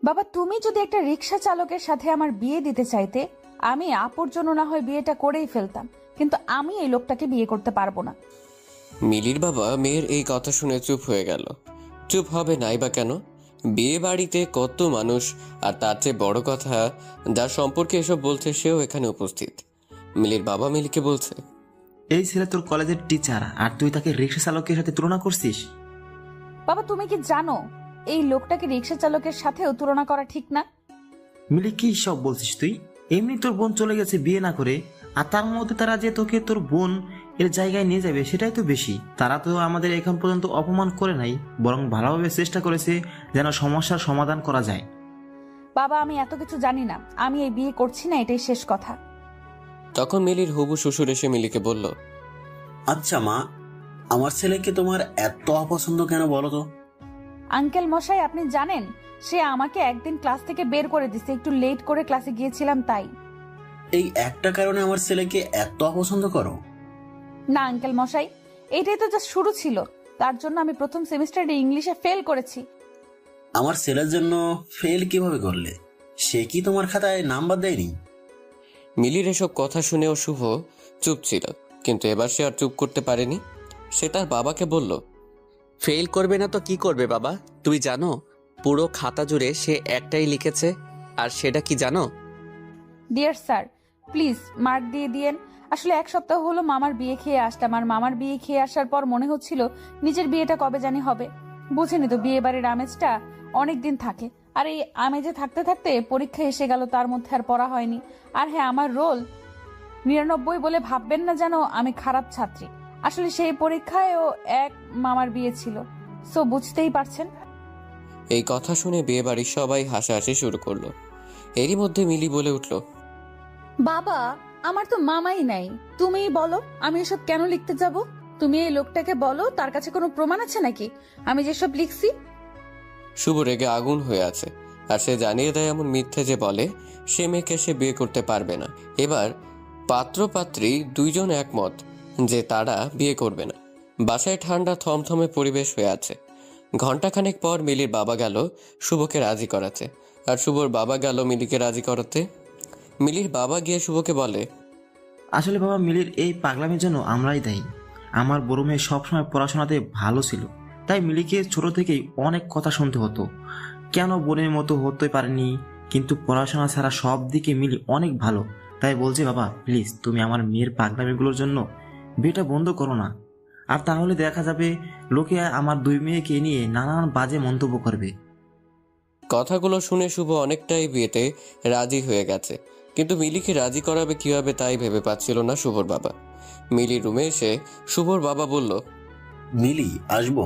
বাবা, তুমি যদি একটা রিক্সা চালকের সাথে আমার বিয়ে দিতে চাইতে, আমি আপুর জন্য না হয় বিয়েটা করেই ফেলতাম, কিন্তু আমি এই লোকটাকে বিয়ে করতে পারবো না। মিলির বাবা মেয়ের এই কথা শুনে চুপ হয়ে গেল। চুপ হবে নাই বা কেন? বিয়ে বাড়িতে কত মানুষ, আর তার চেয়ে বড় কথা, যার সম্পর্কে এসব বলছে সেও এখানে উপস্থিত। মিলির বাবা মিলিকে বলছে, এই ছেলে তোর কলেজের টিচার আর তুই তাকে রিক্সা চালকের সাথে তুলনা করছিস? বাবা, তুমি কি জানো এই লোকটাকে রিক্সা চালকের সাথেও তুলনা করা ঠিক না? মিলি কি সব বলছিস তুই? এমনি তোর বোন চলে গেছে বিয়ে না করে, আর তার মধ্যে তারা যে তোকে তোর বোন এর জায়গায় নিয়ে যাবে সেটাই তো বেশি। তারা তো আমাদের এখন পর্যন্ত অপমান করে নাই, বরং ভালোভাবে চেষ্টা করেছে যেন সমস্যার সমাধান করা যায়। বাবা, আমি এত কিছু জানি না, আমি এই বিয়ে করছি না, এটাই শেষ কথা। তখন মিলির হবু শ্বশুর এসে মিলিকে বলল, আচ্ছা মা, আমার ছেলেকে তোমার এত অপছন্দ কেন বলো তো? আঙ্কেল মশাই, আপনি জানেন সে আমাকে একদিন ক্লাস থেকে বের করে দিছে, একটু লেট করে ক্লাসে গিয়েছিলাম তাই। এই একটা কারণে আমার ছেলেকে এত অপছন্দ করো? না আঙ্কেল মশাই, এটাই তো জাস্ট শুরু ছিল। তার জন্য আমি প্রথম সেমিস্টারে ইংলিশে ফেল করেছি। আমার ছেলের জন্য ফেল কিভাবে করলে? সে কি তোমার খাতায় নাম্বার দেয়নি? মিলির এসব কথা শুনেও শুভ চুপ ছিল, কিন্তু এবার সে আর চুপ করতে পারেনি। সে তার বাবাকে বলল, ফেল করবে না তো কি করবে বাবা? তুমি জানো পুরো খাতা জুড়ে সে একটাই লিখেছে, আর সেটা কি জানো? ডিয়ার স্যার, প্লিজ মার্ক দিয়ে দিয়েন। আসলে এক সপ্তাহ হলো মামার বিয়ে খেয়ে আসলাম, আর মামার বিয়ে খেয়ে আসার পর মনে হচ্ছিল নিজের বিয়েটা কবে জানি হবে। বুঝেনি তো, বিয়ে বাড়ির আমেজটা অনেক দিন থাকে, আর এই আমেজে থাকতে থাকতে পরীক্ষা এসে গেল, তার মধ্যে আর পড়া হয়নি। আর হ্যাঁ, আমার রোল 99 বলে ভাববেন না যেন আমি খারাপ ছাত্রী। আসলে সেই পরীক্ষায়ও এক মামার বিয়ে ছিল, সো বুঝতেই পারছেন। এই কথা শুনে বিয়ে বাড়ির সবাই হাসাহাসি শুরু করলো। এরই মধ্যে মিলি বলে উঠল, বাবা, আমার তো মামাই নাই, তুমিই বলো আমি এসব কেন লিখতে যাব। তুমি এই লোকটাকে বলো তার কাছে কোনো প্রমাণ আছে নাকি আমি যেসব লিখছি। শুভ রেগে আগুন হয়ে আছে, আর সে জানিয়ে দেয় এমন মিথ্যে যে বলে সে মেয়েকে সে বিয়ে করতে পারবে না। এবার পাত্র পাত্রী দুইজন একমত যে তারা বিয়ে করবে না। বাসায় ঠান্ডা থমথমে পরিবেশ হয়ে আছে। ঘন্টাখানেক পর মিলির বাবা গেল শুভকে রাজি করাতে, আর শুভর বাবা গেল মিলিকে রাজি করাতে। মিলির বাবা গিয়ে শুভকে বলে, আসলে বাবা, মিলির এই পাগলামির জন্য আমরাই দায়ী। আমার বড় মেয়ে সবসময় পড়াশোনাতে ভালো ছিল, তাই মিলিকে ছোট থেকেই অনেক কথা শুনতে হতো, কেন বোনের মতো হতে পারেনি। কিন্তু পড়াশোনা ছাড়া সব দিকে মিলি অনেক ভালো। তাই বলছি বাবা, প্লিজ তুমি আমার মেয়ের পাগলামিগুলোর জন্য বিয়েটা বন্ধ করো না। আর তাহলে দেখা যাবে লোকে আমার দুই মেয়েকে নিয়ে নানান বাজে মন্তব্য করবে। কথাগুলো শুনে শুভ অনেকটাই বিয়েতে রাজি হয়ে গেছে, কিন্তু মিলিকে রাজি করাবে কিভাবে তাই ভেবে পাচ্ছিল না শুভর বাবা। মিলির রুমে এসে শুভর বাবা বলল, মিলি, আসবো?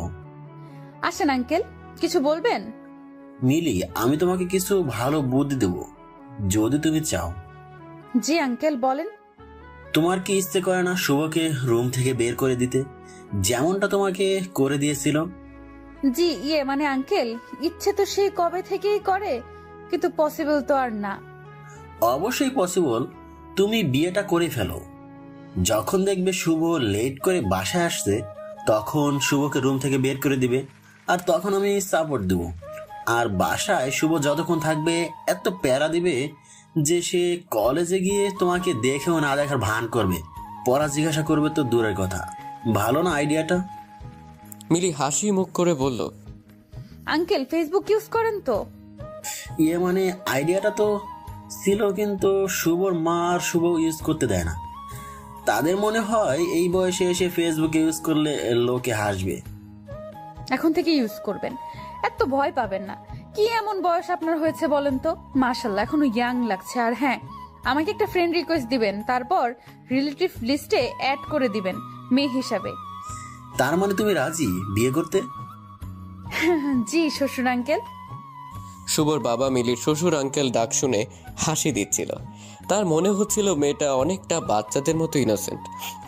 আসেন আঙ্কেল, কিছু বলবেন? মিলি, আমি তোমাকে কিছু ভালো বুদ্ধি দেব, যদি তুমি চাও। জি আঙ্কেল, বলেন। তোমার কি ইচ্ছে করে না শুভকে রুম থেকে বের করে দিতে, যেমনটা তোমাকে করে দিয়েছিল? জি মানে আঙ্কেল, ইচ্ছে তো সেই কবে থেকেই করে, কিন্তু পসিবল তো আর না। অবশ্যই পসিবল। তুমি বিয়েটা করে ফেলো। যখন দেখবে শুভ লেট করে বাসায় আসছে, তখন শুভকে রুম থেকে বের করে দিবে, আর তখন আমি সাপোর্ট দেব। আর বাসায় শুভ যতক্ষণ থাকবে এত প্যারা দিবে যে সে কলেজে গিয়ে তোমাকে দেখেও না দেখার ভান করবে, পড়া জিজ্ঞাসা করবে তো দূরের কথা। ভালো না আইডিয়াটা? মিলি হাসি মুখ করে বলল, আঙ্কেল ফেসবুক ইউজ করেন তো? মানে আইডিয়াটা তো ছিল, কিন্তু শুভর মা আর শুভ ইউজ করতে দেয় না। তাদের মনে হয় এই বয়সে এসে ফেসবুক ইউজ করলে লোকে হাসবে। এখন থেকে ইউজ করবেন, এত ভয় পাবেন না। কি এমন বয়স আপনার হয়েছে বলেন তো? মাশাল্লাহ, এখনো ইয়াং লাগছে। আর হ্যাঁ, আমাকে একটা ফ্রেন্ড রিকোয়েস্ট দিবেন, তারপর রিলেটিভ লিস্টে অ্যাড করে দিবেন মেয়ে হিসাবে। তার মানে তুমি রাজি বিয়ে করতে? জি শ্বশুর আঙ্কেল। শুভর বাবা মিলির শ্বশুর আঙ্কেল ডাক শুনে হাসি দিচ্ছিল। তার মনে হচ্ছিল মেয়েটা অনেকটা বাচ্চাদের মতো ইনোসেন্ট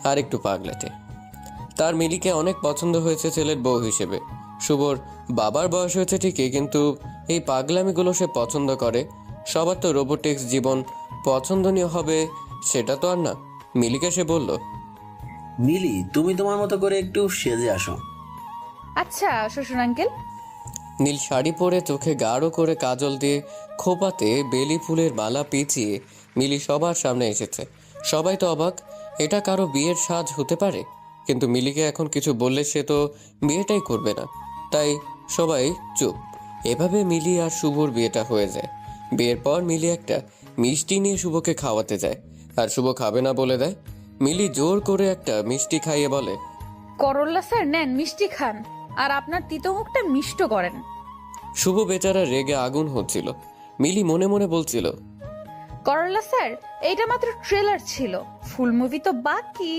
আর একটু পাগলাটে। তার মিলিকে অনেক পছন্দ হয়েছে ছেলের বউ হিসেবে। শুভর বাবার বয়স হয়েছে ঠিকই, কিন্তু এই পাগলামিগুলো সে পছন্দ করে। সবার তো রোবোটিক্স জীবন পছন্দনীয় হবে সেটা তো আর না। মিলিকে সে বলল, মিলি, তুমি তোমার মতো করে একটু সেজে আসো। আচ্ছা শ্বশুর আঙ্কেল। নীল শাড়ি পরে চোখে গাঢ় করে কাজল দিয়ে খোপাতে বেলি ফুলের মালা পেঁচিয়ে মিলি সবার সামনে এসেছে। সবাই তো অবাক, এটা কারো বিয়ের সাজ হতে পারে? কিন্তু মিলিকে এখন কিছু বললে সে তো বিয়েটাই করবে না, তাই সবাই চুপ। এভাবে মিলি আর শুভর বিয়েটা হয়ে যায়। বিয়ের পর মিলি একটা মিষ্টি নিয়ে শুভকে খাওয়াতে যায়, আর শুভ খাবে না বলে দেয়। মিলি জোর করে একটা মিষ্টি খাইয়ে বলে, করল্লা স্যার নেন, মিষ্টি খান, আর আপনার তিতো মুখটা মিষ্ট করেন। শুভ বেচারা রেগে আগুন হচ্ছিল। মিলি মনে মনে বলছিল, করল্লা স্যার, এইটা মাত্র ট্রেলার ছিল, ফুল মুভি তো বাকি।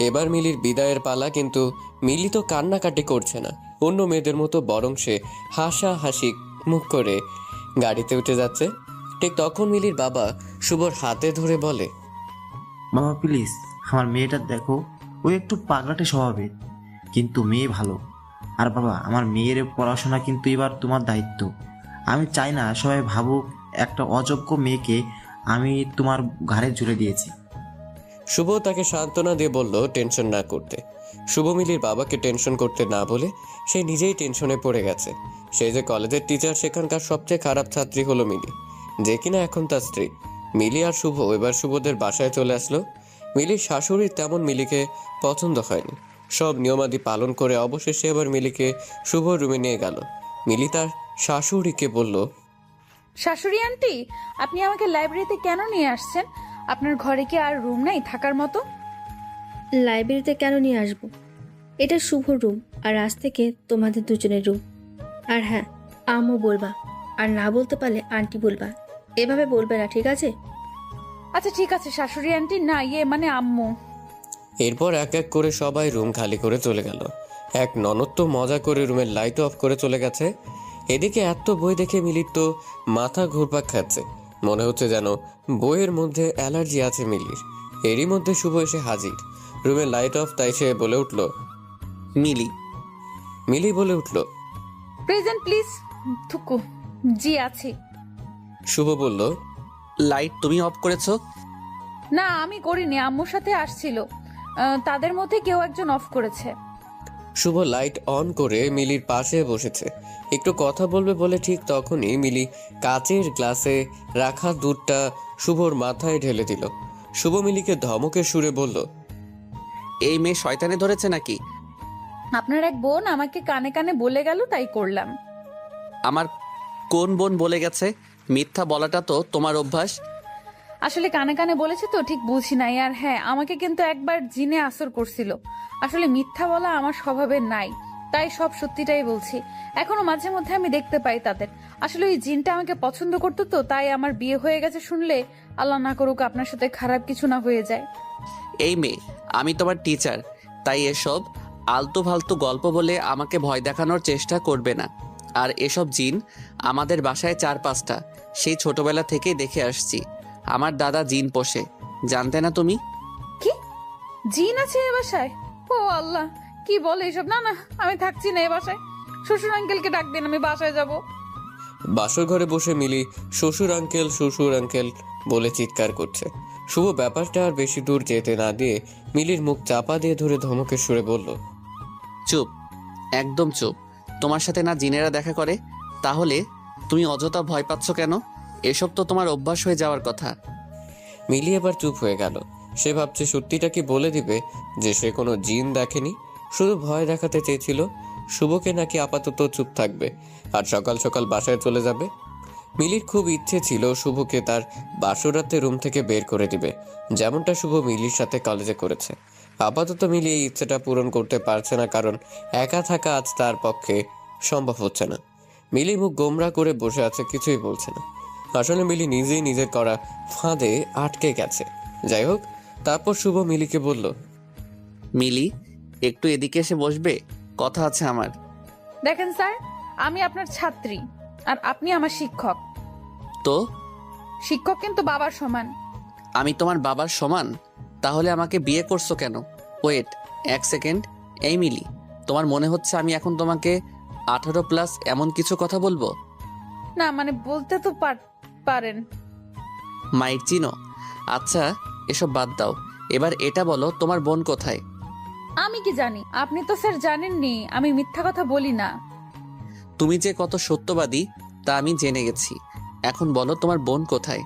এবার মিলির বিদায়ের পালা, কিন্তু মিলি তো কান্নাকাটি করছে না অন্য মেয়েদের মতো, বরং সে হাসি মুখ করে গাড়িতে উঠে যাচ্ছে। ঠিক তখন মিলির বাবা শুভর হাতে ধরে বলে, বাবা প্লিজ, আমার মেয়েটা দেখো, ও একটু পাগলাটে স্বভাবের, কিন্তু মেয়ে ভালো। আর বাবা, আমার মেয়ের পড়াশোনা কিন্তু এবার তোমার দায়িত্ব। আমি চাই না সবাই ভাবুক একটা অযোগ্য মেয়েকে আমি তোমার ঘাড়ে জুড়ে দিয়েছি। শুভ তাকে সান্ত্বনা দিয়ে বলল টেনশন না করতে। শুভ মিলির বাবাকে টেনশন করতে না বলে সে নিজেই টেনশনে পড়ে গেছে। সে যে কলেজের টিচার, সেখানকার সবচেয়ে খারাপ ছাত্রী হলো মিলি, যে কিনা এখন তার স্ত্রী। মিলি আর শুভ এবার শুভদের বাসায় চলে আসলো। মিলির শাশুড়ির তেমন মিলিকে পছন্দ হয়নি। সব নিয়মাদি পালন করে অবশেষে এবার মিলিকে শুভ রুমে নিয়ে গেল। মিলি তার শাশুড়িকে বলল, শাশুড়ি আন্টি, আপনি আমাকে লাইব্রেরিতে কেন নিয়ে আসছেন? আপনার ঘরে কি আর রুম নাই থাকার মতো? লাইব্রেরিতে কেন নিয়ে আসবো? এটা শুভ রুম, আর আজ থেকে তোমাদের দুজনের রুম। আর হ্যাঁ, আম্মু বলবা, আর না বলতে পারলে আন্টি বলবা। এভাবে বলবে না, ঠিক আছে? আচ্ছা ঠিক আছে শাশুড়ি আন্টি, না মানে আম্মু। এরপর এক এক করে সবাই রুম খালি করে চলে গেল। এক ননদ তো মজা করে রুমের লাইট অফ করে চলে গেছে। এদিকে এত বই দেখে মিলির তো মাথা ঘুরপাক খাচ্ছে। মনে হচ্ছে যেন বইয়ের মধ্যে অ্যালার্জি আছে মিলির। এরই মধ্যে শুভ এসে হাজির। রুমের লাইট অফ, তাই সে বলে উঠল, মিলি। মিলি বলে উঠল, প্রেজেন্ট প্লিজ। থুকু, জি আছি। শুভ বলল, লাইট তুমি অফ করেছো? না আমি করিনি, আম্মুর সাথে আসছিল, তাদের মধ্যে কেউ একজন অফ করেছে। শুভ লাইট অন করে মিলির পাশে বসেছে। একটু কথা বলবে বলে ঠিক তখনই মিলি কাচের গ্লাসে রাখা দুধটা শুভর মাথায় ঢেলে দিল। শুভ মিলিকে ধমকের সুরে বলল, এই মেয়ে শয়তানে ধরেছে নাকি? আপনার এক বোন আমাকে কানে কানে বলে গেল, তাই করলাম। আমার কোন বোন বলে গেছে? মিথ্যা বলাটা তো তোমার অভ্যাস। আসলে কানে কানে বলেছে তো ঠিক বুঝি নাই। আর হ্যাঁ, আমাকে কিন্তু একবার জিনে আসর করছিল। আসলে মিথ্যা বলা আমার স্বভাবের নাই, তাই সব সত্যিটাই বলছি। এখনো মাঝে মধ্যে আমি দেখতে পাই তাদের। আসলে ওই জিনটা আমাকে পছন্দ করতো তো, তাই আমার বিয়ে হয়ে গেছে শুনলে আল্লাহ না করুক আপনার সাথে খারাপ কিছু না হয়ে যায়। এই মেয়ে, আমি তোমার টিচার, তাই এসব আলতু ফালতু গল্প বলে আমাকে ভয় দেখানোর চেষ্টা করবে না। আর এসব জিন আমাদের বাসায় 4-5টা, সেই ছোটবেলা থেকেই দেখে আসছি। আমার দাদা জিন পোষে, জানতে না তুমি? কি জিন আছে এ বাসায়? ও আল্লাহ, কি বলে এসব? না না, আমি থাকছি না এ বাসায়। শ্বশুর আঙ্কেলকে ডাক দিন, আমি বাসায় যাব। বাসর ঘরে বসে মিলি শ্বশুর আঙ্কেল বলে চিৎকার করছে। শুভ ব্যাপারটা আর বেশি দূর যেতে না দিয়ে মিলির মুখ চাপা দিয়ে ধরে ধমকের সুরে বলল, চুপ, একদম চুপ। তোমার সাথে না জিনেরা দেখা করে, তাহলে তুমি অযথা ভয় পাচ্ছ কেন? এসব তো তোমার অভ্যাস হয়ে যাওয়ার কথা। মিলি এবার চুপ হয়ে গেল। সে ভাবছে সত্যিটা কি বলে দিবে যে সে কোনো জিন দেখেনি, শুধু ভয় দেখাতে চেয়েছিল। শুভকে নাকি আপাতত চুপ থাকবে আর সকাল সকাল বাসায় চলে যাবে। মিলির খুব ইচ্ছে ছিল শুভকে তার বাসরাতে রুম থেকে বের করে দিবে, যেমনটা শুভ মিলির সাথে কলেজে করেছে। আপাতত মিলি এই ইচ্ছেটা পূরণ করতে পারছে না, কারণ একা থাকা আজ তার পক্ষে সম্ভব হচ্ছে না। মিলি মুখ গোমরা করে বসে আছে, কিছুই বলছে না। আসলে মিলি নিজেই নিজের করা ফাঁদে আটকে গেছে। যাই হোক, তারপর শুভ মিলিকে বলল, মিলি, একটু এদিকে এসে বসবে, কথা আছে আমার। দেখেন স্যার, আমি আপনার ছাত্রী আর আপনি আমার শিক্ষক। তো শিক্ষক কিন্তু বাবার সমান। আমি তোমার বাবার সমান? তাহলে আমাকে বিয়ে করছো কেন? Wait, 1 second. এই মিলি, তোমার মনে হচ্ছে আমি এখন তোমাকে 18+ এমন কিছু কথা বলবো? না মানে বলতে তো পারেন। মাইট চিনো? আচ্ছা, এসব বাদ দাও। এবার এটা বলো, তোমার বোন কোথায়? আমি কি জানি? আপনি তো স্যার জানেননি, আমি মিথ্যা কথা বলি না। তুমি যে কত সত্যবাদী তা আমি জেনে গেছি। এখন বলো তোমার বোন কোথায়?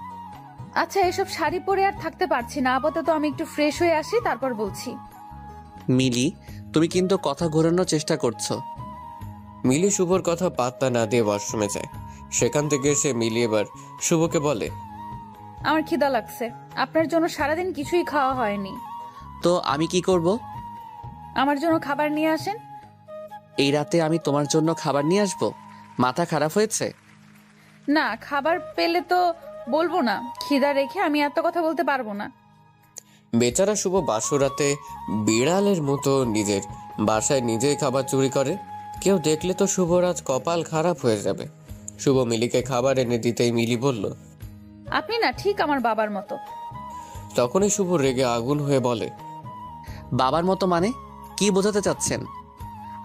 আচ্ছা, এসব শাড়ি পরে আর থাকতে পারছি না, আপাতত আমি একটু ফ্রেশ হয়ে আসি, তারপর বলছি। মিলি, তুমি কিন্তু কথা ঘোরানোর চেষ্টা করছো। মিলি শুভর কথা পাত্তা না দিয়ে ওয়াশরুমে যায়। সেখান থেকে এসে মিলি এবার শুভকে বলে, আমার খিদা লাগছে, আপনার জন্য সারাদিন কিছুই খাওয়া হয়নি। তো আমি কি করব? আমার জন্য খাবার নিয়ে আসেন। এই রাতে আমি তোমার জন্য খাবার নিয়ে আসবো? মাথা খারাপ হয়েছে? না, খাবার পেলে তো বলবো না, খিদা রেখে আমি এত কথা বলতে পারবো না। বেচারা শুভ বাসরাতে বিড়ালের মতো নিজের বাসায় নিজেই খাবার চুরি করে। কেউ দেখলে তো শুভর আজ কপাল খারাপ হয়ে যাবে। শুভ মিলিকে খাবার এনে দিতেই মিলি বলল, আপনি না ঠিক আমার বাবার মতো। তখনই শুভ রেগে আগুন হয়ে বলে, বাবার মতো মানে কি বোঝাতে চাচ্ছেন?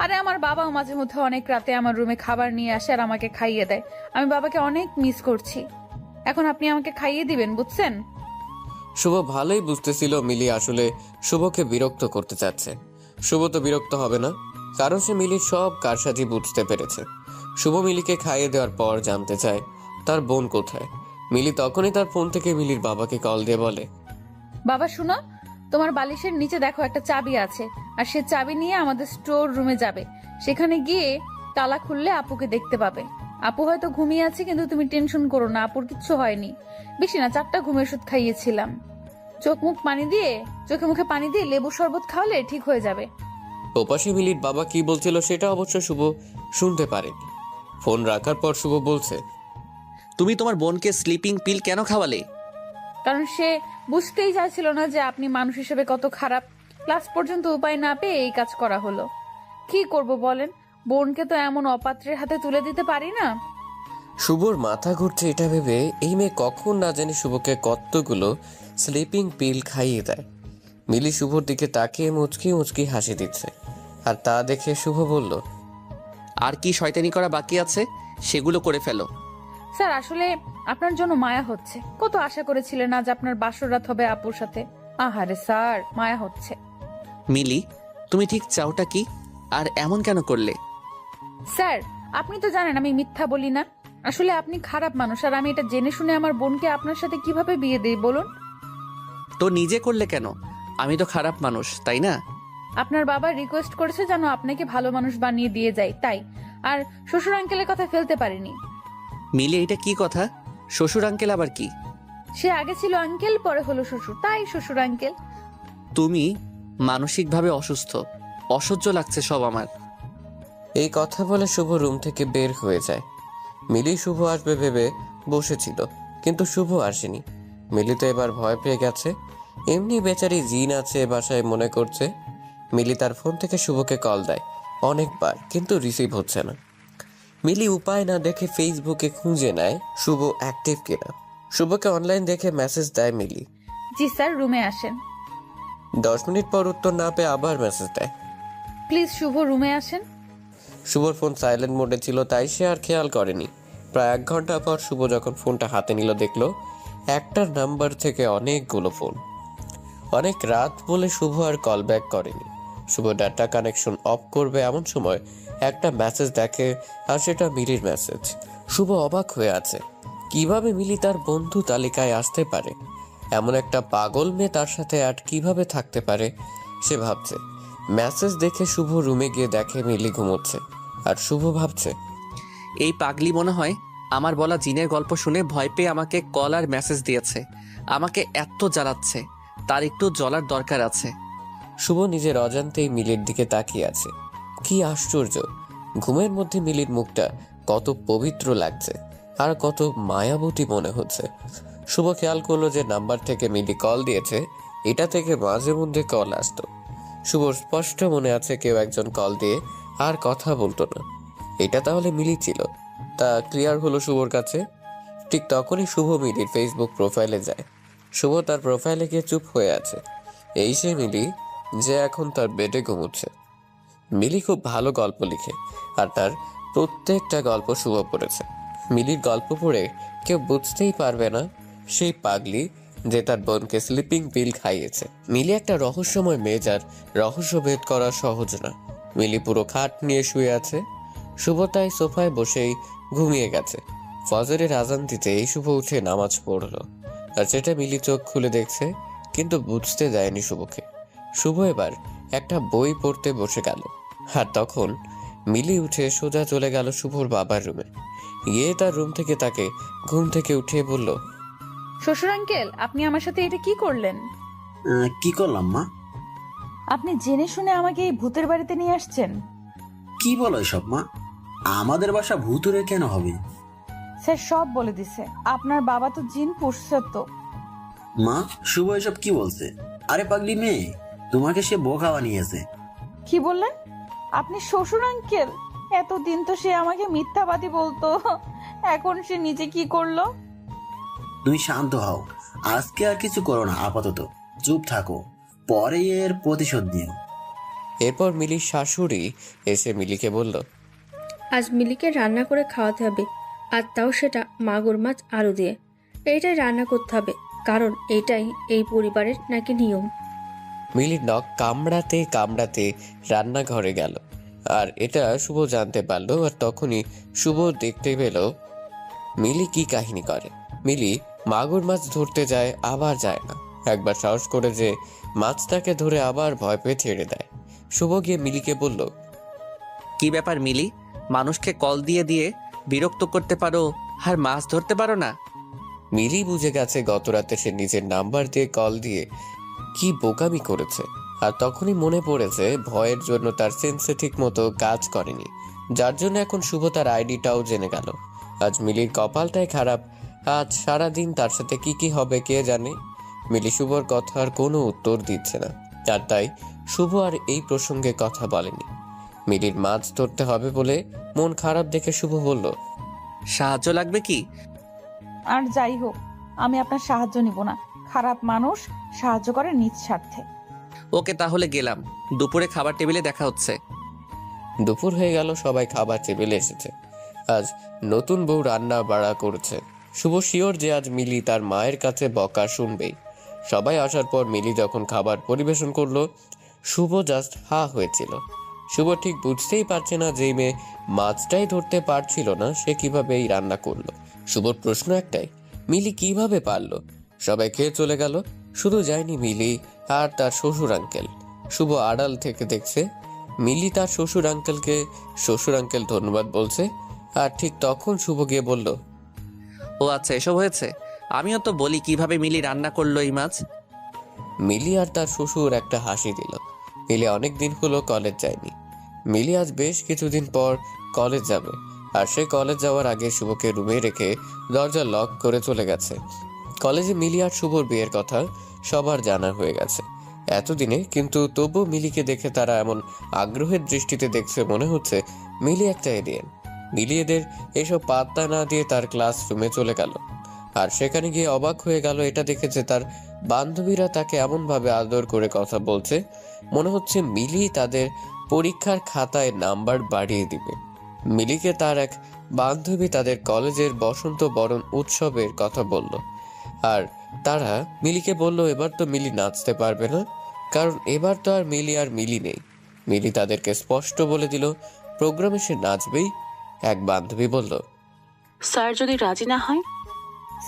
আরে আমার বাবাও মাঝে মধ্যে অনেক রাতে আমার রুমে খাবার নিয়ে আসে আর আমাকে খাইয়ে দেয়। আমি বাবাকে অনেক মিস করছি। এখন আপনি আমাকে খাইয়ে দিবেন, বুঝছেন? শুভ ভালোই বুঝতেছিল মিলি আসলে শুভকে বিরক্ত করতে চাচ্ছে। শুভ তো বিরক্ত হবে না, কারণ সে মিলির সব কারসাজি বুঝতে পেরেছে। শুভ মিলিকে খাইয়ে দেওয়ার পর জানতে চায় তার বোন কোথায়। মিলি তখনই তার ফোন থেকে মিলির বাবাকে কল দিয়ে বলে, বাবা শুনো, তোমার বালিশের নিচে দেখো একটা চাবি আছে, আর সে চাবি নিয়ে আমাদের স্টোর রুমে যাবে। সেখানে গিয়ে তালা খুললে আপুকে দেখতে পাবে। আপু হয়তো ঘুমিয়ে আছে, কিন্তু তুমি টেনশন করো না, আপুর কিচ্ছু হয়নি। বেশি না, 4টা ঘুমের ওষুধ খাইয়েছিলাম। চোখে মুখে পানি দিয়ে লেবু শরবত খাওয়ালে ঠিক হয়ে যাবে। ওপাশে মিলির বাবা কি বলছিল সেটা অবশ্য শুভ শুনতে পারেনি। ফোন রাখার পর শুভ বলছে, তুমি তোমার বোনকে স্লিপিং পিল কেন খাওয়ালে? কারণ সে বুঝতেই চাইছিল না যে আপনি মানুষ হিসেবে কত খারাপ। ক্লাস পর্যন্ত উপায় না পেয়ে এই কাজ করা হলো। কি করব বলেন, বোনকে তো এমন অপাত্রের হাতে তুলে দিতে পারি না। শুভর মাথা ঘুরছে এটা ভেবে এই মেয়ে কখন না জানি শুভকে কতগুলো স্লিপিং পিল খাইয়ে দেয়। মিলি শুভর দিকে তাকিয়ে মুচকি মুচকি হাসি দিচ্ছে, আর তা দেখে শুভ বলল, আর কি শয়তানি করা বাকি আছে সেগুলো করে ফেলো। স্যার, আসলে আপনার জন্য মায়া হচ্ছে। কত আশা করেছিলেন আজ আপনার বাসর রাত হবে আপুর সাথে। আহারে স্যার, মায়া হচ্ছে। মিলি, তুমি ঠিক চাওটা কি? আর এমন কেন করলে? স্যার, আপনি তো জানেন আমি মিথ্যা বলি না। আসলে আপনি খারাপ মানুষ, আর আমি এটা জেনে শুনে আমার বোনকে আপনার সাথে কিভাবে বিয়ে দেই বলুন? তো নিজে করলে কেন? আমি তো খারাপ মানুষ, তাই না? আপনার বাবা রিকোয়েস্ট করেছে যেন আপনাকে ভালো মানুষ বানিয়ে দিয়ে যায়, তাই। আর শ্বশুর আঙ্কেলের কথা ফেলতে পারিনি। মিলি, এটা কি কথা? শ্বশুর আঙ্কেল আবার কি? সে আগে ছিল আঙ্কেল, পরে হলো শ্বশুর, তাই শ্বশুর আঙ্কেল। তুমি মানসিকভাবে অসুস্থ। অসহ্য লাগছে সব আমার। এই কথা বলে শুভ রুম থেকে বের হয়ে যায়। মিলি শুভ আসবে ভেবে বসেছিল, কিন্তু শুভ আসেনি। মিলি তো এবার ভয় পেয়ে গেছে। এমনি বেচারি জিন আছে বাসায় মনে করছে। মিলি তার ফোন থেকে শুভকে কল দেয় অনেকবার, কিন্তু রিসিভ হচ্ছে না। মিলি উপায় না দেখে ফেসবুকে খুঁজে নেয় শুভ অ্যাক্টিভ কিনা। শুভকে অনলাইন দেখে মেসেজ দেয় মিলি। জি স্যার, রুমে আসেন। 10 মিনিট পর উত্তর না পেয়ে আবার মেসেজ দেয়। প্লিজ শুভ, রুমে আসেন। শুভর ফোন সাইলেন্ট মোডে ছিল, তাই সে আর খেয়াল করেনি। প্রায় 1 ঘন্টা পর শুভ যখন ফোনটা হাতে নিল, দেখলো একটার নাম্বার থেকে অনেকগুলো ফোন। অনেক রাত বলে শুভ আর কল ব্যাক করেনি। শুভ ডাটা কানেকশন অফ করবে এমন সময় একটা মেসেজ দেখে, আর সেটা মিলির মেসেজ। শুভ অবাক হয়ে আছে, কিভাবে মিলি তার বন্ধু তালিকায় আসতে পারে। এমন একটা পাগল মেয়ে তার সাথে আর কিভাবে থাকতে পারে সে ভাবছে। মেসেজ দেখে শুভ রুমে গিয়ে দেখে মিলি ঘুমোচ্ছে, আর শুভ ভাবছে, এই পাগলি মনে হয় আমার বলা জিনের গল্প শুনে ভয় পেয়ে আমাকে কল আর মেসেজ দিয়েছে। আমাকে এত জ্বালাচ্ছে, তার একটু জ্বলার দরকার আছে। শুভ নিজের অজান্তেই মিলির দিকে তাকিয়ে আছে। কি আশ্চর্য, ঘুমের মধ্যে মিলির মুখটা কত পবিত্র লাগছে, আর কত মায়াবতী মনে হচ্ছে। শুভ খেয়াল করলো যে নাম্বার থেকে মিলি কল দিয়েছে, এটা থেকে মাঝে মধ্যে কল আসতো। শুভর স্পষ্ট মনে আছে কেউ একজন কল দিয়ে আর কথা বলতো না। এটা তাহলে মিলি ছিল, তা ক্লিয়ার হলো শুভর কাছে। ঠিক তখনই শুভ মিলির ফেসবুক প্রোফাইলে যায়। শুভ তার প্রোফাইলে গিয়ে চুপ হয়ে আছে। এই সে মিলি যে এখন তার বেডে ঘুমুচ্ছে। মিলি খুব ভালো গল্প লিখে, আর তার প্রত্যেকটা গল্প শুভ পড়েছে। মিলির গল্প পড়ে কেউ বুঝতেই পারবে না সেই পাগলি যে তার বোনকে স্লিপিং পিল খাইয়েছে। মিলি একটা রহস্যময় মেয়ে, যার রহস্য ভেদ করা সহজ না। মিলি পুরো খাট নিয়ে শুয়ে আছে, শুভ তাই সোফায় বসেই ঘুমিয়ে গেছে। ফজরের আজান দিতেই শুভ উঠে নামাজ পড়ল। আর সেটা মিলি চোখ খুলে দেখছে, কিন্তু বুঝতে দেয়নি শুভকে। শুভ এবার একটা বই পড়তে বসে গেল। আর তখন মিলি উঠে সোজা চলে গেল শুভর বাবার রুমে। গিয়ে তার রুম থেকে তাকে ঘুম থেকে উঠিয়ে বলল, শ্বশুর আঙ্কেল, আপনি আমার সাথে এটা কি করলেন? কি করলাম মা? আপনি জেনে শুনে আমাকে এই ভূতের বাড়িতে নিয়ে আসছেন? কি বলো এসব মা? আমাদের বাসা ভূতুরে কেন হবে? স্যার সব বলে দিছে। আপনার বাবা তো জিন পুষছে তো। মা, শুভ এসব কি বলছে? আরে পাগলি মেয়ে, তোমাকে সে বোকা বানিয়েছে। কি বললেন আপনি? শ্বশুর আঙ্কেল, এতদিন তো সে আমাকে মিথ্যাবাদী বলতো, এখন সে নিজে কি করলো? তুমি শান্ত হও, আজকে আর কিছু করো না, আপাতত চুপ থাকো, পরে এর প্রতিশোধ নিও। এরপর মিলির শাশুড়ি এসে মিলিকে বলল, আজ মিলিকে রান্না করে খাওয়াতে হবে, আর তাও সেটা মাগুর মাছ আলু দিয়ে। এইটাই রান্না করতে হবে, কারণ এটাই এই পরিবারের নাকি নিয়ম। মিলির নখ কামড়াতে কামড়াতে রান্নাঘরে গেল। আর এটা শুভ জানতে পারলো। আর তখনই শুভ দেখতে পেল মিলি কি কাহিনী করে। মিলি মাগুর মাছ ধরতে যায়, আবার যায় না। একবার সাহস করে যে মাছটাকে ধরে আবার ভয় পেয়ে ছেড়ে দেয়। শুভ গিয়ে মিলিকে বলল, কি ব্যাপার মিলি, মানুষকে কল দিয়ে দিয়ে বিরক্ত করতে পারো আর মাছ ধরতে পারো না? মিলি বুঝে গেছে গত রাতে সে নিজের নাম্বার দিয়ে কল দিয়ে কি বোকামি করেছে। আর তখনই মনে পড়েছে ভয়ের জন্য তার সেন্সে ঠিক মতো কাজ করেনি, যার জন্য এখন শুভ তার আইডিটাও জেনে গেল। আজ মিলির কপালটাই খারাপ। আজ সারাদিন তার সাথে কি কি হবে কে জানে। মিলি শুভর কথার কোনো উত্তর দিচ্ছে না, আর তাই শুভ আর এই প্রসঙ্গে কথা বলেনি। মিলির মাছ ধরতে হবে বলে মন খারাপ দেখে শুভ বলল, সাহায্য লাগবে কি? আর যাই হোক, আমি আপনার সাহায্য নিব না। খারাপ মানুষ সাহায্য করে নিজ স্বার্থে। ওকে, তাহলে গেলাম। দুপুরে খাবার টেবিলে দেখা হচ্ছে। দুপুর হয়ে গেল, সবাই খাবার টেবিলে এসেছে। আজ নতুন বউ রান্না বাড়া করছে। শুভ শিওর যে আজ মিলি তার মায়ের কাছে বকা শুনবেই। সবাই আসার পর মিলি যখন খাবার পরিবেশন করলো, শুভ জাস্ট হা হয়েছিল। শুভ ঠিক বুঝতেই পারছে না যে মেয়ে মাছটাই ধরতে পারছিল না, সে কিভাবে এই রান্না করলো। শুভর প্রশ্ন একটাই, মিলি কিভাবে পারলো? সবাই খেয়ে চলে গেল, শুধু যায়নি মিলি আর তার শ্বশুর আঙ্কেল। শুভ আড়াল থেকে দেখছে মিলি তার শ্বশুর আঙ্কেল ধন্যবাদ বলছে। আর ঠিক তখন শুভ গিয়ে বলল, ও আচ্ছা, এসব হয়েছে। আমিও তো বলি কিভাবে মিলি রান্না করলো এই মাছ। মিলি আর তার শ্বশুর একটা হাসি দিল। মিলি অনেক দিন হলো কলেজ যায়নি। মিলি আজ বেশ কিছুদিন পর কলেজ যাবে। আর সে কলেজ যাওয়ার আগে শুভকে রুমে রেখে দরজা লক করে চলে গেছে। কলেজে মিলি আর শুভর বিয়ের কথা সবার জানা হয়ে গেছে এতদিনে, কিন্তু তবু মিলিকে দেখে তারা এমন আগ্রহের দৃষ্টিতে দেখছে মনে হচ্ছে মিলি একটা এলিয়েন। মিলি এদের এসব পাত্তা না দিয়ে তার ক্লাসরুমে চলে গেল। আর সেখানে গিয়ে অবাক হয়ে গেল এটা দেখে যে তার বান্ধবীরা তাকে এমনভাবে আদর করে কথা বলছে মনে হচ্ছে মিলি তাদের পরীক্ষার খাতায় নাম্বার বাড়িয়ে দিবে। মিলিকে তার এক বান্ধবী তাদের কলেজের বসন্ত বরণ উৎসবের কথা বলল। আর তারা মিলিকে বলল এবার তো মিলি নাচতে পারবে না, কারণ এবার তো আর মিলি নেই। মিলি তাদেরকে স্পষ্ট বলে দিল প্রোগ্রামে সে নাচবেই। এক বান্ধবী বলল, স্যার যদি রাজি না হয়?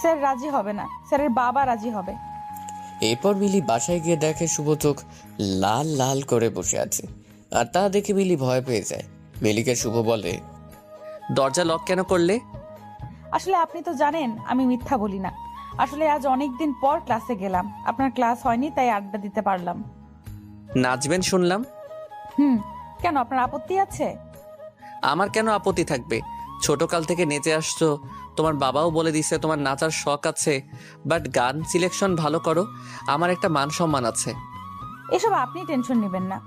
স্যার রাজি হবে না, স্যারের বাবা রাজি হবে। এরপর মিলি বাসায় গিয়ে দেখে শুভ চোখ লাল লাল করে বসে আছে। আর তা দেখে মিলি ভয় পেয়ে যায়। মিলিকে শুভ বলে, দরজা লক কেন করলে? আসলে আপনি তো জানেন আমি মিথ্যা বলি না। আসলে আজ অনেক দিন পর ক্লাসে গেলাম, আপনার ক্লাস হয়নি তাই আড্ডা দিতে পারলাম। নাচবেন শুনলাম। কেন, আপনার আপত্তি আছে? আমার কেন আপত্তি থাকবে? ছোটকাল থেকে নেচে আসছো, তোমার বাবাও বলে দিছে তোমার নাচার শখ আছে, বাট গান সিলেকশন ভালো করো। আমার একটা মান সম্মান আছে। এসব আপনি টেনশন নেবেন না।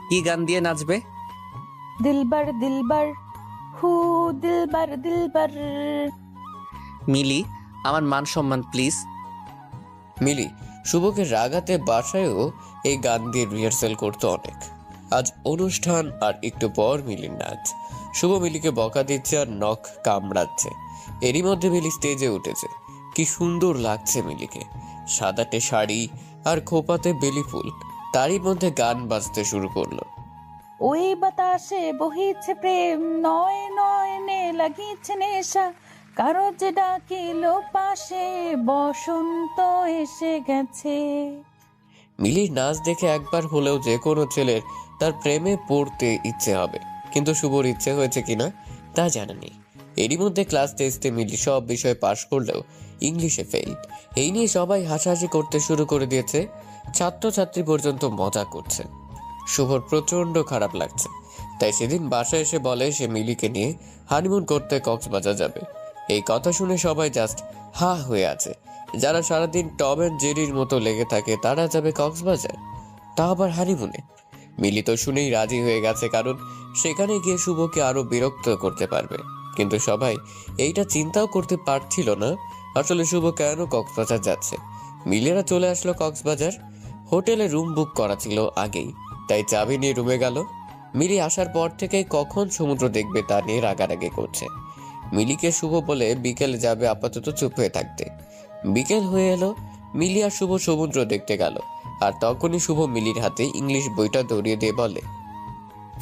কি গান দিয়ে নাচবে? দিলবার দিলবার হু দিলবার দিলবার। মিলি, আমার মান সম্মান প্লিজ। মিলি শুভকে রাগাতে বাসায়ও এই গান দিয়ে রিহার্সেল করতো অনেক। আজ অনুষ্ঠান আর একটু পর মিলির নাচ। শুভ মিলিকে বকা দিচ্ছে আর নখ কামড়াচ্ছে। এরই মধ্যে মিলি স্টেজে উঠেছে। কি সুন্দর লাগছে মিলিকে, সাদাটে শাড়ি আর খোপাতে বেলি ফুল। তারই মধ্যে গান বাজতে শুরু করলো। ওই বাতাসে বহিছে প্রেম, নয় নয়নে লাগিছে নেশা, কারো যে ডাকিল পাশে, বসন্ত এসে গেছে। মিলির নাচ দেখে একবার হলেও যে কোনো ছেলের তার প্রেমে পড়তে ইচ্ছে হবে, কিন্তু শুভর ইচ্ছে হয়েছে কিনা তা জানা নেই। এরই মধ্যে ক্লাস টেস্টে মিলি সব বিষয়ে পাশ করলেও ইংলিশে ফেল। এই নিয়ে সবাই হাসাহাসি করতে শুরু করে দিয়েছে, ছাত্রছাত্রী পর্যন্ত মজা করছে। শুভর প্রচণ্ড খারাপ লাগছে, তাই সেদিন বাসায় এসে বলে সে মিলিকে নিয়ে হানিমুন করতে কক্সবাজার যাবে। এই কথা শুনে সবাই জাস্ট হা হয়ে আছে। যারা সারাদিন টম অ্যান্ড জেরির মতো লেগে থাকে তারা যাবে কক্সবাজার, তা আবার হানিমুনে। মিলি তো শুনেই রাজি হয়ে গেছে, কারণ সেখানে গিয়ে শুভকে আরো বিরক্ত করতে পারবে। কিন্তু সবাই এইটা চিন্তাও করতে পারছিল না আসলে শুভ কেন কক্সবাজার যাচ্ছে। মিলিরা চলে আসলো কক্সবাজার। হোটেলে রুম বুক করা ছিল আগেই, তাই চাবি নিয়ে রুমে গেল। মিলি আসার পর থেকেই কখন সমুদ্র দেখবে তা নিয়ে রাগারাগি করছে। মিলিকে শুভ বলে বিকেলে যাবে, আপাতত চুপ হয়ে থাকতে। বিকেল হয়ে এলো, মিলি আর শুভ সমুদ্র দেখতে গেল। আর তখনই শুভ মিলির হাতে ইংলিশ বইটা ধরিয়ে দিয়ে বলে,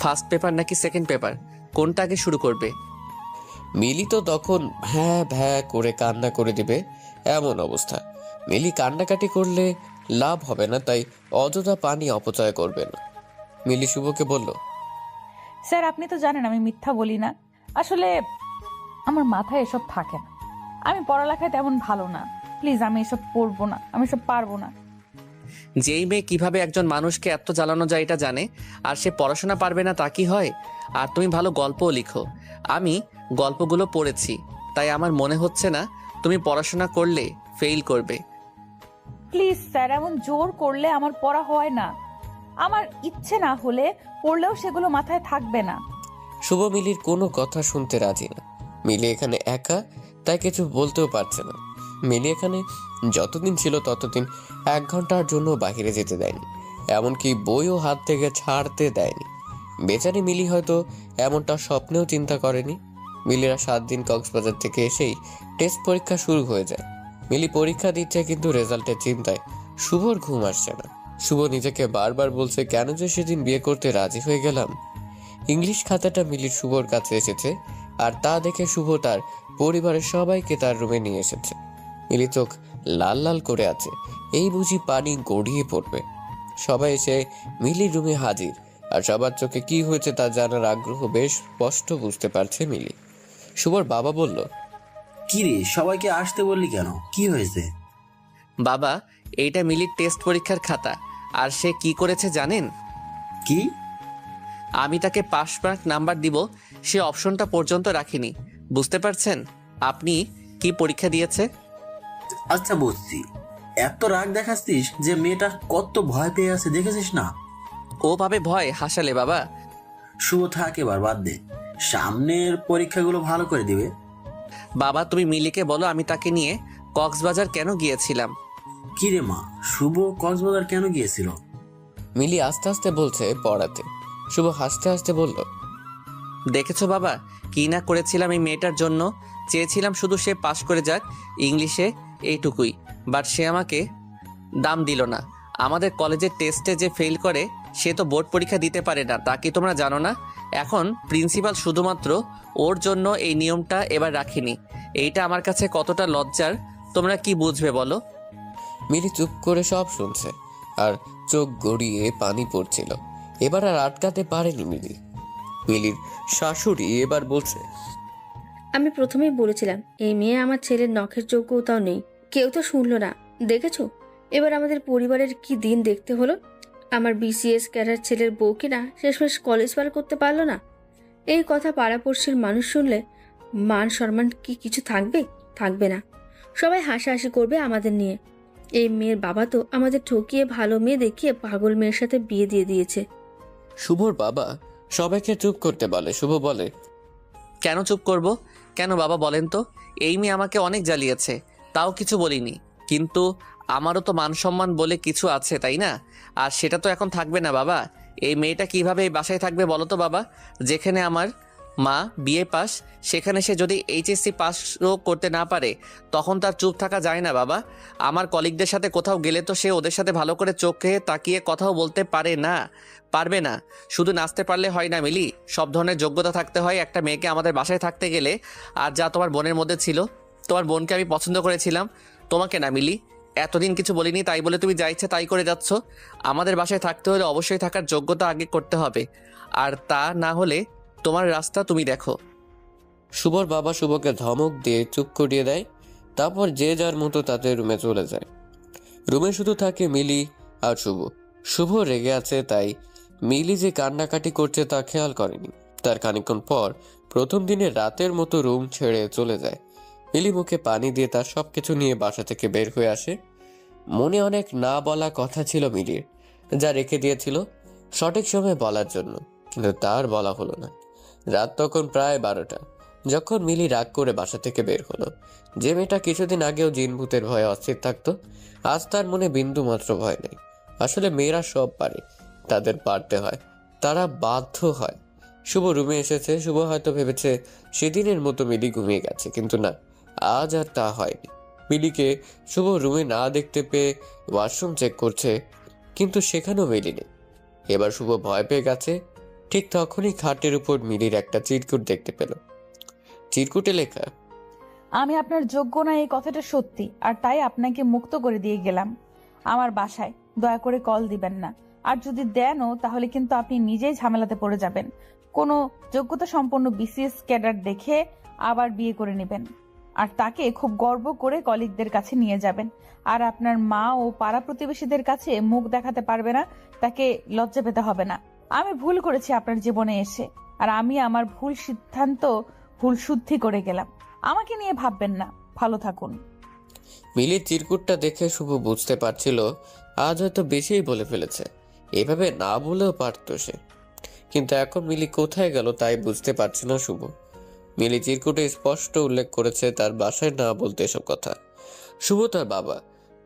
ফার্স্ট পেপার নাকি সেকেন্ড পেপার, কোনটা আগে শুরু করবে? মিলি তো তখন ভ্যাঁ ভ্যাঁ করে কান্না করে দিবে এমন অবস্থা। মিলি কান্নাকাটি করলে লাভ হবে না, তাই অযথা পানি অপচয় করবে না। মিলি শুভকে বলল, স্যার আপনি তো জানেন আমি মিথ্যা বলি না, আসলে আমার মাথায় এসব থাকে না, আমি পড়ালেখায় তেমন ভালো না, প্লিজ আমি এসব পড়বো না, আমি এসব পারবো না। যেই মেয়ে কিভাবে একজন মানুষকে এত জ্বালানো যায় এটা জানে, আর সে পড়াশোনা পারবে না তা কি হয়? আর তুমি ভালো গল্পও লিখো, আমি গল্পগুলো পড়েছি, তাই আমার মনে হচ্ছে না তুমি পড়াশোনা করলে ফেল করবে। প্লিজ স্যার, এমন জোর করলে আমার পড়া হয় না, আমার ইচ্ছে না হলে পড়লেও সেগুলো মাথায় থাকবে না। শুভ মিলির কোনো কথা শুনতে রাজি না। মিলি এখানে একা, তাই কিছু বলতেও পারছে না। মিলি এখানে যতদিন ছিল ততদিন 1 ঘন্টার জন্য বাইরে যেতে দেয়নি, এমনকি বইও হাত থেকে ছাড়তে দেয়নি। বেচারি মিলি হয়তো এমনটা স্বপ্নেও চিন্তা করেনি। মিলিরা 7 দিন কক্সবাজার থেকে এসেই টেস্ট পরীক্ষা শুরু হয়ে যায়। মিলি পরীক্ষা দিচ্ছে, কিন্তু রেজাল্টের চিন্তায় শুভর ঘুম আসছে না। শুভ নিজেকে বারবার বলছে, কেন যে সেদিন বিয়ে করতে রাজি হয়ে গেলাম। ইংলিশ খাতাটা মিলির শুভর কাছে এসেছে, আর তা দেখে শুভ তার পরিবারের সবাইকে তার রুমে নিয়ে এসেছে। মিলি চোখ লাল লাল করে আছে, এই বুঝি পানি গড়িয়ে পড়বে। সবাই এসে মিলির রুমে হাজির, আর সবার চোখে কি হয়েছে তা জানার আগ্রহ বেশ স্পষ্ট বুঝতে পারছে মিলি। শুভর বাবা বলল, কি রে, সবাইকে আসতে বললি কেন, কি হয়েছে? বাবা, এইটা মিলির টেস্ট পরীক্ষার খাতা, আর সে কি করেছে জানেন? কি? আমি তাকে পাস মার্ক নাম্বার দিব, সে অপশনটা পর্যন্ত রাখিনি। বুঝতে পারছেন আপনি কি পরীক্ষা দিয়েছে? আচ্ছা বুঝছি, এত রাগ দেখাচ্ছিস যে মেয়েটা কত ভয় পেয়ে আছে, দেখেছিস না? ও ভাবে ভয় হাসালে বাবা। শুভ থাক, এবার বাদ দে, সামনের পরীক্ষাগুলো ভালো করে দিবে। বাবা তুমি মিলিকে বলো আমি তাকে নিয়ে কক্সবাজার কেন গিয়েছিলাম। কি রে মা, শুভ কক্সবাজার কেন গিয়েছিল? মিলি আস্তে আস্তে বলছে পড়াতে। শুভ হাসতে হাসতে বলল, দেখেছো বাবা, কি না করেছিলাম এই মেয়েটার জন্য। চেয়েছিলাম শুধু সে পাশ করে যাক ইংলিশে, এইটুকুই। বাট সে আমাকে দাম দিল না। আমাদের কলেজের টেস্টে যে ফেল করে সে তো বোর্ড পরীক্ষা দিতে পারে না, তা কি তোমরা জানো না? এখন প্রিন্সিপাল শুধুমাত্র ওর জন্য এই নিয়মটা এবার রাখিনি। এইটা আমার কাছে কতটা লজ্জার তোমরা কি বুঝবে বলো? মিলি চুপ করে সব শুনছে, আর চোখ গড়িয়ে পানি পড়ছিল। এবার আর আটকাতে পারেনি মিলি। মিলির শাশুড়ি এবার বলছে, আমি প্রথমেই বলেছিলাম এই মেয়ে আমার ছেলের নখের যোগ্যতাও নেই, কেউ তো শুনলো না। দেখেছো এবার আমাদের পরিবারের কি দিন দেখতে হলো। আমার বিসিএস ক্যাডার ছেলের বউ কিনা শেষমেশ কলেজ পার করতে পারলো না। এই কথা পাড়াপড়শির মানুষ শুনলে মান সম্মান কি কিছু থাকবে? থাকবে না। সবাই হাসাহাসি করবে আমাদের নিয়ে। এই মেয়ের বাবা তো আমাদের ঠকিয়ে ভালো মেয়ে দেখিয়ে পাগল মেয়ের সাথে বিয়ে দিয়ে দিয়েছে। শুভর বাবা সবাইকে চুপ করতে বলে। শুভ বলে, কেন চুপ করব? কেন বাবা বলেন তো? এই মেয়ে আমাকে অনেক জ্বালিয়েছে, তাও কিছু বলিনি। কিন্তু আমারও তো মান সম্মান বলে কিছু আছে, তাই না? আর সেটা তো এখন থাকবে না বাবা। এই মেয়েটা কিভাবে এই বাসায় থাকবে বলো তো বাবা, যেখানে আমার মা বিএ পাস, সেখানে সে যদি এইচএসসি পাসও করতে না পারে তখন তার চুপ থাকা যায় না বাবা। আমার কলিগদের সাথে কোথাও গেলে তো সে ওদের সাথে ভালো করে চোখে তাকিয়ে কথাও বলতে পারবে না। শুধু নাচতে পারলে হয় না মিলি, সব ধরনের যোগ্যতা থাকতে হয় একটা মেয়েকে আমাদের বাসায় থাকতে গেলে। আর যা তোমার বোনের মধ্যে ছিল, তোমার বোনকে আমি পছন্দ করেছিলাম, তোমাকে না মিলি। এতদিন কিছু বলিনি তাই বলে তুমি যা ইচ্ছে তাই করে যাচ্ছ। আমাদের বাসায় থাকতে হলে অবশ্যই থাকার যোগ্যতা আগে করতে হবে, আর তা না হলে তোমার রাস্তা তুমি দেখো। শুভর বাবা শুভকে ধমক দিয়ে চুপ করিয়ে দেয়। তারপর যে যার মতো তাদের রুমে চলে যায়। রুমে শুধু থাকে মিলি আর শুভ। শুভ রেগে আছে, তাই মিলি যে কান্নাকাটি করছে তা খেয়াল করেনি। তার খানিকক্ষণ পর প্রথম দিনের রাতের মতো রুম ছেড়ে চলে যায়। মিলি মুখে পানি দিয়ে তার সবকিছু নিয়ে বাসা থেকে বের হয়ে আসে। মনে অনেক না বলা কথা ছিল মিলির, যা রেখে দিয়েছিল সঠিক সময় বলার জন্য, কিন্তু তার বলা হলো না। রাত তখন প্রায় 12টা যখন মিলি রাগ করে বাসা থেকে বের হলো। যে মেয়েটা কিছুদিন আগেও জিন ভূতের ভয়ে অস্থির থাকতো, আজ তার মনে বিন্দু মাত্র ভয় নেই। আসলে মেয়েরা সব পারে, তাদের পারতে হয়, তারা বাধ্য হয়। শুভ রুমে এসেছে। শুভ হয়তো ভেবেছে সেদিনের মতো মিলি ঘুমিয়ে গেছে, কিন্তু না, আজ আর তা হয়নি। মিলিকে শুভ রুমে না দেখতে পেয়ে ওয়াশরুম চেক করছে, কিন্তু সেখানেও মিলি নেই। এবার শুভ ভয় পেয়ে গেছে। ঠিক তখনই খাটের উপর মিলির একটা চিরকুট দেখতে পেল। চিরকুটে লেখা, আমি আপনার যোগ্য না এই কথাটা সত্যি, আর তাই আপনাকে মুক্ত করে দিয়ে গেলাম আমার বাসায়। দয়া করে কল দিবেন না, আর যদি দেনও তাহলে কিন্তু আপনি নিজেই ঝামেলাতে পড়ে যাবেন। কোনো যোগ্যতা সম্পন্ন বিসিএস ক্যাডার দেখে আবার বিয়ে করে নেবেন, আর তাকে খুব গর্ব করে কলিগদের কাছে নিয়ে যাবেন। আর আপনার মা ও পাড়া প্রতিবেশীদের কাছে মুখ দেখাতে পারবে না, তাকে লজ্জা পেতে হবে না। আমি ভুল করেছি আপনার জীবনে এসে, আর আমি আমার ভুল সিদ্ধান্ত ভুল শুদ্ধি করে গেলাম। আমাকে নিয়ে ভাববেন না, ভালো থাকুন। মিলির চিরকুটটা দেখে শুভ বুঝতে পারছিল আজ হয়তো বেশিই বলে ফেলেছে। এভাবে না বলেও পারত সে, কিন্তু এখন মিলি কোথায় গেল তাই বুঝতে পারছে না শুভ। মিলি চিরকুটে স্পষ্ট উল্লেখ করেছে তার বাসায় না বলতে এসব কথা। শুভ তার বাবা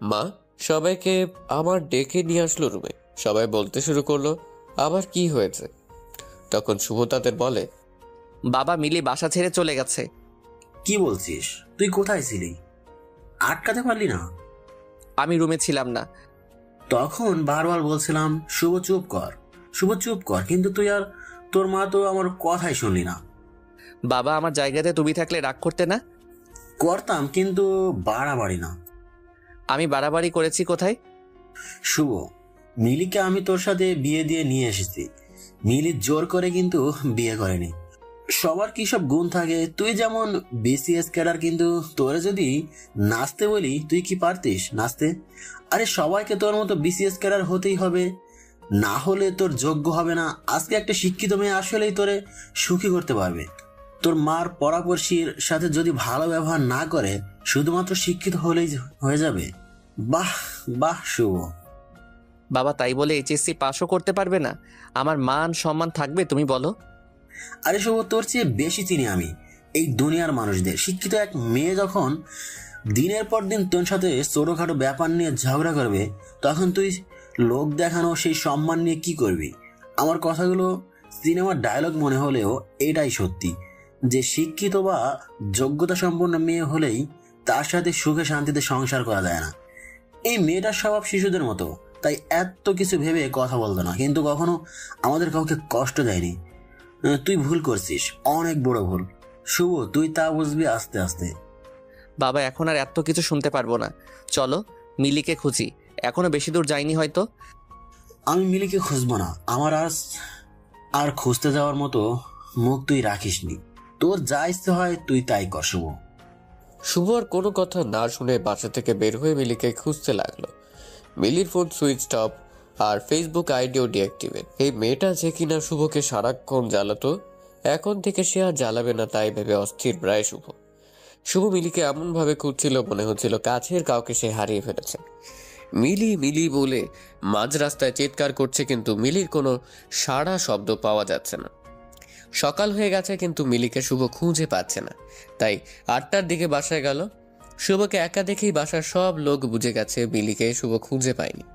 মা সবাইকে আমার ডেকে নিয়ে আসলো রুমে। সবাই বলতে শুরু করলো আবার কি হয়েছে। তখন শুভ তাদের বলে, বাবা মিলি বাসা ছেড়ে চলে গেছে। কি বলছিস? তুই কোথায় ছিলি? আটকাতে পারলি না? আমি রুমে ছিলাম না। তখন বারবার বলছিলাম শুভ চুপ কর, শুভ চুপ কর, কিন্তু তুই আর তোর মা তো আমার কথাই শুনলি না। বাবা আমার জায়গাতে তুমি থাকলে রাগ করতে না? করতাম, কিন্তু বাড়াবাড়ি না। আমি বাড়াবাড়ি করেছি কোথায়? শুভ, মিলিকে আমি তোর সাথে বিয়ে দিয়ে নিয়ে এসেছি। মিলি জোর করে কিন্তু বিয়ে করেনি। সবার কি সব গুণ থাকে। তুই যেমন বিসিএস ক্যাডার, কিন্তু তোরে যদি নাচতে বলি তুই কি পারতিস নাচতে? আরে সবাইকে তোর মতো বিসিএস ক্যাডার হতেই হবে, না হলে তোর যোগ্য হবে না। আজকে একটা শিক্ষিত মেয়ে আসলেই তোরে সুখী করতে পারবে। তোর মার পরামর্শের সাথে যদি ভালো ব্যবহার না করে, শুধুমাত্র শিক্ষিত হলেই হয়ে যাবে। বাহ বাহ শুভ। বাবা তাই বলে এইচএসসি পাসও করতে পারবে না? আমার মান সম্মান থাকবে তুমি বলো? আরে শুভ, তোর চেয়ে বেশি চিনি আমি এই দুনিয়ার মানুষদের। শিক্ষিত এক মেয়ে যখন দিনের পর দিন তোর সাথে ছোটখাটো ব্যাপার নিয়ে ঝগড়া করবে, তখন তুই লোক দেখানো সেই সম্মান নিয়ে কি করবি? আমার কথাগুলো সিনেমার ডায়লগ মনে হলেও এটাই সত্যি, যে শিক্ষিত বা যোগ্যতা সম্পন্ন মেয়ে হলেই তার সাথে সুখে শান্তিতে সংসার করা যায় না। এই মেয়েটার স্বভাব শিশুদের মতো, তাই এত কিছু ভেবে কথা বলতো না, কিন্তু কখনো আমাদের কাউকে কষ্ট দেয়নি। তুই ভুল করছিস, অনেক বড় ভুল। শুভ, তুই তা বুঝবি আস্তে আস্তে। বাবা এখন আর এত কিছু শুনতে পারবো না, চলো মিলিকে খুঁজি। এখনো বেশি দূর যাইনি হয়তো। আমি মিলিকে খুঁজবো না। আমার আর খুঁজতে যাওয়ার মতো মুখ তুই রাখিসনি। তোর যা ইচ্ছে হয় তুই তাই কর শুভ। শুভ আর কোনো কথা না শুনে বাসা থেকে বের হয়ে মিলিকে খুঁজতে লাগলো। মিলির ফোন সুইচ অফ আর ফেসবুক আইডিও ডিঅ্যাক্টিভেট। এই মেয়েটা যে কিনা শুভকে সারাক্ষণ জ্বালাতো, এখন থেকে সে আর জ্বালাবে না, তাই ভেবে অস্থির প্রায় শুভ। শুভ মিলিকে এমনভাবে খুঁজছিল মনে হচ্ছিল কাছের কাউকে সে হারিয়ে ফেলেছে। মিলি মিলি বলে মাঝ রাস্তায় চিৎকার করছে, কিন্তু মিলির কোনো সাড়া শব্দ পাওয়া যাচ্ছে না। সকাল হয়ে গেছে, কিন্তু মিলিকে শুভ খুঁজে পাচ্ছে না। তাই 8টার দিকে বাসায় গেল। শুভকে একা দেখেই বাসার সব লোক বুঝে গেছে মিলিকে শুভ খুঁজে পায়নি।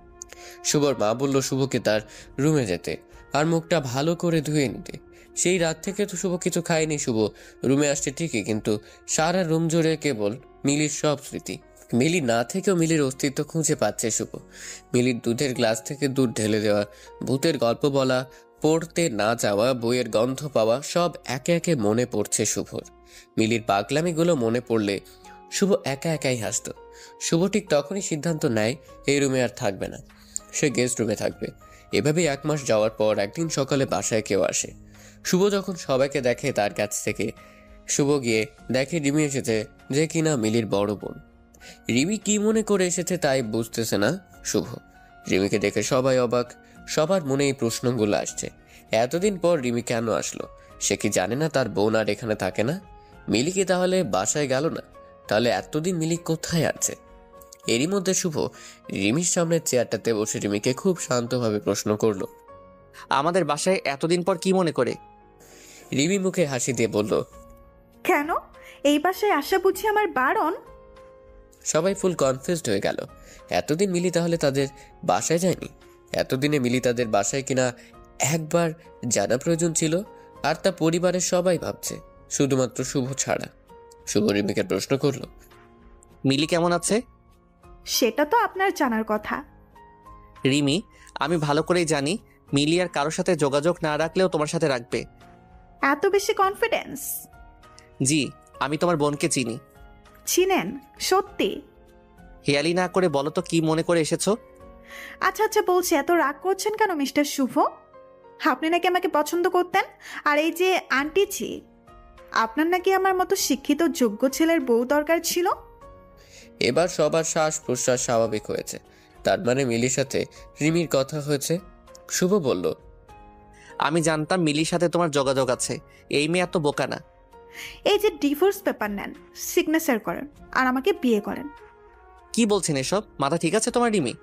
শুভর মা বলল শুভকে তার রুমে যেতে আর মুখটা ভালো করে ধুয়ে নিতে। সেই রাত থেকে তো শুভ কিছু খায়নি। শুভ রুমে আসছে ঠিকই, কিন্তু সারা রুম জুড়ে কেবল মিলির সব স্মৃতি। মিলি না থেকেও মিলির অস্তিত্ব খুঁজে পাচ্ছে শুভ। মিলির দুধের গ্লাস থেকে দুধ ঢেলে দেওয়া, ভূতের গল্প বলা, পড়তে না যাওয়া, বইয়ের গন্ধ পাওয়া, সব একে একে মনে পড়ছে শুভর। মিলির পাগলামিগুলো মনে পড়লে শুভ একা একাই হাসত। শুভ ঠিক তখনই সিদ্ধান্ত নেয় এই রুমে আর থাকবে না, সে গেস্ট রুমে থাকবে। এভাবেই 1 মাস যাওয়ার পর একদিন সকালে বাসায় কেউ আসে। শুভ যখন সবাইকে দেখে, তার কাছ থেকে শুভ গিয়ে দেখে রিমি এসেছে, যে কিনা মিলির বড় বোন। রিমি কি মনে করে এসেছে তাই বুঝতেছে না শুভ। রিমিকে দেখে সবাই অবাক, সবার মনে এই প্রশ্নগুলো আসছে। এতদিন পর রিমি কেন আসলো? সে কি জানে না তার বোন আর এখানে থাকে না? মিলি কি তাহলে বাসায় গেল না? তাহলে এতদিন মিলি কোথায় আছে? এরই মধ্যে শুভ রিমির সামনের চেয়ারটাতে বসে রিমিকে খুব শান্তভাবে প্রশ্ন করলো। আমাদের বাসায় এতদিন পর কি মনে করে? রিমি মুখে হাসি দিয়ে বলল, কেন? এই বাসায় আসা বুঝি আমার বারণ? সবাই ফুল কনফিউজড হয়ে গেল। এতদিন মিলি তাহলে তাদের বাসায় যায়নি? এতদিনে মিলি তাদের বাসায় কিনা একবার জানা প্রয়োজন ছিল, আর তা পরিবারের সবাই ভাবছে, শুধুমাত্র শুভ ছাড়া। শুভ রিমিকে প্রশ্ন করলো, মিলি কেমন আছে? সেটা তো আপনার জানার কথা। রিমি, আমি ভালো করেই জানি মিলি আর কারোর সাথে যোগাযোগ না রাখলেও তোমার সাথে রাখবে। এত বেশি কনফিডেন্স? জি, আমি তোমার বোনকে চিনি। চিনেন? সত্যি? হেয়ালি না করে বলো তো কি মনে করে এসেছো? আচ্ছা আচ্ছা বলছি, এত রাগ করছেন কেন মিস্টার শুভ? আপনি নাকি আমাকে পছন্দ করতেন, আর এই যে আন্টি জি, আপনার নাকি আমার মতো শিক্ষিত যোগ্য ছেলের বউ দরকার ছিল। এবার সবার শ্বাস প্রশ্বাস স্বাভাবিক হয়েছে। তার মানে মিলির সাথে রিমির কথা হয়েছে। শুভ বলল, আমি জানতাম মিলির সাথে তোমার যোগাযোগ আছে। এই মেয়ে এত বোকা না। এই যে ডিভোর্স পেপার নেন, সিগনেচার করেন, আর আমাকে বিয়ে করেন। কি বলছেন এসব? মাথা ঠিক আছে তোমার রিমি?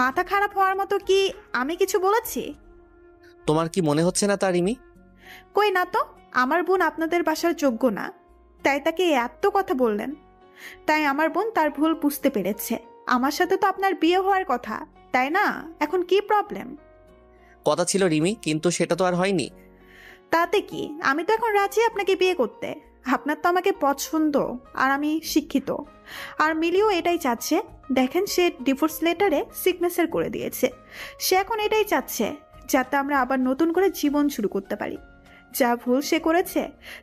মাথা খারাপ হওয়ার মতো কি আমি কিছু বলেছি? তোমার কি মনে হচ্ছে না তা রিমি? কই না তো, আমার বোন আপনাদের বাসার যোগ্য না, তাই তাকে এত কথা বললেন। তাই আমার বোন তার ভুল বুঝতে পেরেছে। আমার সাথে তো আপনার বিয়ে হওয়ার কথা, তাই না? এখন কি প্রবলেম? কথা ছিল রিমি, কিন্তু সেটা তো আর হয়নি। তাতে কি, আমি তো এখন রাজি আপনাকে বিয়ে করতে। আপনার তো আমাকে পছন্দ, আর আমি শিক্ষিত, আর মিলিও এটাই চাচ্ছে। দেখেন, সে ডিভোর্স লেটারে সিগনেচার করে দিয়েছে। সে এখন এটাই চাচ্ছে যাতে আমরা আবার নতুন করে জীবন শুরু করতে পারি। যা ভুল সে করেছে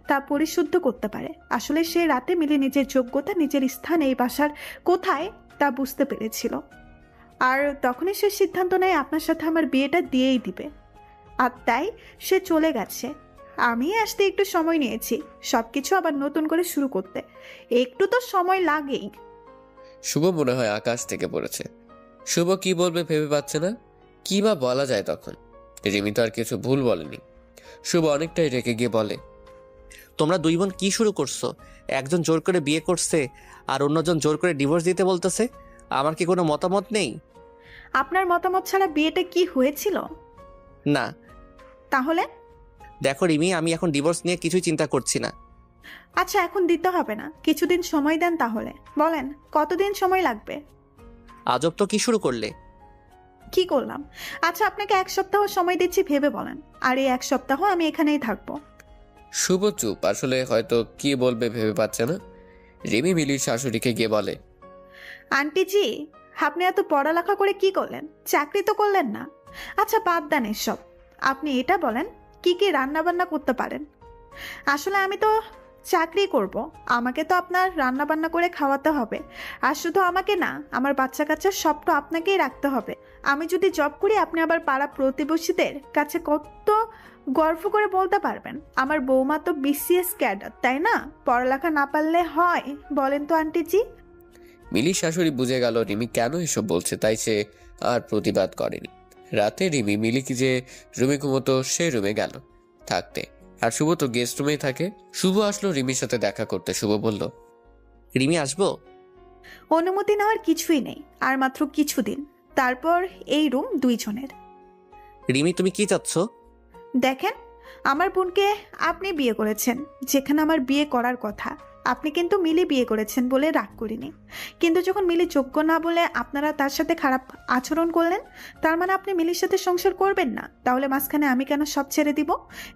তা পরিশুদ্ধ করতে পারে। আসলে সে রাতে মিলি নিজের যোগ্যতা, নিজের স্থান এই বাসার কোথায় তা বুঝতে পেরেছিল, আর তখনই সে সিদ্ধান্ত নেয় আপনার সাথে আমার বিয়েটা দিয়েই দিবে। আর তাই সে চলে গেছে। আমি আসতে একটু সময় নিয়েছি সবকিছু আবার নতুন করে শুরু করতে। একটু তো সময় লাগেই। শুভ মনে হয় আকাশ থেকে পড়েছে। শুভ কি বলবে ভেবে পাচ্ছে না, কি বা বলা যায় তখন। রিমি তো আর কিছু ভুল বলেনি। শুভ অনেকটাই রেগে গিয়ে বলে, তোমরা দুই বোন কি শুরু করছো? একজন জোর করে বিয়ে করছে আর অন্যজন জোর করে ডিভোর্স দিতে বলতেছে। আমার কি কোনো মতামত নেই? আপনার মতামত ছাড়া বিয়েটা কি হয়েছিল? না। তাহলে? দেখো রিমি, আমি এখন ডিভোর্স নিয়ে কিছুই চিন্তা করছি না। আচ্ছা, এখন দিতে হবে না, কিছুদিন সময় দেন। তাহলে বলেন কতদিন সময় লাগবে? আজব তো, কি শুরু করলে? কি করলাম? আচ্ছা, আপনাকে 1 সপ্তাহ সময় দিচ্ছি, ভেবে বলেন। আর এই 1 সপ্তাহ আমি এখানেই থাকবো। শুভ চুপ, আসলে হয়তো কি বলবে ভেবে পাচ্ছে না। রিমি মিলির শাশুড়িকে গিয়ে বলে, আন্টি জি, আপনি এত পড়ালেখা করে কি করলেন? চাকরি তো করলেন না। আচ্ছা, বাদ দেন এসব। আপনি এটা বলেন, কি কি রান্না বান্না করতে পারেন? আসলে আমি তো চাকরি করব, আমাকে তো আপনার রান্না বান্না করে খাওয়াতে হবে। আর শুধু আমাকে না, আমার বাচ্চা কাচ্চা সব তো আপনাকেই রাখতে হবে। আমি যদি জব করি, আপনি আবার পাড়া প্রতিবেশীদের কাছে কত গর্ব করে বলতে পারবেন আমার বৌমা তো BCS ক্যাডার, তাই না? পড়ালেখা না পারলে হয় বলেন তো আন্টি জি? মিলির শাশুড়ি বুঝে গেল রিমি কেন এসব বলছে, তাই সে আর প্রতিবাদ করেনি। রাতে রিমি মিলিকে যে রুমে ঘুমতো সে রুমে গেল থাকতে, আর শুভ তো গেস্ট রুমেই থাকে। শুভ আসলো রিমির সাথে দেখা করতে। শুভ বলল, রিমি আসবো? অনুমতি নেওয়ার কিছুই নেই, আর মাত্র কিছুদিন, তারপর এই রুম 2 জনের। রিমি, তুমি কি চাচ্ছ? দেখেন, আমার বোনকে আপনি বিয়ে করেছেন যেখানে আমার বিয়ে করার কথা, আপনি কিন্তু মিলি বিয়ে করেছেন বলে রাগ করিনি, কিন্তু যখন মিলি যোগ্য না বলে আপনারা তার সাথে খারাপ আচরণ করলেন, তার মানে আপনি মিলির সাথে সংসার করবেন না। তাহলে মাঝখানে আমি কেন সব ছেড়ে দিব?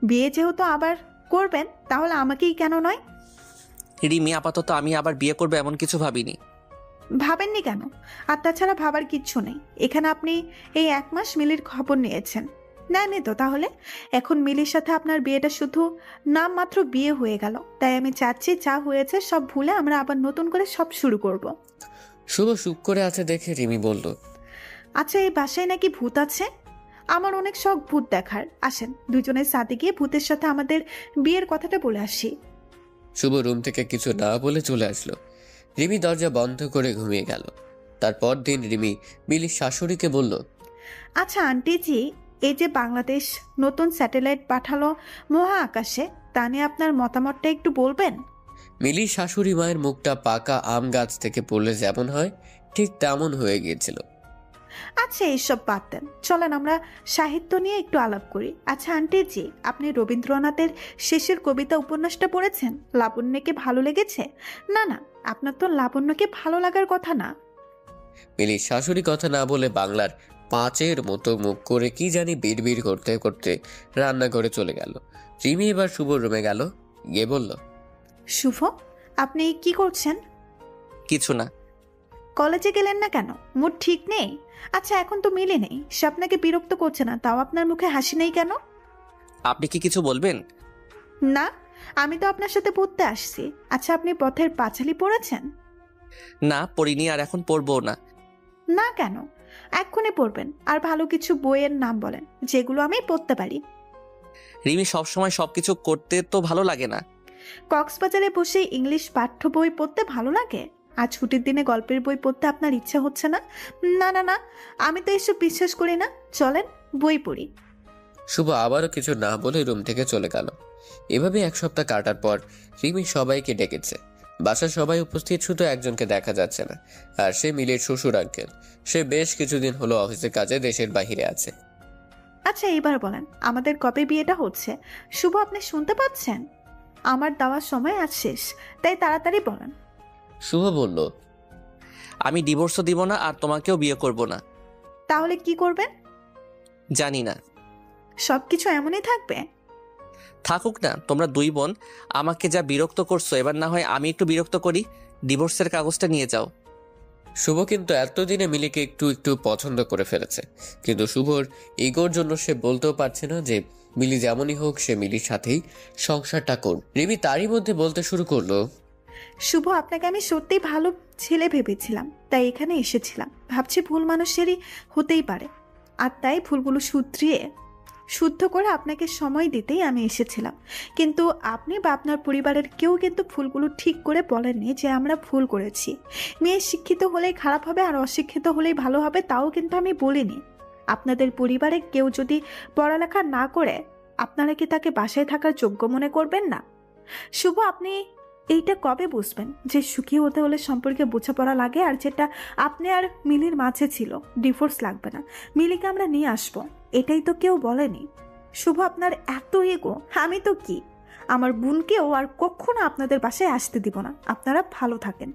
বিয়ে যেহেতু আবার করবেন, তাহলে আমাকেই কেন নয়? রিমি, আপাতত আমি আবার বিয়ে করবো এমন কিছু ভাবিনি। ভাবেননি কেন? আর তাছাড়া ভাবার কিচ্ছু নেই। এখানে আপনি এই 1 মাস মিলির খবর নিয়েছেন, নেননি তো? তাহলে এখন মিলির সাথে আপনার বিয়েটা শুধু নাম মাত্র বিয়ে হয়ে গেল। তাই আমি চাচ্ছি যা হয়েছে সব ভুলে আমরা আবার নতুন করে সব শুরু করব। শুভ চুপ করে আছে দেখে রিমি বলল, আচ্ছা, এই বাসায় নাকি ভূত আছে? আমার অনেক শখ ভূত দেখার। আসেন দুজনের সাথে গিয়ে ভূতের সাথে আমাদের বিয়ের কথাটা বলে আসি। শুভ রুম থেকে কিছু না বলে চলে আসলো। রিমি দরজা বন্ধ করে ঘুমিয়ে গেল। তারপর দিন রিমি মিলির শাশুড়িকে বলল, আচ্ছা আন্টিজি, এই যে বাংলাদেশ নতুন স্যাটেলাইট পাঠালো মহা আকাশে, তা নিয়ে আপনার মতামতটা একটু বলবেন? মিলির শাশুড়ি মায়ের মুখটা পাকা আম গাছ থেকে পড়লে যেমন হয় ঠিক তেমন হয়ে গিয়েছিল। আচ্ছা এইসব বাদ দেন, চলেন আমরা সাহিত্য নিয়ে একটু আলাপ করি। আচ্ছা আন্টিজি, আপনি রবীন্দ্রনাথের শেষের কবিতা উপন্যাসটা পড়েছেন? লাবণ্যকে ভালো লেগেছে? না না, আপনার তো লাবণ্যকে ভালো লাগার কথা না। মিলির শাশুড়ি কথা না বলে বাংলার 5-এর মতো মুখ করে কি জানি বিড়বিড় করতে করতে রান্না করে চলে গেল। রিমি এবার শুভর রুমে গেল, গিয়ে বলল, শুভ, আপনি কি করছেন? কিছু না। কলেজে গেলেন না কেন? মুড ঠিক নেই? আচ্ছা এখন তো মিলে নেই, সে আপনাকে বিরক্ত করছে না, তাও আপনার মুখে হাসি নেই কেন? আপনি কি কিছু বলবেন? না, আমি তো আপনার সাথে পড়তে আসছি। আচ্ছা আপনি পথের পাঁচালী পড়েছেন? না, পড়িনি, আর এখন পড়বো না। না কেন? এক্ষুনি পড়বেন। আর ভালো কিছু বইয়ের নাম বলেন যেগুলো আমি পড়তে পারি। রিমি, সবসময় সবকিছু করতে তো ভালো লাগে না। কক্সবাজারে বসে ইংলিশ পাঠ্য বই পড়তে ভালো লাগে, আর ছুটির দিনে গল্পের বই পড়তে আপনার ইচ্ছা হচ্ছে না? না না না, আমি তো এসব বিশ্বাস করি না। চলেন বই পড়ি। শুভ আবারও কিছু না বলে রুম থেকে চলে গেল। এভাবে 1 সপ্তাহ কাটার পর রিমি সবাইকে ডেকেছে। বাসার সবাই উপস্থিত, শুধু একজনকে দেখা যাচ্ছে না, আর সে মিলির শ্বশুর আঙ্কেল। সে বেশ কিছুদিন হলো অফিসের কাজে দেশের বাইরে আছে। আচ্ছা এইবার বলেন, আমাদের কবে বিয়েটা হচ্ছে? শুভ, আপনি শুনতে পাচ্ছেন? আমার দেওয়ার সময় আজ শেষ, তাই তাড়াতাড়ি বলেন। শুভ বলল, আমি ডিভোর্সও দিব না, আর তোমাকেও বিয়ে করব না। তাহলে কি করবেন? জানি না। সবকিছু এমনই থাকবে? থাকুক না, তোমরা 2 বোন আমাকে যা বিরক্ত করছো, এবার না হয় আমি একটু বিরক্ত করি। ডিভোর্সের কাগজটা নিয়ে যাও। শুভ কিন্তু এতদিনে মিলিকে একটু একটু পছন্দ করে ফেলেছে, কিন্তু শুভর ইগোর জন্য সে বলতেও পারছে না যে মিলি যেমনই হোক সে মিলির সাথেই সংসারটা করবে। রিমি তারই মধ্যে বলতে শুরু করলো, শুভ, আপনাকে আমি সত্যিই ভালো ছেলে ভেবেছিলাম, তাই এখানে এসেছিলাম। ভাবছি ভুল মানুষেরই হতেই পারে, আর তাই ভুলগুলো শুদ্ধ করে আপনাকে সময় দিতেই আমি এসেছিলাম। কিন্তু আপনি বা আপনার পরিবারের কেউ কিন্তু ভুলগুলো ঠিক করে বলেননি যে আমরা ভুল করেছি। মেয়ে শিক্ষিত হলেই খারাপ হবে আর অশিক্ষিত হলেই ভালো হবে, তাও কিন্তু আমি বলিনি। আপনাদের পরিবারে কেউ যদি পড়ালেখা না করে, আপনারা কি তাকে বাসায় থাকার যোগ্য মনে করবেন না? শুভ, আপনি এইটা কবে বুঝবেন যে সুখী হতে হলে সম্পর্কে বোঝাপড়া লাগে, আর যেটা আপনি আর মিলির মাঝে ছিল, ডিভোর্স লাগবে না, মিলিকে আমরা নিয়ে আসবো, এটাই তো কেউ বলেনি। শুভ, আপনার এত ইগো। আমি তো কি, আমার বোনকেও আর কখনো আপনাদের বাসায় আসতে দিব না। আপনারা ভালো থাকেন।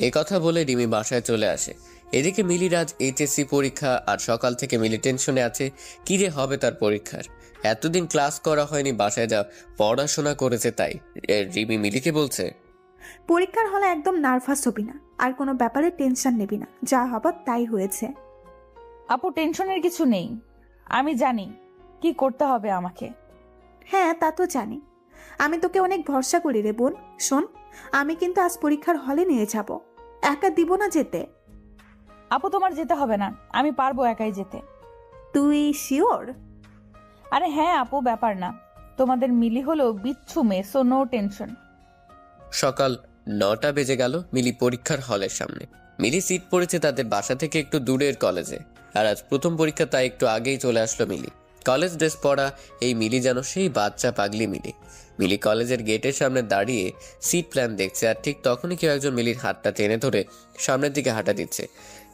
এই কথা বলে রিমি বাসায় চলে আসে। এদিকে মিলির আজ এইচএসসি পরীক্ষা, আর সকাল থেকে মিলি টেনশনে আছে কি যে হবে তার পরীক্ষার। এতদিন ক্লাস করা হয়নি, বাসায় যা পড়াশোনা করেছে তাই। রিমি মিলিকে বলছে, পরীক্ষার হলে একদম নার্ভাস হবি না, আর কোনো ব্যাপারে টেনশন নিবি না, যা হবার তাই হয়েছে। আপু টেনশনের কিছু নেই, আমি জানি কি করতে হবে আমাকে। হ্যাঁ তা তো জানি, আমি তোকে অনেক ভরসা করি রে বোন। শোন, আমি কিন্তু আজ পরীক্ষার হলে নিয়ে যাব, একা দিব না যেতে। আপু তোমার যেতে হবে না, আমি পারবো একাই যেতে। তুই শিওর? আরে হ্যাঁ আপু, ব্যাপার না, তোমাদের মিলি হলো বিচ্ছু মেয়ে, সো নো টেনশন। সকাল 9টা বেজে গেল। মিলি পরীক্ষার হলের সামনে। মিলি সিট পড়েছে তাদের বাসা থেকে একটু দূরের কলেজে, আর আজ প্রথম পরীক্ষা, তাই একটু আগেই চলে আসলো মিলি। কলেজ ড্রেস পরা এই মিলি যেন সেই বাচ্চা পাগলি মিলি। মিলি কলেজের গেটের সামনে দাঁড়িয়ে সিট প্ল্যান দেখছে, আর ঠিক তখনই কেউ একজন মিলির হাতটা টেনে ধরে সামনের দিকে হাঁটা দিচ্ছে।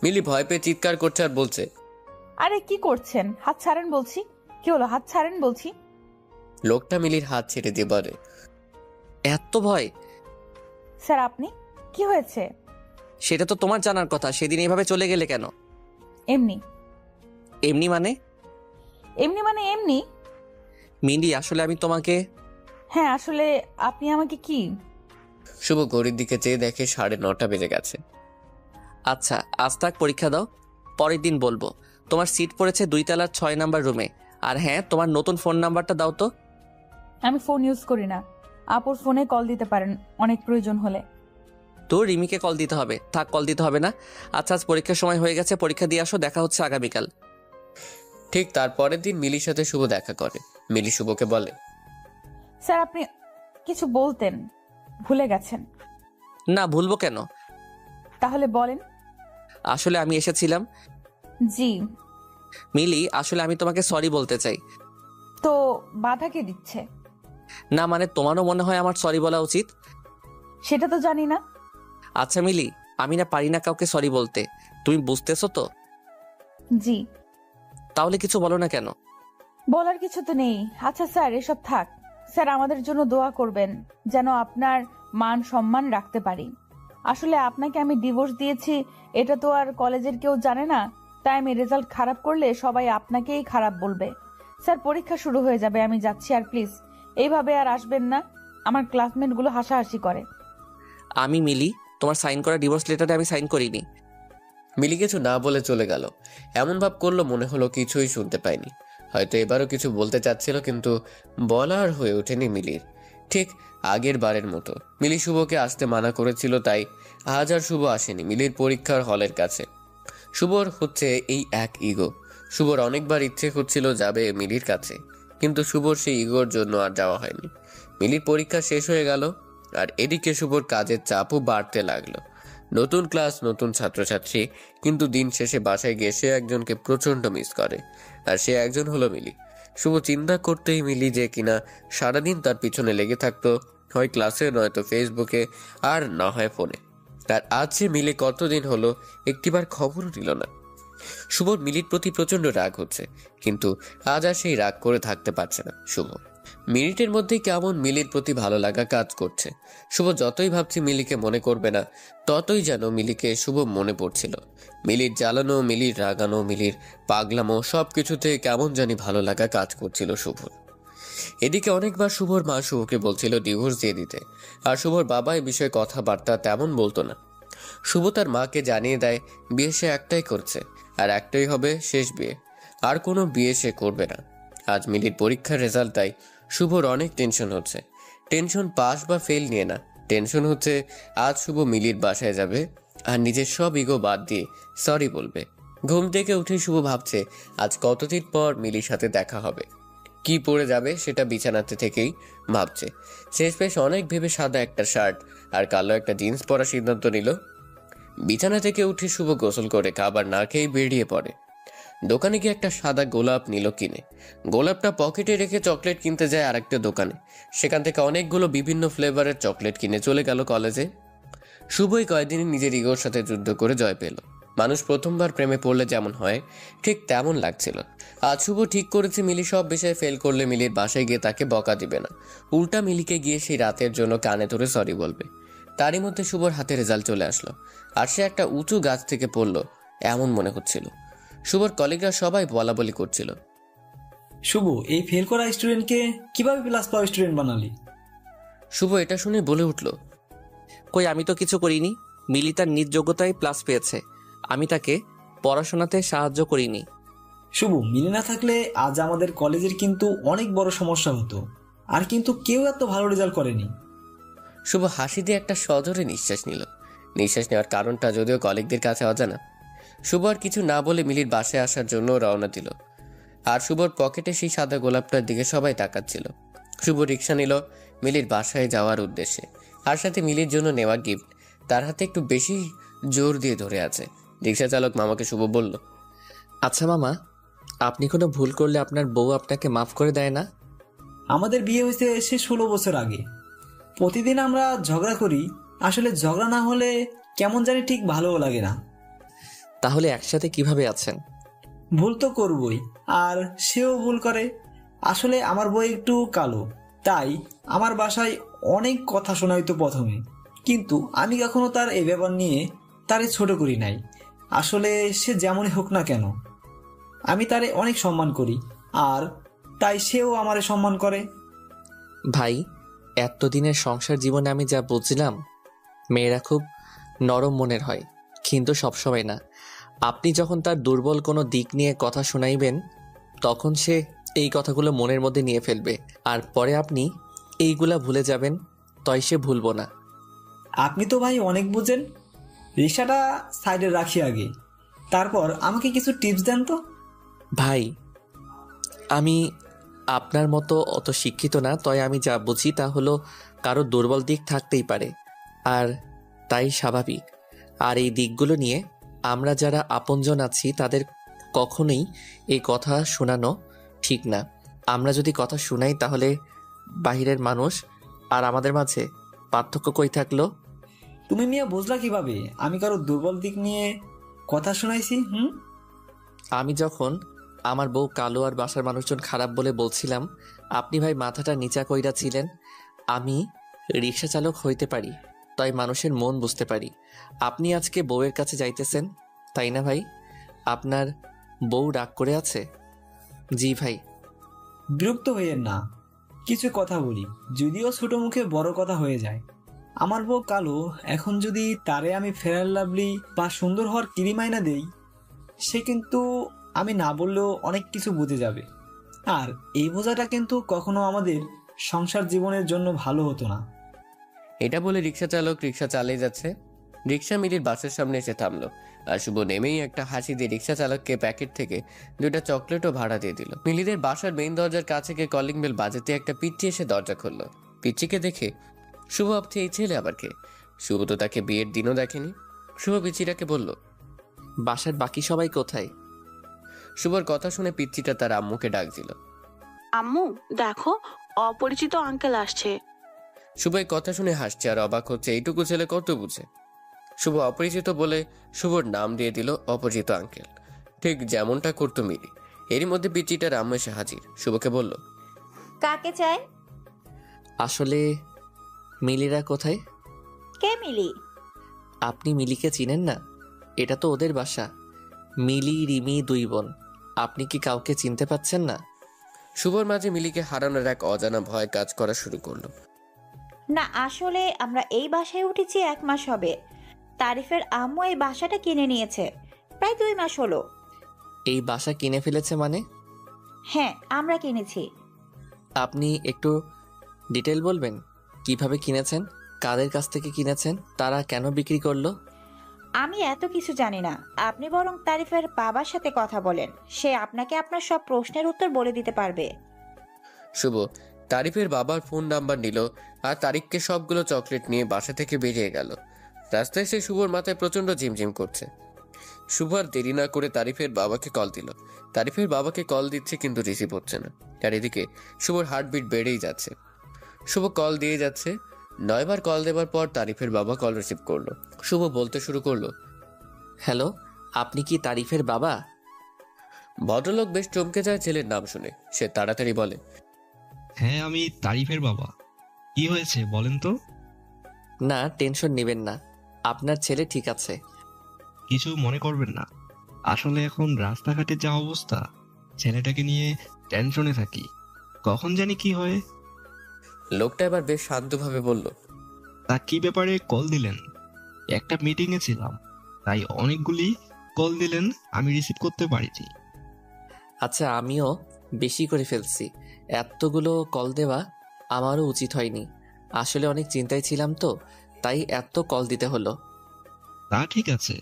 মিলি ভয় পেয়ে চিৎকার করছে আর বলছে, আরে কি করছেন, হাত ছাড়েন বলছি। কি হলো, হাত ছাড়েন বলছি। লোকটা মিলির হাত ছেড়ে দিয়ে বলে, এত ভয়? স্যার আপনি কি হয়েছে? সেটা তো তোমার জানার কথা। সেদিন এইভাবে চলে গেলে কেন? এমনি। এমনি মানে? এমনি মানে এমনি। মিলি, আসলে আমি তোমাকে... হ্যাঁ আসলে আপনি আমাকে কি? শুভ ঘড়ির দিকে চেয়ে দেখে 9:30 বেজে গেছে। আচ্ছা, আজ থাক, পরীক্ষা দাও, পরের দিন বলবো। তোমার সিট পড়েছে 2 তলার 6 নাম্বার রুমে। আর হ্যাঁ, তোমার নতুন ফোন নাম্বারটা দাও তো। আমি ফোন ইউজ করি না। আপুর ফোনে কল দিতে পারেন অনেক প্রয়োজন হলে। তো রিমিকে কল দিতে হবে। থাক, কল দিতে হবে না। আচ্ছা, আজ পরীক্ষার সময় হয়ে গেছে, পরীক্ষা দিয়ে আসো, দেখা হচ্ছে আগামীকাল। ঠিক তার পরের দিন মিলির সাথে শুভ দেখা করে। মিলি শুভকে বলে, স্যার আপনি কিছু বলতেন, ভুলে গেছেন। না, ভুলবো কেন? তাহলে বলেন। আসলে আমি এসেছিলাম। জি। মিলি, আসলে আমি তোমাকে সরি বলতে চাই। তো বাধা কে দিচ্ছে? না মানে, তোমারও মনে হয় আমার সরি বলা উচিত? সেটা তো জানি না। আচ্ছা মিলি, আমি না পারি না কাউকে সরি বলতে, তুমি বুঝতেছো তো? জি। তাহলে কিছু বলো না কেন? বলার কিছু তো নেই। আচ্ছা স্যার এসব থাক। স্যার আমাদের জন্য দোয়া করবেন যেন আপনার মান সম্মান রাখতে পারি। আসলে আপনাকে আমি ডিভোর্স দিয়েছি এটা তো আর কলেজের কেউ জানে না, তাই আমি রেজাল্ট খারাপ করলে সবাই আপনাকেই খারাপ বলবে। স্যার পরীক্ষা শুরু হয়ে যাবে, আমি যাচ্ছি। আর প্লিজ এইভাবে আর আসবেন না, আমার ক্লাসমেটগুলো হাসাহাসি করে। আমি মিলি, তোমার সাইন করা ডিভোর্স লেটারে আমি সাইন করিনি। মিলি কিছু না বলে চলে গেল। এমন ভাব করলো মনে হলো কিছুই শুনতে পায়নি। হয়তো এবারও কিছু বলতে চাচ্ছিল, কিন্তু বলার হয়ে ওঠেনি মিলির। ঠিক আগের বারের মতো মিলি শুভকে আসতে মানা করেছিল, তাই আজ আর শুভ আসেনি মিলির পরীক্ষার হলের কাছে। শুভর হচ্ছে এই এক ইগো। শুভর অনেকবার ইচ্ছে হচ্ছিল যাবে মিলির কাছে, কিন্তু শুভর সেই ইগোর জন্য আর যাওয়া হয়নি। মিলির পরীক্ষা শেষ হয়ে গেল, আর এদিকে শুভর কাজের চাপও বাড়তে লাগলো। নতুন ক্লাস, নতুন ছাত্রছাত্রী, কিন্তু দিন শেষে বাসায় গিয়ে সে একজনকে প্রচন্ড মিস করে, আর সে একজন হলো মিলি। শুভ চিন্তা করতেই মিলি যে কিনা সারাদিন তার পিছনে লেগে থাকতো, হয় ক্লাসে নয়তো ফেসবুকে, আর না হয় ফোনে। তার আজ সে মিলে কতদিন হলো একটিবার খবরও নিল না। শুভর মিলির প্রতি প্রচন্ড রাগ হচ্ছে, কিন্তু আজ আর সেই রাগ করে থাকতে পারছে না শুভ। মিনিটের মধ্যেই কেমন মিলির প্রতি ভালো লাগা কাজ করছে। শুভ যতই ভাবছে মিলিকে মনে করবে না, ততই যেন মিলিকে শুভ মনে পড়ছিল। মিলির জ্বালানো, মিলির রাগানো, মিলির পাগলামো সবকিছুতে কেমন জানি ভালো লাগা কাজ করছিল শুভর। এদিকে অনেকবার শুভর মা শুভকে বলছিল ডিভোর্স দিয়ে দিতে, আর শুভর বাবা এ বিষয়ে কথাবার্তা তেমন বলতো না। শুভ তার মাকে জানিয়ে দেয় বিয়ে সে একটাই করছে, আর একটাই হবে শেষ বিয়ে, আর কোনো বিয়ে সে করবে না। আজ মিলির পরীক্ষার রেজাল্ট, তাই শুভর অনেক টেনশন হচ্ছে। টেনশন পাস বা ফেল নিয়ে না, টেনশন হচ্ছে আজ শুভ মিলির বাসায় যাবে আর নিজের সব ইগো বাদ দিয়ে সরি বলবে। ঘুম থেকে উঠে শুভ ভাবছে আজ কতদিন পর মিলির সাথে দেখা হবে, কি পরে যাবে সেটা বিছানাতে থেকেই ভাবছে। শেষমেশ অনেক ভেবে সাদা একটা শার্ট আর কালো একটা জিন্স পরার সিদ্ধান্ত নিল। বিছানা থেকে উঠে শুভ গোসল করে খাবার না খেয়ে বেরিয়ে পড়ে। দোকানে গিয়ে একটা সাদা গোলাপ নিল কিনে। গোলাপটা পকেটে রেখে চকলেট কিনতে যায় আরেকটা দোকানে। সেখান থেকে অনেকগুলো বিভিন্ন ফ্লেভারের চকলেট কিনে চলে গেল কলেজে। শুভই কয়েকদিনই নিজের ইগোর সাথে যুদ্ধ করে জয় পেল। মানুষ প্রথমবার প্রেমে পড়লে যেমন হয় ঠিক তেমন লাগছিল। আজ শুভ ঠিক করেছে মিলি সব বিষয়ে ফেল করলে মিলির বাসায় গিয়ে তাকে বকা দিবে না, উল্টা মিলিকে গিয়ে সেই রাতের জন্য কানে ধরে সরি বলবে। তারই মধ্যে শুভর হাতে রেজাল্ট চলে আসলো, আর সে একটা উঁচু গাছ থেকে পড়লো এমন মনে হচ্ছিল। শুভর কলিগরা সবাই বলাবলি করছিল, শুভ, এই ফেল করা স্টুডেন্টকে কিভাবে প্লাস পাওয়া স্টুডেন্ট বানালি? শুভ এটা শুনে বলে উঠল, কই, আমি তো কিছু করিনি। মিলি তার নিজ যোগ্যতায় প্লাস পেয়েছে, আমি তাকে পড়াশোনাতে সাহায্য করিনি। শুভ, মিলে না থাকলে আজ আমাদের কলেজের কিন্তু অনেক বড় সমস্যা হতো, আর কিন্তু কেউ এত ভালো রেজাল্ট করেনি। শুভ হাসি দিয়ে একটা সজোরে নিঃশ্বাস নিল। নিঃশ্বাস নেওয়ার কারণটা যদিও কলিগদের কাছে অজানা। শুভ আর কিছু না বলে মিলির বাসায় আসার জন্য রওনা দিল, আর শুভর পকেটে সেই সাদা গোলাপটার দিকে সবাই তাকাচ্ছিল। শুভ রিক্সা নিল মিলির বাসায় যাওয়ার উদ্দেশ্যে, আর সাথে মিলির জন্য নেওয়া গিফট তার হাতে একটু বেশি জোর দিয়ে ধরে আছে। রিক্সা চালক মামাকে শুভ বলল, আচ্ছা মামা, আপনি কোনো ভুল করলে আপনার বউ আপনাকে মাফ করে দেয় না? আমাদের বিয়ে হয়েছে সে 16 বছর আগে। প্রতিদিন আমরা ঝগড়া করি, আসলে ঝগড়া না হলে কেমন জানি ঠিক ভালোও লাগে না। তাহলে একসাথে কিভাবে আছেন? ভুল তো করবই, আর সেও ভুল করে। আসলে আমার বই একটু কালো, তাই আমার বাসায় অনেক কথা শোনাইতো প্রথমে, কিন্তু আমি কখনো তার এই ব্যাপার নিয়ে তারে ছোট করি নাই। আসলে সে যেমনই হোক না কেন, আমি তারে অনেক সম্মান করি, আর তাই সেও আমারে সম্মান করে। ভাই, এতদিনের সংসার জীবনে আমি যা বুঝলাম, মেয়েরা খুব নরম মনের হয়, কিন্তু সবসময় না। আপনি যখন তার দুর্বল কোনো দিক নিয়ে কথা শোনাইবেন, তখন সে এই কথাগুলো মনের মধ্যে নিয়ে ফেলবে, আর পরে আপনি এইগুলা ভুলে যাবেন। তাই সে ভুলবো না। আপনি তো ভাই অনেক বুঝেন। রিক্সাটা সাইডে রাখি আগে, তারপর আমাকে কিছু টিপস দেন তো। ভাই, আমি আপনার মতো অত শিক্ষিত না, তাই আমি যা বুঝি তা হলো কারো দুর্বল দিক থাকতেই পারে, আর তাই স্বাভাবিক। আর এই দিকগুলো নিয়ে আমরা যারা আপনজন আছি তাদের কখনোই এই কথা শোনানো ঠিক না। আমরা যদি কথা শোনাই তাহলে বাহিরের মানুষ আর আমাদের মাঝে পার্থক্য কই থাকলো? তুমি মিয়া বুঝলা কিভাবে আমি কারো দুর্বল দিক নিয়ে কথা শোনাইছি? আমি যখন আমার বউ কালো আর বাসার মানুষজন খারাপ বলে বলছিলাম, আপনি ভাই মাথাটা নিচা কইরা ছিলেন। আমি রিক্সা চালক হইতে পারি, তাই মানুষের মন বুঝতে পারি। আপনি আজকে বউয়ের কাছে যাইতেছেন, তাই না ভাই? আপনার বউ রাগ করে আছে? জি ভাই। বিরক্ত হইয়েন না, কিছু কথা বলি, যদিও ছোট মুখে বড় কথা হয়ে যায়। আমার বউ কালো, এখন যদি তারে আমি ফেয়ার লাভলি বা সুন্দর হওয়ার ক্রিম আইনা দেই, সে কিন্তু আমি না বললেও অনেক কিছু বুঝে যাবে। আর এই বোঝাটা কিন্তু কখনো আমাদের সংসার জীবনের জন্য ভালো হতো না। এটা বলে রিক্সা চালক রিক্সা চালিয়ে যাচ্ছে। রিক্সা মিলির বাসের সামনে এসে থামলো, আর শুভ নেমেই একটা হাসি দিয়ে রিক্সা চালককে প্যাকেট থেকে 2টা চকলেটও ভাড়া দিয়ে দিল। মিলিদের বাসার মেইন দরজার কাছে গিয়ে কলিং বেল বাজাতে একটা পিচ্চি এসে দরজা খুললো। পিচ্চিকে দেখে শুভ ভাবছে এই ছেলে আবার কে? শুভ তো তাকে বিয়ের দিনও দেখেনি। শুভ পিচ্চিটাকে বলল, বাসার বাকি সবাই কোথায়? শুভর কথা শুনে পিচ্চিটা তার আম্মুকে ডাক দিল। আম্মু দেখো, অপরিচিত আঙ্কেল আসছে। শুভ এই কথা শুনে হাসছে আর অবাক হচ্ছে, এইটুকু ছেলে কত বুঝে। শুভ অপরিচিত বলে শুভর নাম দিয়ে দিল অপরিচিত আঙ্কেল, ঠিক যেমনটা করতো মিলি। এরই মধ্যে পিচ্চিটার আম্মু এসে হাজির। শুভকে বলল, কাকে চাই? আসলে মিলিরা কোথায়? কে মিলি? আপনি মিলিকে চিনেন না? এটা তো ওদের বাসা। মিলি, রিমি 2 বোন। আপনি কি কাউকে চিনতে পাচ্ছেন না? শুভর মাঝে মিলিকে হারানোর এক অজানা ভয় কাজ করা শুরু করলো। না, আসলে আমরা এই বাসায় উঠেছি 1 মাস হবে। তারিফের আম্মু এই বাসাটা কিনে নিয়েছে, প্রায় 2 মাস হলো। এই বাসা কিনে ফেলেছে মানে? হ্যাঁ, আমরা কিনেছি। আপনি একটু ডিটেল বলবেন? কিভাবে কিনেছেন, কাদের কাছ থেকে কিনেছেন, তারা কেন বিক্রি করলো? আমি এত কিছু জানি না, আপনি বরং তারিফের বাবার সাথে কথা বলেন, সে আপনাকে আপনার সব প্রশ্নের উত্তর বলে দিতে পারবে। শুভ তারিফের বাবার ফোন নাম্বার নিল আর তারিককে সবগুলো চকলেট নিয়ে বাসা থেকে বেরিয়ে গেল। রাস্তায় সে শুভর মাথায় প্রচন্ড ঝিমঝিম করছে। শুভ আর দেরি না করে তারিফের বাবাকে কল দিল। তারিফের বাবাকে কল দিচ্ছে কিন্তু রিসিভ হচ্ছে না। আর এদিকে শুভর হার্টবিট বেড়েই যাচ্ছে। শুভ কল দিয়ে যাচ্ছে। 9 বার কল দেওয়ার পর তারিফের বাবা কল রিসিভ করলো। শুভ বলতে শুরু করলো, হ্যালো, আপনি কি তারিফের বাবা? ভদ্রলোক বেশ চমকে যায় ছেলের নাম শুনে। সে তাড়াতাড়ি বলে, হ্যাঁ, আমি তারিফের বাবা। কি হয়েছে বলেন তো? না, টেনশন নেবেন না, আপনার ছেলে ঠিক আছে। কিছু মনে করবেন না, আসলে এখন রাস্তাঘাটে যা অবস্থা, ছেলেটাকে নিয়ে টেনশনে থাকি, কখন জানি কি হয়। লোকটা এবার বেশ শান্তভাবে বলল, তা কি ব্যাপারে কল দিলেন? একটা মিটিংয়ে ছিলাম, তাই অনেকগুলি কল দিলেন, আমি রিসিভ করতে পারিনি। আচ্ছা, আমিও বেশি করে ফেলছি, এতগুলো কল দেওয়া আমারও উচিত হয়নি। আসলে অনেক চিন্তায় ছিলাম তো, তাই এত কল দিতে হলো। তা ঠিক আছে,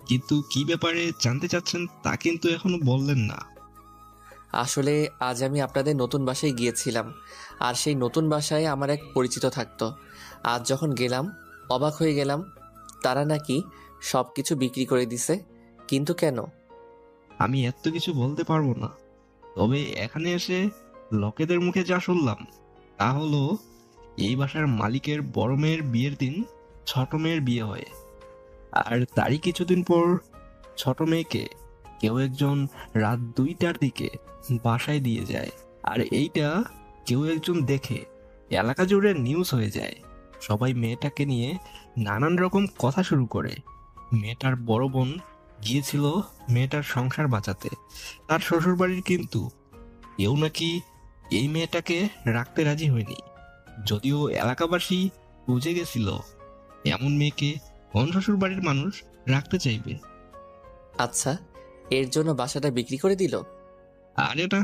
কিন্তু কি ব্যাপারে জানতে চাচ্ছেন তা কিন্তু এখনো বললেন না। আসলে আজ আমি আপনাদের নতুন বাসায় গিয়েছিলাম, আর সেই নতুন বাসায় আমার এক পরিচিত থাকতো। আজ যখন গেলাম অবাক হয়ে গেলাম, তারা নাকি সব কিছু বিক্রি করে দিছে। কিন্তু কেন? আমি এত কিছু বলতে পারবো না, তবে এখানে এসে লোকেদের মুখে যা শুনলাম তা হলো এই বাসার মালিকের বড় মেয়ের বিয়ের দিন ছোট মেয়ের বিয়ে হয়, আর তারই কিছুদিন পর ছোট মেয়েকে কেউ একজন রাত 2টার দিকে বাসায় দিয়ে যায়, আর এইটা কেউ একজন দেখে এলাকা জুড়ে নিউজ হয়ে যায়। সবাই মেয়েটাকে নিয়ে নানান রকম কথা শুরু করে। মেয়েটার বড় বোন গিয়েছিল মেয়েটার সংসার বাঁচাতে তার শ্বশুরবাড়ির, কিন্তু কেউ নাকি এই মেয়েটাকে রাখতে রাজি হয়নি। যদিও এলাকাবাসী বুঝে গেছিল এমন মেয়েকে কোন শ্বশুরবাড়ির মানুষ রাখতে চাইবে। আচ্ছা, এর জন্য বাসাটা বিক্রি করে দিল? আরে না।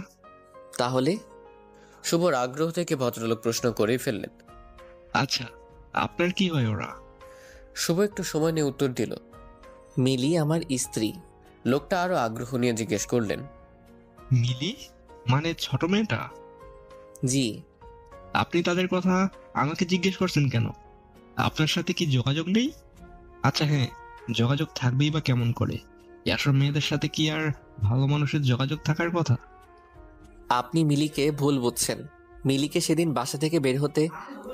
তাহলে? শুভর আগ্রহ থেকে ভদ্রলোক প্রশ্ন করেই ফেললেন। আচ্ছা, আপনার কি হয় ওরা? শুভ একটু সময় নিয়ে উত্তর দিল। মিলি আমার স্ত্রী। লোকটা আরো আগ্রহ নিয়ে জিজ্ঞেস করলেন, মিলি মানে ছোট মেয়েটা? জি। আপনি তাদের কথা আমাকে জিজ্ঞেস করছেন কেন? আপনার সাথে কি যোগাযোগ নেই? আচ্ছা হ্যাঁ, যোগাযোগ থাকবেই বা কেমন করে? এসব মেয়েদের সাথে কি আর ভালো মানুষের যোগাযোগ থাকার কথা? আপনি মিলিকে ভুল বুঝছেন। মিলিকে সেদিন বাসা থেকে বের হতে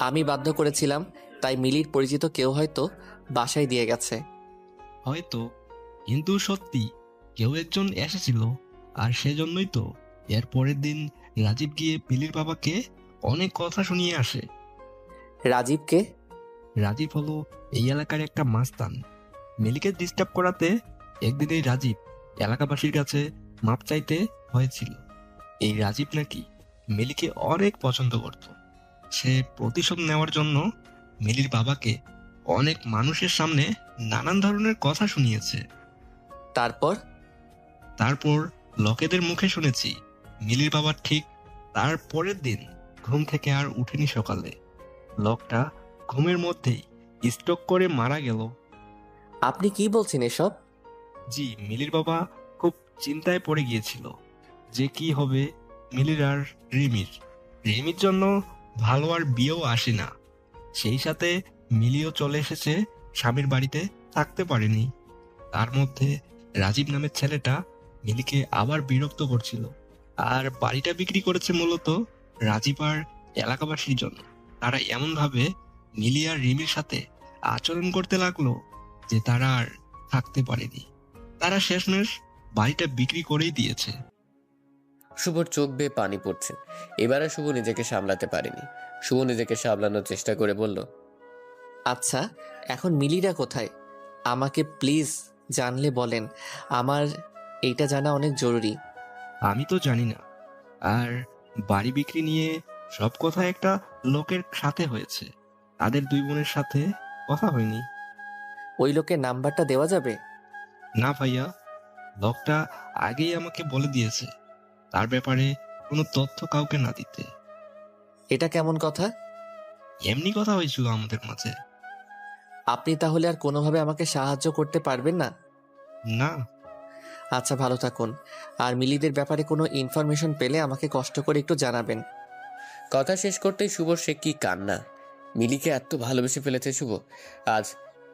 আমি বাধ্য করেছিলাম, তাই মিলির পরিচিত কেউ হয়তো বাসায় দিয়ে গেছে। হয়তো, কিন্তু সত্যি কেউ একজন এসেছিল। আর সেজন্যই তো এর পরের দিন রাজীব গিয়ে মিলির বাবাকে অনেক কথা শুনিয়ে আসে। রাজীবকে? রাজীব হলো এই এলাকার একটা মাস্তান। মিলিকে ডিস্টার্ব করাতে একদিন এই রাজীব এলাকাবাসীর কাছে মাপ চাইতে হয়েছিল। এই রাজীব নাকি মিলিকে অনেক পছন্দ করত। সে প্রতিশোধ নেওয়ার জন্য মিলির বাবাকে অনেক মানুষের সামনে নানান ধরনের কথা শুনিয়েছে। তারপর লোকেদের মুখে শুনেছি মিলির বাবা ঠিক তার পরের দিন ঘুম থেকে আর উঠেনি সকালে। লোকটা ঘুমের মধ্যেই স্ট্রোক করে মারা গেল। আপনি কি বলছেন এসব? জি, মিলির বাবা খুব চিন্তায় পড়ে গিয়েছিল যে কি হবে মিলির আর রিমির জন্য ভালো আর বিয়েও আসে না। সেই সাথে মিলিও চলে এসেছে স্বামীর বাড়িতে, থাকতে পারেনি। তার মধ্যে রাজীব নামের ছেলেটা মিলিকে আবার বিরক্ত করছিল। আর বাড়িটা বিক্রি করেছে মূলত রাজীব আর এলাকাবাসীর জন্য। তারা এমন ভাবে মিলি আর রিমির সাথে আচরণ করতে লাগলো যে তারা আর থাকতে পারেনি। তারা শেষমেশ বাড়িটা বিক্রি করেই দিয়েছে। শুভর চোখ বেয়ে পানি পড়ছে। এবারে শুভ নিজেকে সামলাতে পারেনি। শুভ নিজেকে সামলানোর চেষ্টা করে বলল, আচ্ছা, এখন মিলিরা কোথায়? আমাকে প্লিজ জানলে বলেন, আমার এইটা জানা অনেক জরুরি। আমি তো জানি না। আর বাড়ি বিক্রি নিয়ে সব কথা একটা লোকের সাথে হয়েছে, তাদের দুই বোনের সাথে কথা হয়নি। ওই লোকের নাম্বারটা দেওয়া যাবে? না ভাইয়া, লোকটা আগেই আমাকে বলে দিয়েছে তার ব্যাপারে কোনো তথ্য কাউকে না দিতে। এটা কেমন কথা? এমনি কথা হয়েছিল আমাদের মাঝে। আপনি তাহলে আর কোনোভাবে আমাকে সাহায্য করতে পারবেন না? না। আচ্ছা, ভালো থাকুন। আর মিলিদের ব্যাপারে কোনো ইনফরমেশন পেলে আমাকে কষ্ট করে একটু জানাবেন। কথা শেষ করতেই শুভর সে কি কান্না। মিলিকে এত ভালোবেসে ফেলেছে শুভ, আজ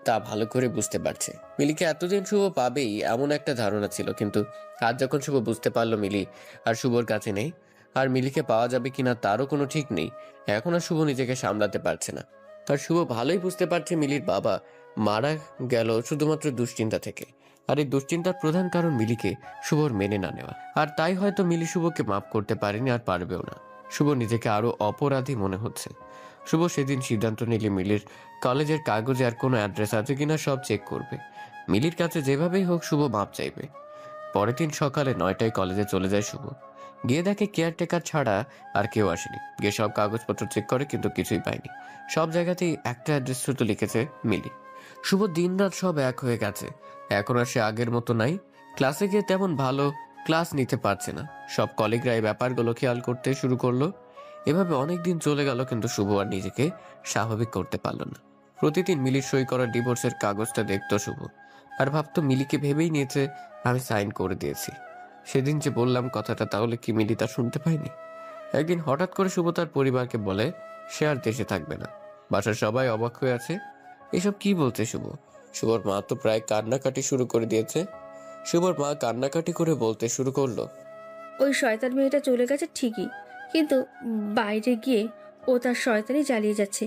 তা ভালো করে বুঝতে পারছে। মিলিকে এতদিন শুভ পাবেই এমন একটা ধারণা ছিল, কিন্তু আজ যখন শুভ বুঝতে পারলো মিলি আর শুভর কাছে নেই, আর মিলিকে পাওয়া যাবে কিনা তারও কোনো ঠিক নেই, এখন আর শুভ নিজেকে সামলাতে পারছে না। আর শুভ ভালোই বুঝতে পারছে মিলির বাবা মারা গেল শুধুমাত্র দুশ্চিন্তা থেকে। আর এই দুশ্চিন্তার প্রধান কারণ মিলিকে শুভর মেনে না নেওয়া। আর তাই হয়তো মিলি শুভকে মাফ করতে পারেনি, আর পারবেও না। শুভ নিজেকে আরো অপরাধী মনে হচ্ছে। শুভ সেদিন সিদ্ধান্ত নিলে মিলির কলেজের কাগজে আর কোনো অ্যাড্রেস আছে কিনা সব চেক করবে। মিলির কাছে যেভাবেই হোক শুভ মাপ চাইবে। পরের দিন সকালে 9টায় কলেজে চলে যায় শুভ। গিয়ে দেখে কেয়ারটেকার ছাড়া আর কেউ আসেনি। গিয়ে সব কাগজপত্র চেক করে, কিন্তু কিছুই পায়নি। সব জায়গাতেই একটা অ্যাড্রেস শুধু লিখেছে মিলি। শুভ দিনরাত সব এক হয়ে গেছে। এখন আর সে আগের মতো নাই। ক্লাসে গিয়ে তেমন ভালো ক্লাস নিতে পারছে না। সব কলিগরা এই ব্যাপারগুলো খেয়াল করতে শুরু করলো। এভাবে অনেক দিন চলে গেল, কিন্তু শুভ আর নিজেকে স্বাভাবিক করতে পারল না। প্রতিদিন মিলির সই করা ডিভোর্সের কাগজটা দেখতো শুভ, আর ভাবতো মিলিকে ভেবেই নিয়েছে আমি সাইন করে দিয়েছি। সেদিন যে বললাম কথাটা, তাহলে কি মিলি তা শুনতে পায়নি? একদিন হঠাৎ করে শুভ তার পরিবারকে বলে সে আর দেশে থাকবে না। বাসার সবাই অবাক হয়ে আছে, এসব কি বলছে শুভ? শুভর মা তো প্রায় কান্নাকাটি শুরু করে দিয়েছে। শুভর মা কান্নাকাটি করে বলতে শুরু করলো, ওই শয়তান মেয়েটা চলে গেছে ঠিকই, কিন্তু বাইরে গিয়ে ও তার শয়তানি চালিয়ে যাচ্ছে।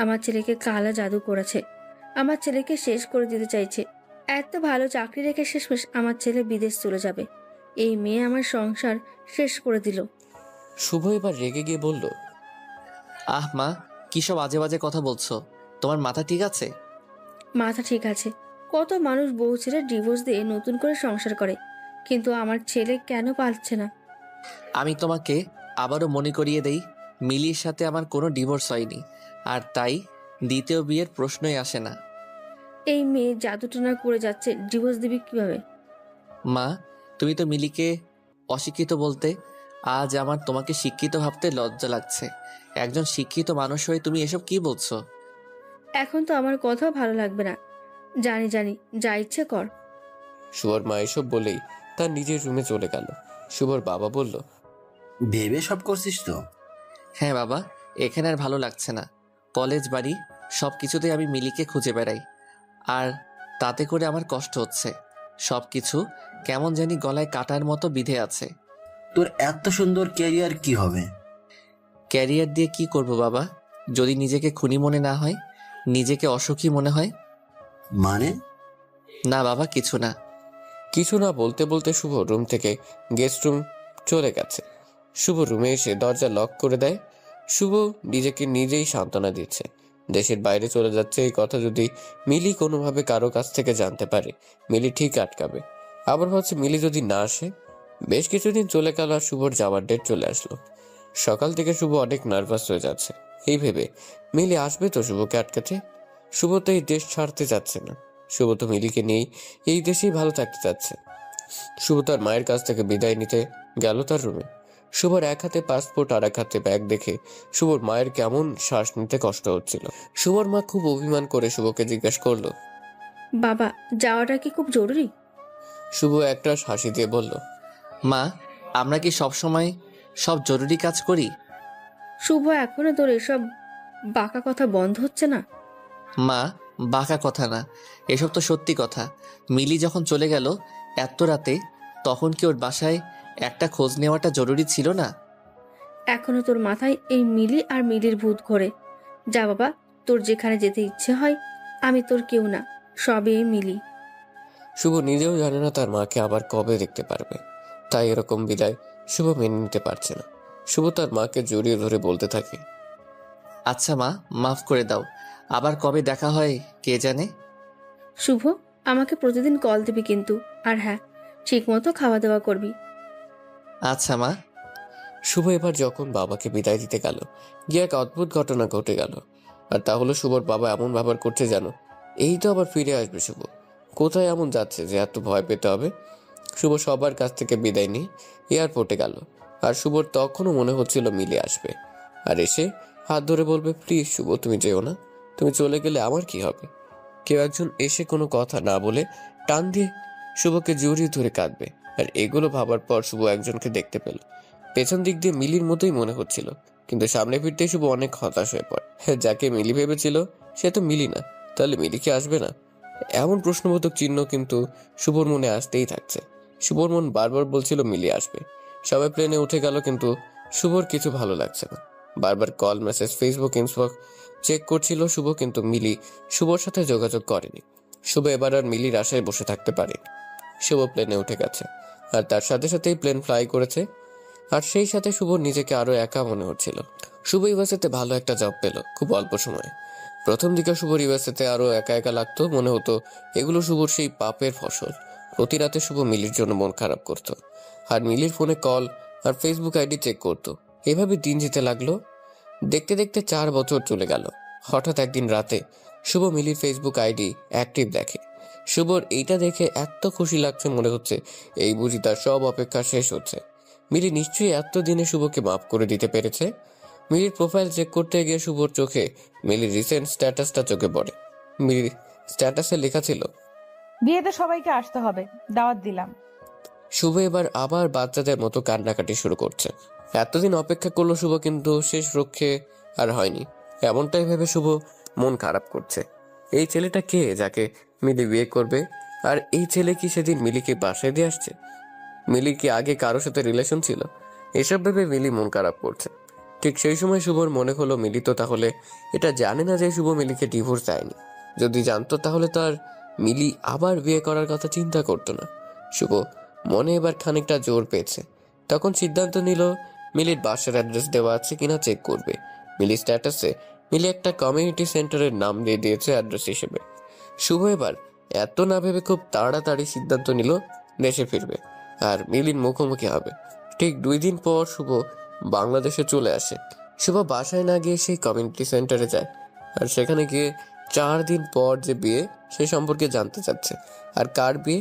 আমার ছেলেকে কালা জাদু করেছে, আমার ছেলেকে শেষ করে দিতে চাইছে। এত ভালো চাকরি রেখে শেষমেশ আমার ছেলে বিদেশ চলে যাবে। এই মেয়ে আমার সংসার শেষ করে দিল। শুভ এবার রেগে গিয়ে বলল, আহ মা, কি সব আজে বাজে কথা বলছো? তোমার মাথা ঠিক আছে? মাথা ঠিক আছে। কত মানুষ বউ ছেড়ে ডিভোর্স দিয়ে নতুন করে সংসার করে, কিন্তু আমার ছেলে কেন পারছে না? আমি তোমাকে আবারও মনে করিয়ে দেই, মিলির সাথে আমার কোনো ডিভোর্স হয়নি, আর তাই দ্বিতীয় বিয়ের প্রশ্নই আসে না। এই মেয়ে জাদুটনা করে যাচ্ছে, ডিভোর্স দিবি কিভাবে? মা, তুমি তো মিলিকে অশিক্ষিত বলতে, আজ আমার তোমাকে শিক্ষিত ভাবতে লজ্জা লাগছে। একজন শিক্ষিত মানুষ হয়ে তুমি এসব কি বলছো? এখন তো আমার কথাও ভালো লাগবে না। জানি জানি, যা ইচ্ছে কর। শুভর মা এসব বলেই তার নিজের রুমে চলে গেল। শুভর বাবা বলল, ভেবে সব করছিস তো? হ্যাঁ বাবা, এখানে আর ভালো লাগছে না। কলেজ, বাড়ি সব কিছুতেই আমি মিলিকে খুঁজে বেড়াই, আর তাতে করে আমার কষ্ট হচ্ছে। সব কিছু কেমন জানি গলায় কাটার মতো বিধে আছে। তোর এত সুন্দর ক্যারিয়ার কি হবে? ক্যারিয়ার দিয়ে কি করব বাবা, যদি নিজেকে খুনি মনে না হয়, নিজেকে অসুখী মনে হয়? মানে? না বাবা, কিছু না। কিছু না বলতে বলতে শুভ রুম থেকে গেস্ট রুম চলে গেছে। শুভ রুমে এসে দরজা লক করে দেয়। শুভ নিজেকে নিজেই সান্ত্বনা দিচ্ছে, দেশের বাইরে চলে যাচ্ছে এই কথা যদি মিলি কোনোভাবে কারো কাছ থেকে জানতে পারে, মিলি ঠিক আটকাবে। আবার ভাবছে মিলি যদি না আসে। বেশ কিছুদিন চলে গেল আর শুভর যাওয়ার ডেট চলে আসলো। সকাল থেকে শুভ অনেক নার্ভাস হয়ে যাচ্ছে, এই ভেবে মিলি আসবে তো শুভকে আটকাতে। শুভ তো এই দেশ ছাড়তে যাচ্ছে না, শুভ তো মিলিকে নিয়েই এই দেশেই ভালো থাকতে চাচ্ছে। শুভ তার মায়ের কাছ থেকে বিদায় নিতে গেল তার রুমে। শুভর এক হাতে পাসপোর্ট আর এক হাতে ব্যাগ দেখে শুভর মায়ের কেমন শ্বাস নিতে কষ্ট হচ্ছিল। শুভর মা খুব অভিমান করে শুভকে জিজ্ঞাসা করলো, বাবা, যাওয়াটা কি খুব জরুরি? শুভ একটা হাসি দিয়ে বলল, মা, আমরা কি সব সময় সব জরুরি কাজ করি? শুভ, এখনো তোর এসব বাঁকা কথা বন্ধ হচ্ছে না? মা, বাঁকা কথা না, এসব তো সত্যি কথা। মিলি যখন চলে গেল এত রাতে, তখন কি ওর বাসায় একটা খোঁজ নেওয়াটা জরুরি ছিল না? এখনো তোর মাথায় এই মিলি আর মিলির ভূত ঘোরে। যা বাবা, তোর যেখানে যেতে ইচ্ছে হয়। আমি তোর কেউ না, সবই এই মিলি। শুভ নিজেও জানে না তার মাকে আবার কবে দেখতে পারবে, তাই এরকম বিদায় শুভ মেনে নিতে পারছে না। শুভ তার মাকে জড়িয়ে ধরে বলতে থাকে, আচ্ছা মা, মাফ করে দাও। আবার কবে দেখা হয় কে জানে। শুভ, আমাকে প্রতিদিন কল দিবি কিন্তু। আর হ্যাঁ, ঠিক মতো খাওয়া দাওয়া করবি। আচ্ছা মা। শুভ এবার যখন বাবাকে বিদায় দিতে গেল, গিয়ে এক অদ্ভুত ঘটনা ঘটে গেল। আর তা হলো শুভর বাবা এমন ব্যবহার করছে যেন এই তো আবার ফিরে আসবে শুভ। কোথায় এমন যাচ্ছে যে এত ভয় পেতে হবে? শুভ সবার কাছ থেকে বিদায় নিয়ে এয়ারপোর্টে গেল। আর শুভর তখনও মনে হচ্ছিল মিলে আসবে আর এসে হাত ধরে বলবে, প্লিজ শুভ তুমি যেও না, তুমি চলে গেলে আমার কি হবে। কেউ একজন এসে কোনো কথা না বলে টান দিয়ে শুভকে জড়িয়ে ধরে কাঁদবে। আর এগুলো ভাবার পর শুভ একজনকে দেখতে পেল। পেছন দিক দিয়ে মিলির মতোই মনে হচ্ছিল, কিন্তু সামনে ফিরতেই শুভ অনেক হতাশ হয়ে পড়ে। যাকে মিলি ভেবেছিল সে তো মিলি না, তাহলে মিলি কি আসবে না? এমন প্রশ্নবোধক চিহ্ন কিন্তু শুভর মনে আসতেই থাকছে। শুভর মন বারবার বলছিল মিলি আসবে। সবাই প্লেনে উঠে গেল, কিন্তু শুভর কিছু ভালো লাগছে না। বারবার call, message, Facebook, inbox check করছিল শুভ, কিন্তু মিলি শুভর সাথে যোগাযোগ করেনি। শুভ এবার আর মিলির আশায় বসে থাকতে পারে। শুভ প্লেনে উঠে গেছে, আর তার সাথে সাথেই প্লেন ফ্লাই করেছে। আর সেই সাথে শুভ নিজেকে আরো একা মনে হচ্ছিল। শুভ ইউএসএতে ভালো একটা জব পেল খুব অল্প সময়ে। প্রথম দিকে শুভর ইউএসএতে আরো একা একা লাগতো, মনে হতো এগুলো শুভর সেই পাপের ফসল। প্রতি রাতে শুভ মিলির জন্য মন খারাপ করতো, আর মিলির ফোনে কল আর ফেসবুক আইডি চেক করতো। এভাবে দিন যেতে লাগলো। দেখতে দেখতে 4 বছর চলে গেল। হঠাৎ একদিন রাতে শুভ মিলির ফেসবুক আইডি অ্যাক্টিভ দেখে। শুভর এইটা দেখে এত খুশি লাগছে, মনে হচ্ছে এই বুঝি তার সব অপেক্ষা শেষ হচ্ছে। মিলি নিশ্চয়ই এতদিনে শুভকে মাফ করে দিতে পেরেছে। মিলির প্রোফাইল চেক করতে গিয়ে শুভর চোখে মিলির রিসেন্ট স্ট্যাটাসটা চোখে পড়ে। মিলির স্ট্যাটাসে লেখা ছিল, বিয়েতে সবাইকে আসতে হবে, দাওয়াত দিলাম। শুভ এবার আবার বাচ্চাদের মতো কান্নাকাটি শুরু করছে। এতদিন অপেক্ষা করলো শুভ, কিন্তু শেষ রক্ষে আর হয়নি। এমনটাই ভেবে শুভ মন খারাপ করছে। এই ছেলেটা কে যাকে মিলি বিয়ে করবে? আর এই ছেলে কি সেদিন মিলিকে বাসায় দিয়ে আসছে? মিলি কি আগে কারোর সাথে রিলেশন ছিল? এসব ভেবে মিলি মন খারাপ করছে। ঠিক সেই সময় শুভর মনে হলো মিলি তো তাহলে এটা জানে না যে শুভ মিলিকে ডিভোর্স দেয়নি। যদি জানতো তাহলে তো আর মিলি আবার বিয়ে করার কথা চিন্তা করতো না। শুভ মনে এবার খানিকটা জোর পেয়েছে। তখন সিদ্ধান্ত নিল মিলির বাসার অ্যাড্রেস দেওয়া আছে কিনা চেক করবে। মিলি স্ট্যাটাসে মিলি একটা কমিউনিটি সেন্টারের নাম দিয়ে দিয়েছে অ্যাড্রেস হিসেবে। শুভ এবার এত না ভেবে খুব তাড়াতাড়ি সিদ্ধান্ত নিল দেশে ফিরবে আর মিলির মুখোমুখি হবে। ঠিক 2 দিন পর শুভ বাংলাদেশে চলে আসে। শুভ বাসায় না গিয়ে সেই কমিউনিটি সেন্টারে যায় আর সেখানে গিয়ে 4 দিন পর যে বিয়ে সে সম্পর্কে জানতে চাচ্ছে। আর কার বিয়ে,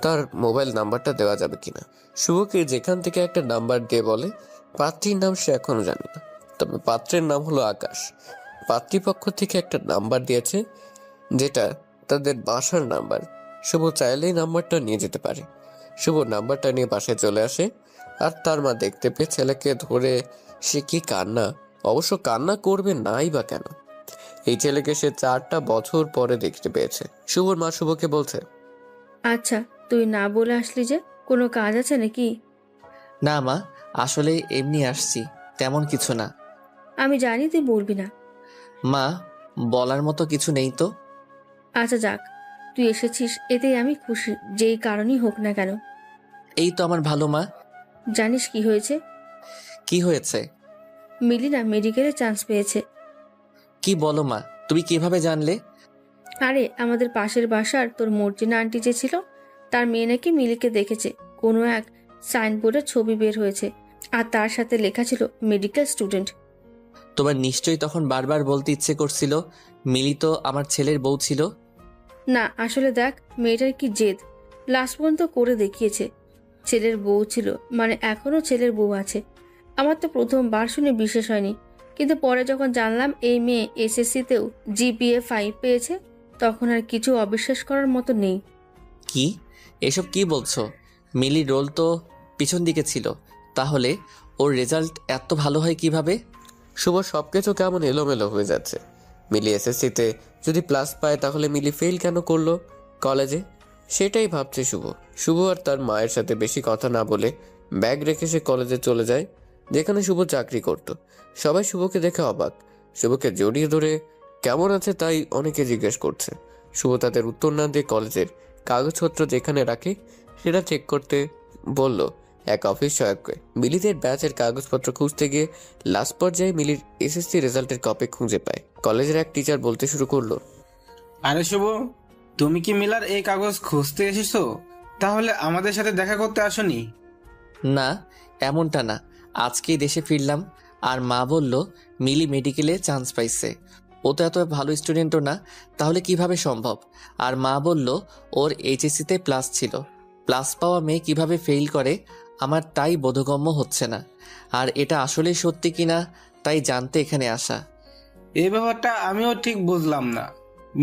তার মোবাইল নাম্বারটা দেওয়া যাবে কিনা। শুভকে যেখান থেকে একটা নাম্বার দিয়ে বলে পাত্রীর নাম সে এখনো জানে না, তবে পাত্রের নাম হলো আকাশ। পাত্রীপক্ষ থেকে একটা নাম্বার দিয়েছে যেটা তাদের বাসার নাম্বার। শুভ চাইলেই নাম্বারটা নিয়ে যেতে পারে। শুভ নাম্বারটা নিয়ে বাসায় চলে আসে আর তার মা দেখতে পেয়ে ছেলেকে ধরে সে কি কান্না, অবশ্য কান্না করবে নাই বা কেন, এই ছেলেকে সে 4টা বছর পরে দেখতে পেয়েছে। শুভর মা শুভকে বলছে, আচ্ছা তুই না বলে আসলি যে, কোনো কাজ আছে নাকি? না মা, আসলে এমনি আসছি, তেমন কিছু না। আমি জানি তুই বলবি না। মা, বলার মতো কিছু নেই তো। আচ্ছা যাক, তুই এসেছিস এতেই আমি খুশি, যেই কারণই হোক না কেন। এই তো আমার ভালো মা। জানিস কি হয়েছে? কি হয়েছে? মিলি না মেডিকেলে চান্স পেয়েছে। কি বলো মা, তুমি কিভাবে জানলে? আরে আমাদের পাশের বাসার তোর মর্জিনা আন্টি যে ছিল, তার মেয়ে নাকি মিলিকে দেখেছে। কোনো এক সাইনবোর্ডে ছবি বের হয়েছে আর তার সাথে লেখা ছিল মেডিকেল স্টুডেন্ট। তোমার নিশ্চয়ই তখন বারবার বলতে ইচ্ছে করছিল মিলি তো আমার ছেলের বউ ছিল। না আসলে দেখ, মেয়েটার কি জেদ, লাস্ট পর্যন্ত করে দেখিয়েছে। ছেলের বউ ছিল মানে এখনো ছেলের বউ আছে। আমার তো প্রথমবার শুনে বিশ্বাস হয়নি, কিন্তু পরে যখন জানলাম এই মেয়ে এসএসসিতেও জিপিএ 5 পেয়েছে, তখন আর কিছু অবিশ্বাস করার মতো নেই। কি এসব কি বলছো? মিলির রোল তো পিছন দিকে ছিল, তাহলে ওর রেজাল্ট এত ভালো হয় কিভাবে? শুভ সবকিছু কেমন এলোমেলো হয়ে যাচ্ছে। মিলি এসএসসিতে যদি প্লাস পায় তাহলে মিলি ফেল কেন করলো কলেজে, সেটাই ভাবছে শুভ। শুভ আর তার মায়ের সাথে বেশি কথা না বলে ব্যাগ রেখে সে কলেজে চলে যায় যেখানে শুভ চাকরি করত। সবাই শুভকে দেখে অবাক। শুভকে জড়িয়ে ধরে কেমন আছে তাই অনেকে জিজ্ঞেস করছে। শুভ তাদের উত্তর না দিয়ে কলেজের কাগজপত্র যেখানে রাখে সেটা চেক করতে বলল এক অফিস সহায়ককে। মিলিদের ব্যাচের কাগজপত্র খুঁজতে গিয়ে লাস্ট পর্যায়ে মিলির এসএসসি রেজাল্টের কপি খুঁজে পায়। কলেজের এক টিচার বলতে শুরু করলো, আরে শুভ, তুমি কি মিলার এই কাগজ খুঁজতে এসেছো? তাহলে আমাদের সাথে দেখা করতে আসোনি? না, এমনটা না, আজকেই দেশে ফিরলাম আর মা বলল মিলি মেডিকেলে চান্স পাইছে। ও তো এত ভালো স্টুডেন্টও না, তাহলে কিভাবে সম্ভব? আর মা বলল ওর এইচএসসিতে প্লাস ছিল। প্লাস পাওয়া মেয়ে কিভাবে ফেল করে আমার তাই বোধগম্য হচ্ছে না। আর এটা আসলে সত্যি কিনা তাই জানতে এখানে আসা। এই ব্যাপারটা আমিও ঠিক বুঝলাম না।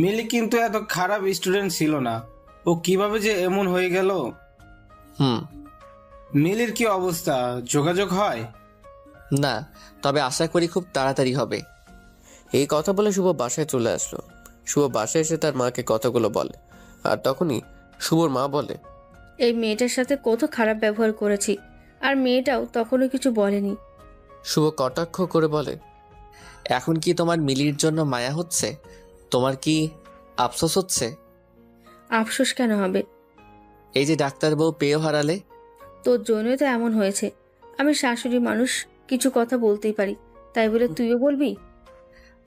মিলি কিন্তু এত খারাপ স্টুডেন্ট ছিল না, ও কিভাবে যে এমন হয়ে গেল। মিলির কি অবস্থা, যোগাযোগ হয়? না, তবে আশা করি খুব তাড়াতাড়ি হবে। এই কথা বলে শুভ বাসায় চলে আসলো। শুভ বাসায় এসে তার মাকে কথাগুলো বলে আর তখনই শুভর মা বলে, এই মেয়েটার সাথে কত খারাপ ব্যবহার করেছি, আর মেয়েটাও তখনও কিছু বলেনি। শুভ কটাক্ষ করে বলে, এখন কি তোমার মিলির জন্য মায়া হচ্ছে? তোমার কি আফসোস হচ্ছে? আফসোস কেন হবে? এই যে ডাক্তার বউ পেয়েও হারালে। তোর জন্যই তো এমন হয়েছে। আমি শাশুড়ি মানুষ, কিছু কথা বলতেই পারি, তাই বলে তুইও বলবি?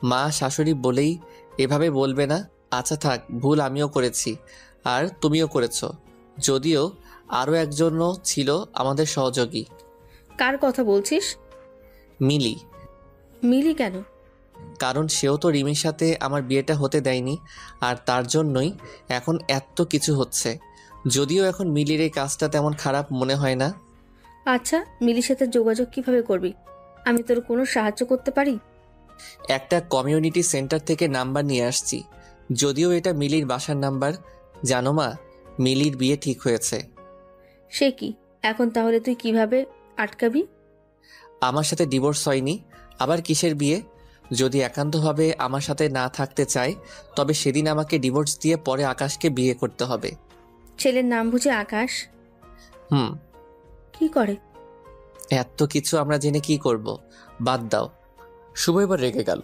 মা শাশুড়ি বলেই এভাবে বলবে না। আচ্ছা থাক, ভুল আমিও করেছি আর তুমিও করেছো। যদিও আরও একজনও ছিল আমাদের সহযোগী। কার কথা বলছিস? মিলি। মিলি কেন? কারণ সেও তো রিমির সাথে আমার বিয়েটা হতে দেয়নি, আর তার জন্যই এখন এত কিছু হচ্ছে। যদিও এখন মিলির এই কাজটা তেমন খারাপ মনে হয় না। আচ্ছা, মিলির সাথে যোগাযোগ কিভাবে করবি? আমি তোর কোনো সাহায্য করতে পারি? একটা কমিউনিটি সেন্টার থেকে নাম্বার নিয়ে আসছি, যদিও এটা মিলির বাসার নাম্বার। জানো মা, মিলির বিয়ে ঠিক হয়েছে। সে কি? এখন তাহলে তুই কিভাবে আটকাবি? আমার সাথে ডিভোর্স হয়নি, আবার কিসের বিয়ে? যদি একান্তভাবে আমার সাথে না থাকতে চায় তবে সেদিন আমাকে ডিভোর্স দিয়ে পরে আকাশকে বিয়ে করতে হবে। ছেলের নাম বুঝে আকাশ? কি করে? এত কিছু আমরা জেনে কি করব? বাদ দাও। শুভ এবার রেগে গেল।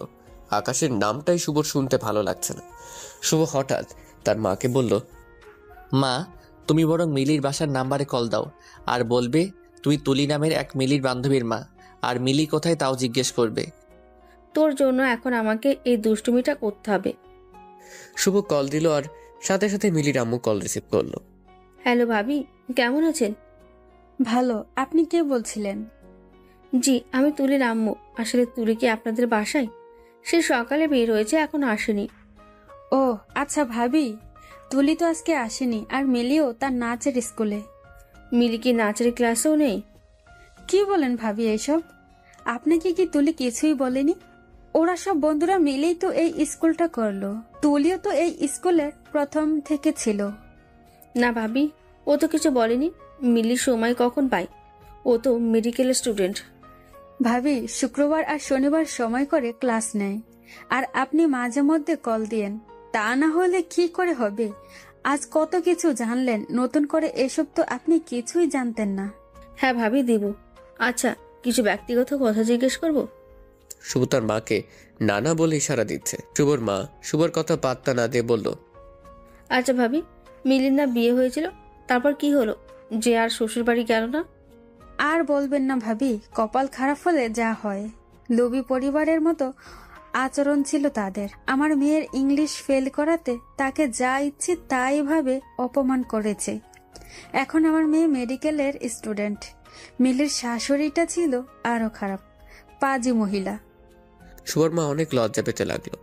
আকাশের নামটাই শুভর শুনতে ভালো লাগছে না। শুভ হঠাৎ তার মাকে বলল, মা, তুমি বরং মিলির বাসার নাম্বারে কল দাও আর বলবে তুই তুলি নামের এক মিলির বান্ধবীর মা, আর মিলি কোথায় তাও জিজ্ঞেস করবে। তোর জন্য এখন আমাকে এই দুষ্টুমিটা করতে হবে। শুভ কল দিল আর সাথে সাথে মিলির আম্মু কল রিসিভ করলো। হ্যালো ভাবি, কেমন আছেন? ভালো। আপনি কে বলছিলেন? জি, আমি তুলির আম্মু। আসলে তুলি কি আপনাদের বাসায়? সে সকালে বের হয়েছে, এখনো আসেনি। ও আচ্ছা ভাবি, তুলি তো আজকে আসেনি, আর মিলিও তার নাচের স্কুলে। মিলি কি নাচের ক্লাসেও নেই? কি বলেন ভাবি এসব? আপনাকে কি তুলি কিছুই বলেনি? ওরা সব বন্ধুরা মিলেই তো এই স্কুলটা করলো। তুলিও তো এই স্কুলের প্রথম থেকে ছিল। না ভাবি, ও তো কিছু বলেনি। মিলির সময় কখন পায়? ও তো মেডিকেল স্টুডেন্ট। ভাবি শুক্রবার আর শনিবার সময় করে ক্লাস নেয়, আর আপনি মাঝে মধ্যে কল দিয়েন। তা না হলে কি করে হবে? আজ কত কিছু জানলেন নতুন করে, এসব তো আপনি কিছুই জানতেন না। হ্যাঁ ভাবি, দিব। আচ্ছা, কিছু ব্যক্তিগত কথা জিজ্ঞেস করব? শুভ তার মাকে নানা বলে ইশারা দিচ্ছে। শুভর মা শুভর কথা পাত্তা না দিয়ে বলল, আচ্ছা ভাবি, মিলির না বিয়ে হয়েছিল, তারপর কি হলো? যে আর শ্বশুর বাড়ি গেল না? আর বলবেন না ভাবি, কপাল খারাপ হলে যা হয়। লোভী পরিবারের মতো আচরণ ছিল তাদের। আমার মেয়ের ইংলিশ ফেল করাতে তাকে যা ইচ্ছে তাই ভাবে অপমান করেছে। এখন আমার মেয়ে মেডিকেলের স্টুডেন্ট। মিলির শাশুড়িটা ছিল আরো খারাপ, পাজি মহিলা। শুভর মা অনেক লজ্জা পেতে লাগলো।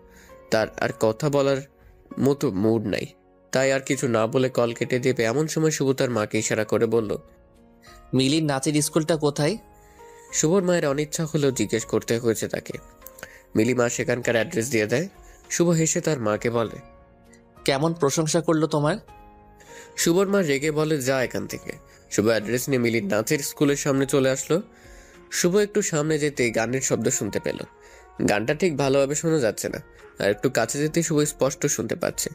তার আর কথা বলার মতো মুড নাই, তাই আর কিছু না বলে কল কেটে দেবে। এমন সময় শুভ তার মাকে ইশারা করে বলল, মিলির নাচের স্কুলটা কোথায়? শুভর মায়ের অনিচ্ছা হলেও জিজ্ঞেস করতে হয়েছে তাকে। মিলি মা সেখানকার অ্যাড্রেস দিয়ে দেয়। শুভ হেসে তার মাকে বলে, কেমন প্রশংসা করলো তোমার? শুভর মা রেগে বলে, যা এখান থেকে। শুভ অ্যাড্রেস নিয়ে মিলির নাচের স্কুলের সামনে চলে আসলো। শুভ একটু সামনে যেতেই গানের শব্দ শুনতে পেল। গানটা ঠিক ভালোভাবে শোনা যাচ্ছে না, আর একটু কাছে যেতেই শুভ স্পষ্ট শুনতে পাচ্ছে।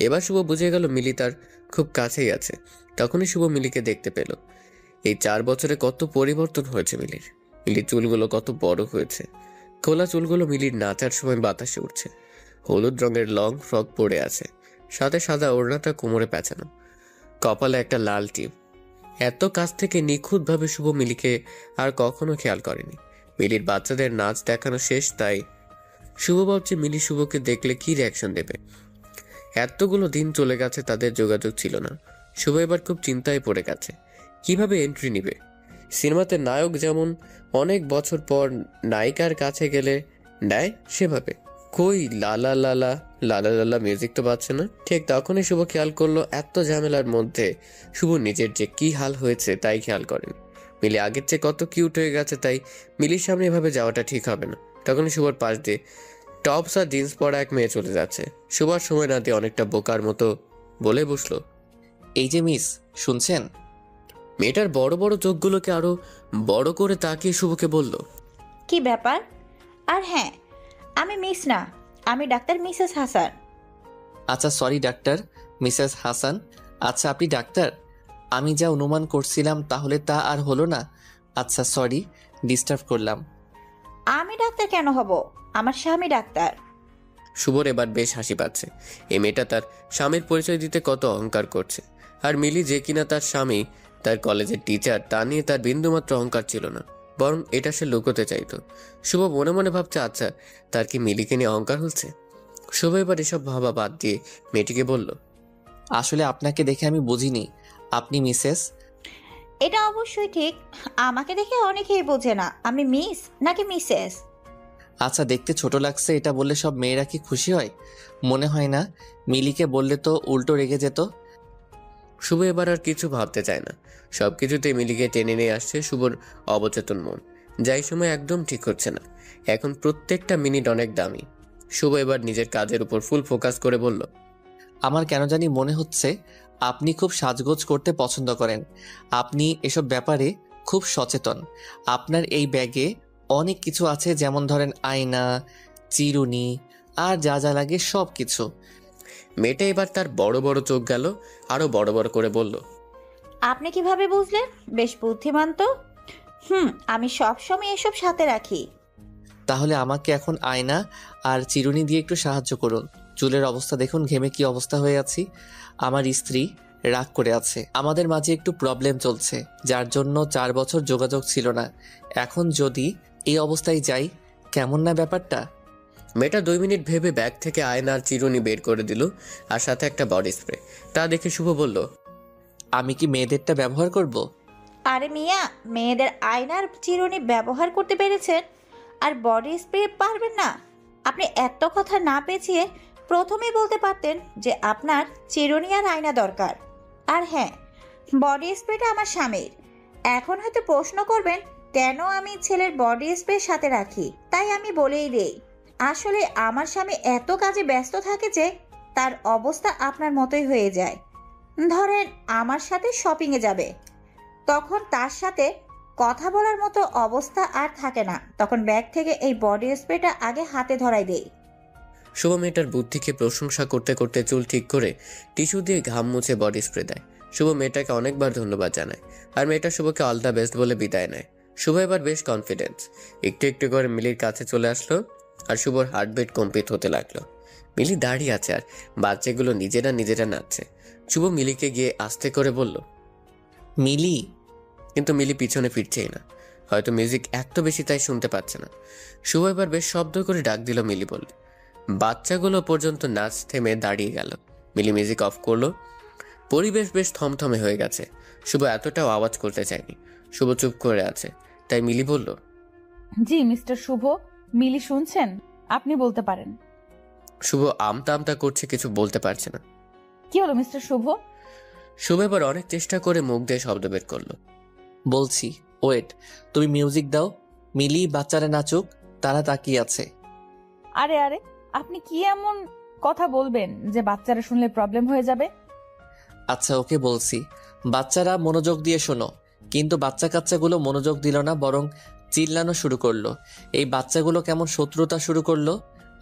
এবার শুভ বুঝে গেল মিলি তার খুব কাছেই আছে। তখনই শুভ মিলিকে দেখতে পেল। এই 4 বছরে কত পরিবর্তন হয়েছে মিলির। মিলির চুলগুলো কত বড় হয়েছে। খোলা চুলগুলো মিলির নাচার সময় বাতাসে উঠছে। হলুদ রঙের লং ফ্রক পরে আছে, সাথে সাদা ওড়নাটা কোমরে পেঁচানো, কপালে একটা লাল টিপ। এত কাছ থেকে নিখুঁতভাবে শুভ মিলিকে আর কখনো খেয়াল করেনি। মিলির বাচ্চাদের নাচ দেখানো শেষ, তাই শুভ ভাবছে মিলি শুভকে দেখলে কি রিয়াকশন দেবে। এতগুলো দিন চলে গেছে, তাদের যোগাযোগ ছিল না। শুভ এবার খুব চিন্তায় পড়ে গেছে, কিভাবে এন্ট্রি নিবে। সিনেমাতে নায়ক যেমন অনেক বছর পর নায়িকার কাছে গেলে নেয়, সেভাবে কই লালা লালা লালা লালা মিউজিক তো বাজছে না। ঠিক তখনই শুভ খেয়াল করলো এত ঝামেলার মধ্যে শুভ নিজের যে কি হাল হয়েছে তাই খেয়াল করেনি। মিলি আগের চেয়ে কত কিউট হয়ে গেছে, তাই মিলির সামনে এভাবে যাওয়াটা ঠিক হবে না। তখনই শুভর পাশ দিয়ে টপস আর জিন্স পরা এক মেয়ে চলে যাচ্ছে। শুভর সময় না দিয়ে অনেকটা বোকার মতো বলে বসলো, এই যে মিস, শুনছেন? মেয়েটার বড় বড় চোখগুলোকে আরো বড় করে তাকিয়ে শুভকে বলল, কি ব্যাপার? আর হ্যাঁ, আমি মিস না, আমি ডাক্তার মিসেস হাসান। আচ্ছা সরি ডাক্তার মিসেস হাসান। আচ্ছা আপনি ডাক্তার? আমি যা অনুমান করছিলাম তাহলে তা আর হলো না। আচ্ছা সরি, ডিস্টার্ব করলাম। আমি ডাক্তার কেন হব? আমার স্বামী ডাক্তার। শুভর এবার বেশ হাসি পাচ্ছে। এই মেয়েটা তার স্বামীর পরিচয় দিতে কত অহংকার করছে। আর মিলি যে কিনা তার স্বামী, তার কলেজের টিচার, তা নিয়ে তার বিন্দুমাত্র অহংকার ছিল না, বরং এটা সে লুকোতে চাইতো। শুভ মনে মনে ভাবছে, আচ্ছা তার কি মিলিকে নিয়ে অহংকার হচ্ছে। শুভ এবার এসব ভাবা বাদ দিয়ে মেয়েটিকে বলল, আসলে আপনাকে দেখে আমি বুঝিনি আপনি মিসেস। এটা অবশ্যই ঠিক, আমাকে দেখে অনেকেই বোঝে না আমি মিস নাকি মিসেস। আচ্ছা দেখতে ছোট লাগছে এটা বললে সব মেয়েরা কি খুশি হয়? মনে হয় না। মিলিকে বললে তো উল্টো রেগে যেত। শুভ এবার আর কিছু ভাবতে চায় না। সবকিছুতে মিলিকে টেনে নিয়ে আসছে শুভর অবচেতন মন। যাই সময় একদম ঠিক হচ্ছে না। এখন প্রত্যেকটা মিনিট অনেক দামি। শুভ এবার নিজের কাজের উপর ফুল ফোকাস করে বলল, আমার কেন জানি মনে হচ্ছে আপনি খুব সাজগোজ করতে পছন্দ করেন। আপনি এসব ব্যাপারে খুব সচেতন। আপনার এই ব্যাগে অনেক কিছু আছে, যেমন ধরেন আয়না, চিরুনি আর যা যা লাগে সব কিছু। মেয়েটা এবার তার বড় বড় চোখ গেল আরো বড় বড় করে বলল, আপনি কিভাবে বুঝলেন? বেশ বুদ্ধিমান তো। আমি সবসময় এসব সাথে রাখি। তাহলে আমাকে এখন আয়না আর চিরুনি দিয়ে একটু সাহায্য করুন। চুলের অবস্থা দেখুন, ঘেমে কি অবস্থা হয়ে আছি। আমার স্ত্রী রাগ করে আছে। আমাদের মাঝে একটু প্রবলেম চলছে, যার জন্য 4 বছর যোগাযোগ ছিল না। এখন যদি এই অবস্থায় যাই, কেমন না ব্যাপারটা? মেয়েটা 2 মিনিট ভেবে ব্যাগ থেকে আয়নার চিরুনি বের করে দিল আর সাথে একটা বডি স্প্রে। তা দেখে শুভ বলল, আমি কি মেয়েদেরটা ব্যবহার করব? আরে মিয়া, মেয়েদের আয়নার চিরুনি ব্যবহার করতে পেরেছেন আর বডি স্প্রে পারবেন না? আপনি এত কথা না পেঁচিয়ে প্রথমেই বলতে পারতেন যে আপনার চিরুনি আর আয়না দরকার। আর হ্যাঁ, বডি স্প্রেটা আমার স্বামীর। এখন হয়তো প্রশ্ন করবেন কেন আমি ছেলের বডি স্প্রে সাথে রাখি। তাই আমি বলেই দেই, আসলে আমার স্বামী এত কাজে ব্যস্ত থাকে যে তার অবস্থা আপনার মতোই হয়ে যায়। ধরেন আমার সাথে শপিংয়ে যাবে, তখন তার সাথে কথা বলার মতো অবস্থা আর থাকে না, তখন ব্যাগ থেকে এই বডি স্প্রেটা আগে হাতে ধরাই দেই। শুভ মেয়েটার বুদ্ধিকে প্রশংসা করতে করতে চুল ঠিক করে টিস্যু দিয়ে ঘাম মুছে বডি স্প্রে দেয়। শুভ মেয়েটাকে অনেকবার ধন্যবাদ জানায় আর মেয়েটা শুভকে অল দ্য বেস্ট বলে বিদায় নেয়। শুভ এবার বেশ কনফিডেন্স। একটু একটু করে মিলির কাছে চলে আসলো আর শুভর হার্টবিট কম্পিত হতে লাগলো। মিলি দাঁড়িয়ে আছে আর বাচ্চাগুলো নিজেরা নাচছে। শুভ মিলিকে গিয়ে আস্তে করে বলল, মিলি। কিন্তু মিলি পিছনে ফিরছেই না। হয়তো মিউজিক এত বেশি তাই শুনতে পাচ্ছে না। শুভ এবার বেশ শব্দ করে ডাক দিল মিলি বললে। বাচ্চাগুলো পর্যন্ত নাচ থেমে দাঁড়িয়ে গেল। মিলি মিউজিক অফ করলো। পরিবেশ বেশ থমথমে হয়ে গেছে। শুভ এতটাও আওয়াজ করতে চায়নি। শুভ চুপ করে আছে। তাই মিলি বলল, জি মিস্টার শুভ, মিলি শুনছেন, আপনি বলতে পারেন। শুভ আমতা আমতা করছে, কিছু বলতে পারছে না। কি হলো মিস্টার শুভ? শুভ এবার অনেক চেষ্টা করে মুখ দিয়ে শব্দ বের করলো। বলছি, ওয়েট, তুমি মিউজিক দাও। মিলি বাচ্চারা নাচুক, তারা তাকিয়ে আছে। আরে আরে, আপনি কি এমন কথা বলবেন যে বাচ্চারা শুনলে প্রবলেম হয়ে যাবে? আচ্ছা ওকে বলছি, বাচ্চারা মনোযোগ দিয়ে শোনো। কিন্তু বাচ্চা কাচ্চাগুলো মনোযোগ দিল না, বরং চিল্লানো শুরু করলো। এই বাচ্চাগুলো কেমন শত্রুতা শুরু করলো।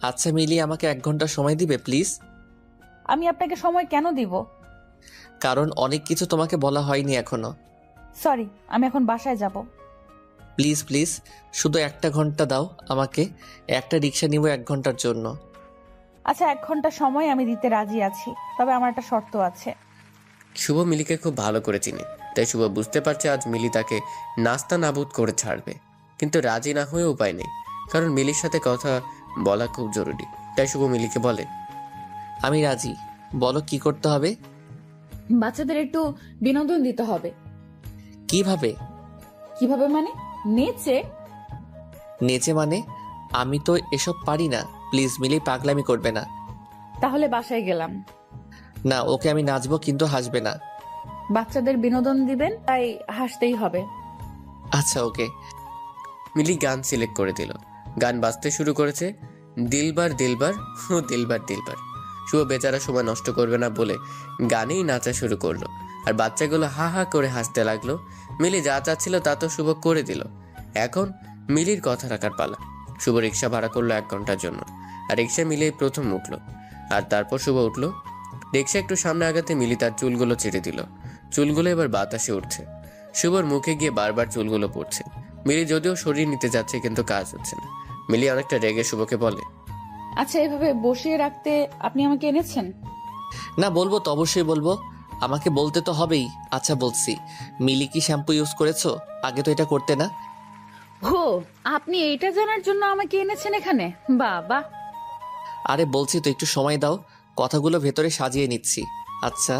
আচ্ছা মিলি, আমাকে 1 ঘন্টা সময় দিবে প্লিজ? আমি আপনাকে সময় কেন দিব? কারণ অনেক কিছু তোমাকে বলা হয়নি এখনো। সরি, আমি এখন বাসায় যাব। প্লিজ প্লিজ, শুধু 1 ঘন্টা দাও আমাকে। একটা রিক্সা নিব 1 ঘন্টার জন্য। আচ্ছা, 1 ঘন্টা সময় আমি দিতে রাজি আছি, তবে আমার একটা শর্ত আছে। শুভ মিলিকে খুব ভালো করে চিনে, তাই শুভ বুঝতে পারছে আজ মিলি তাকে নাস্তা নাবুদ করে ছাড়বে। কিন্তু রাজি না হয়ে উপায় নেই, কারণ মিলির সাথে কথা বলা খুব জরুরি। তাই শুভ মিলিকে বলে, আমি রাজি, বলো কি করতে হবে? বাচ্চাদের একটু বিনোদন দিতে হবে। কিভাবে? কিভাবে মানে? নেচে। নেচে মানে? আমি তো এসব পারি না। প্লিজ মিলি, পাগলামি করবে না। তাহলে বাসায় গেলাম। না, ওকে আমি নাচবো, কিন্তু হাসবে না। বাচ্চাদের বিনোদন দিবেন, তাই হাসতেই হবে। আচ্ছা ওকে। মিলি গান সিলেক্ট করে দিল। গান বাজতে শুরু করেছে, দিলবার দিলবার ও দিলবার দিলবার। শুভ বেচারা সময় নষ্ট করবে না বলে গানেই নাচা শুরু করলো আর বাচ্চাগুলো হা হা করে হাসতে লাগলো। মিলি যা চাচ্ছিল তা তো শুভ করে দিল। এখন মিলির কথা রাখার পালা। শুভ রিক্সা ভাড়া করলো 1 ঘন্টার জন্য আর রিক্সা মিলি প্রথম উঠলো আর তারপর শুভ উঠলো। রিক্সা একটু সামনে আগাতে মিলি তার চুলগুলো ছেড়ে দিল। চুলগুলো এবার বাতাসে উঠছে। শুভর মুখে গিয়ে বারবার চুলগুলো পড়ছে। মিলি যদিও সরিয়ে নিতে যাচ্ছে, কিন্তু কাজ হচ্ছে না। মিলি অনেকটা রেগে শুভকে বলে, আচ্ছা, এভাবে বসিয়ে রাখতে আপনি আমাকে এনেছেন? না, বলবো তো, অবশ্যই বলবো। আমাকে বলতে তো হবেই। আচ্ছা বলছি, মিলি কি শ্যাম্পু ইউজ করেছো? আগে তো এটা করতে না। হো, আপনি এইটা জানার জন্য আমাকে এনেছেন এখানে? বাবা। আরে বলছি তো, একটু সময় দাও, কথাগুলো ভেতরে সাজিয়ে নিচ্ছি। আচ্ছা,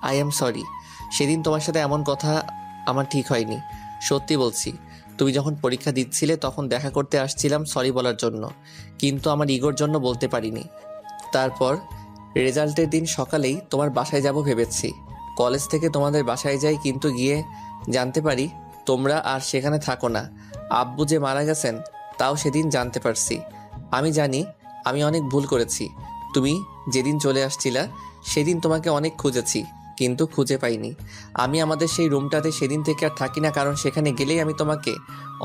আই এম সরি। সেদিন তোমার সাথে এমন কথা আমার ঠিক হয়নি। সত্যি বলছি, তুমি যখন পরীক্ষা দিচ্ছিলে তখন দেখা করতে আসছিলাম সরি বলার জন্য, কিন্তু আমার ইগোর জন্য বলতে পারিনি। তারপর রেজাল্টের দিন সকালেই তোমার বাসায় যাব ভেবেছি। কলেজ থেকে তোমাদের বাসায় যাই, কিন্তু গিয়ে জানতে পারি তোমরা আর সেখানে থাকো না। আব্বু যে মারা গেছেন তাও সেদিন জানতে পারছি। আমি জানি আমি অনেক ভুল করেছি। তুমি যেদিন চলে আসছিলা সেদিন তোমাকে অনেক খুঁজেছি, কিন্তু খুঁজে পাইনি। আমি আমাদের সেই রুমটাতে সেদিন থেকে আর থাকি না, কারণ সেখানে গেলেই আমি তোমাকে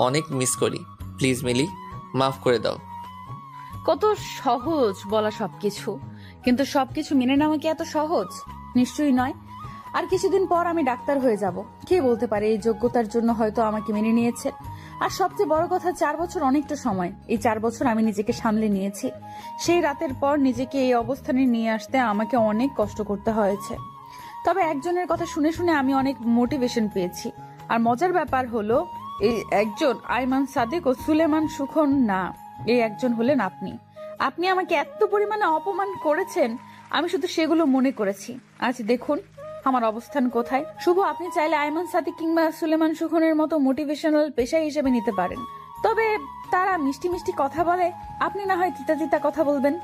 অনেক মিস করি। প্লিজ মিলি, মাফ করে দাও। কত সহজ বলা সবকিছু, কিন্তু সবকিছু মেনে নেওয়া কি এত সহজ? নিশ্চয়ই নয়। আর কিছুদিন পর আমি ডাক্তার হয়ে যাব। কে বলতে পারে এই যোগ্যতার জন্য হয়তো আমাকে মেনে নিয়েছে। আর সবচেয়ে বড় কথা, 4 বছর অনেকটা সময়। এই 4 বছর আমি নিজেকে সামলে নিয়েছি। সেই রাতের পর নিজেকে এই অবস্থানে নিয়ে আসতে আমাকে অনেক কষ্ট করতে হয়েছে। তবে একজনের কথা শুনে শুনে আমি অনেক মোটিভেশন পেয়েছি। আর মজার ব্যাপার হলো, এই একজন আইমান সাদিক ও সুলেমান সুখন না, এই একজন হলেন আপনি। আপনি আমাকে এত পরিমাণে অপমান করেছেন, আমি শুধু সেগুলো মনে করেছি। আজ দেখুন আমার অবস্থান কোথায়। শুভ, আপনি চাইলে আইমান সাদিক কিংবা সুলেমান সুখনের মতো মোটিভেশনাল পেশা হিসেবে নিতে পারেন, তবে তারা মিষ্টি মিষ্টি কথা বলে, আপনি না হয় তিতা তিতা কথা বলবেন।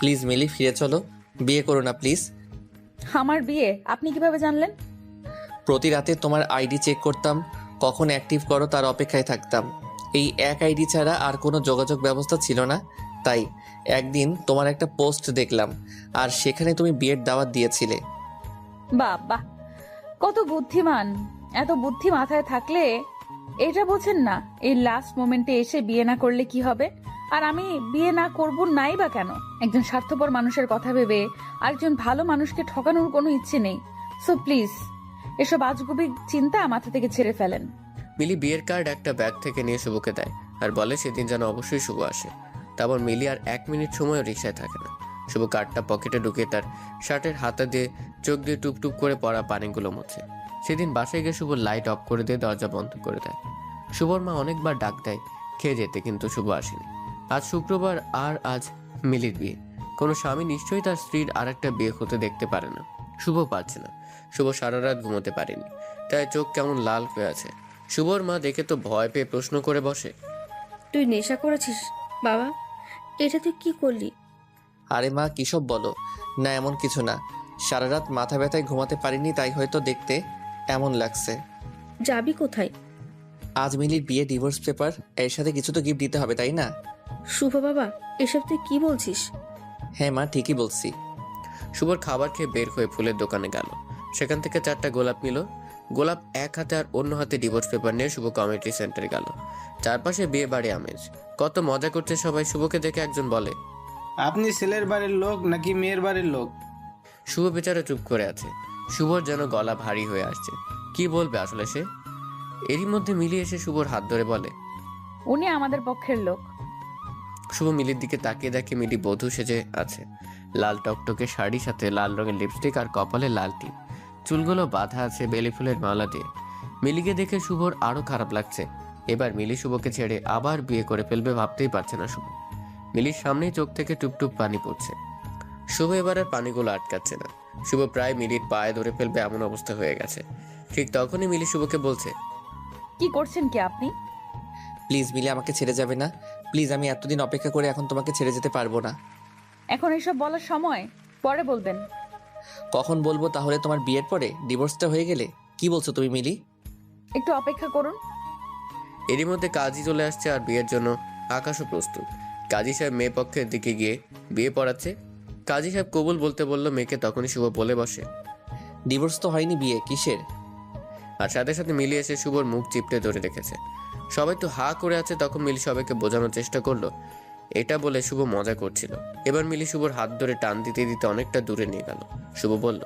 প্লিজ মিলি, ফিরে চলো, বিয়ে করো না প্লিজ। আমার বিয়ে আপনি কিভাবে জানলেন? প্রতি রাতে তোমার আইডি চেক করতাম, কখন অ্যাক্টিভ করো তার অপেক্ষায় থাকতাম। এই এক আইডি ছাড়া আর কোনো যোগাযোগ ব্যবস্থা ছিল না, তাই একদিন তোমার একটা পোস্ট দেখলাম, আর সেখানে তুমি বিয়ের দাওয়াত দিয়েছিলে। বাহ বাহ, কত বুদ্ধিমান! এত বুদ্ধি মাথায় থাকলে এটা বোঝেন না এই লাস্ট মোমেন্টে এসে বিয়ে না করলে কি হবে। আর আমি বিয়ে না করব নাই বা কেন? একজন স্বার্থপর মানুষের কথা ভেবে আরেকজন ভালো মানুষকে ঠকানোর কোনো ইচ্ছে নেই। সো প্লিজ এসব আজগুবি চিন্তা মাথা থেকে ছেড়ে ফেলেন। মিলি বিয়ের কার্ড একটা ব্যাগ থেকে নিয়ে শুভকে দেয় আর বলে সেদিন যেন অবশ্যই শুভ আসে। তারপর মিলি আর 1 মিনিট সময়ও রিক্সায় থাকে না। শুভ কার্ডটা পকেটে ঢুকিয়ে তার শার্টের হাতা দিয়ে চোখ দিয়ে টুপটুপ করে পড়া পানিগুলো মুছে। সেদিন বাসায় গিয়ে শুভ লাইট অফ করে দিয়ে দরজা বন্ধ করে দেয়। শুভর মা অনেকবার ডাক দেয় খেয়ে যেতে, কিন্তু শুভ আসেনি। আজ শুক্রবার আর আজ মিলির বিয়ে। কোনো স্বামী নিশ্চয়ই তার স্ত্রীর আর একটা বিয়ে হতে দেখতে পারে না। শুভ পারছে না। শুভ সারা রাত ঘুমোতে পারেনি, তাই চোখ কেমন লাল হয়ে আছে। শুভর মা দেখে তো ভয় পেয়ে প্রশ্ন করে বসে, তুই নেশা করেছিস বাবা? এটা তুই কি করলি? আরে মা কিসব বলো না, এমন কিছু না। সারা রাত মাথা ব্যথায় ঘুমাতে পারিনি, তাই হয়তো দেখতে এমন লাগছে। যাবি কোথায়? আজ মিলির বিয়ে, ডিভোর্স পেপার, এর সাথে কিছু তো গিফট দিতে হবে তাই না? শুভ বাবা, এসব তুই কি বলছিস? হ্যাঁ মা, ঠিকই বলছি। শুভর খাবার খেয়ে বের হয়ে ফুলের দোকানে গেল। সেখান থেকে 4টা গোলাপ নিল। গোলাপ এক হাতে আর অন্য হাতে ডিভোর্স পেপার নিয়ে শুভ কমিউনিটি সেন্টারে গেল। চারপাশে বিয়ে বাড়ি আমেজ, কত মজা করছে সবাই। শুভকে দেখে একজন বলে, আপনি ছেলের বাড়ির লোক নাকি মেয়ের বাড়ির লোক? শুভ বেচারা চুপ করে আছে। শুভর যেন গলা ভারী হয়ে আসছে, কি বলবে আসলে সে। এরই মধ্যে মিলি এসে শুভর হাত ধরে বলে, উনি আমাদের পক্ষের লোক। শুভ মিলির দিকে তাকিয়ে দেখে মিলি বধূ সেজে আছে। লাল টকটকে শাড়ির সাথে লাল রঙের লিপস্টিক আর কপালে লাল টিপ, চুলগুলো বাঁধা আছে বেলি ফুলের মালা দিয়ে। মিলিকে দেখে শুভর আরো খারাপ লাগছে। এবার মিলি শুভকে ছেড়ে আবার বিয়ে করে ফেলবে ভাবতেই পারছে না শুভ। মিলির সামনেই চোখ থেকে টুপটুপ পানি পড়ছে। শুভ এবার আর পানিগুলো আটকাচ্ছে না। শুভ প্রায় মিলির পায়ে ধরে ফেলবে এমন অবস্থা হয়ে গেছে। ঠিক তখনই মিলি শুভকে বলছে, কি করছেন কি আপনি? প্লিজ মিলি, আমাকে ছেড়ে যাবে না প্লিজ। আমি এতদিন অপেক্ষা করে এখন তোমাকে ছেড়ে যেতে পারবো না। এখন এসব বলার সময়, পরে বলবেন। কখন বলবো তাহলে? তোমার বিয়ের পরে, ডিভোর্সটা হয়ে গেলে? কি বলছো তুমি মিলি? একটু অপেক্ষা করুন। এরই মধ্যে কাজী চলে আসছে আর বিয়ের জন্য আকাশও প্রস্তুত। কাজী সাহেব মেয়ে পক্ষের দিকে গিয়ে বিয়ে পড়াচ্ছে। কাজী সাহেব কবুল বলতে বলল মেয়েকে, তখনই শুভ বলে বসে, ডিভোর্স তো হয়নি, বিয়ে কিসের? আর সাথে সাথে মিলি এসে শুভর মুখ চিপটে ধরে রেখেছে। সবাই তো হা করে আছে। তখন মিলি সবাইকে বোঝানোর চেষ্টা করলো এটা বলে শুভ মজা করছিল। এবার মিলি শুভর হাত ধরে টান দিতে দিতে অনেকটা দূরে নিয়ে গেল। শুভ বলল,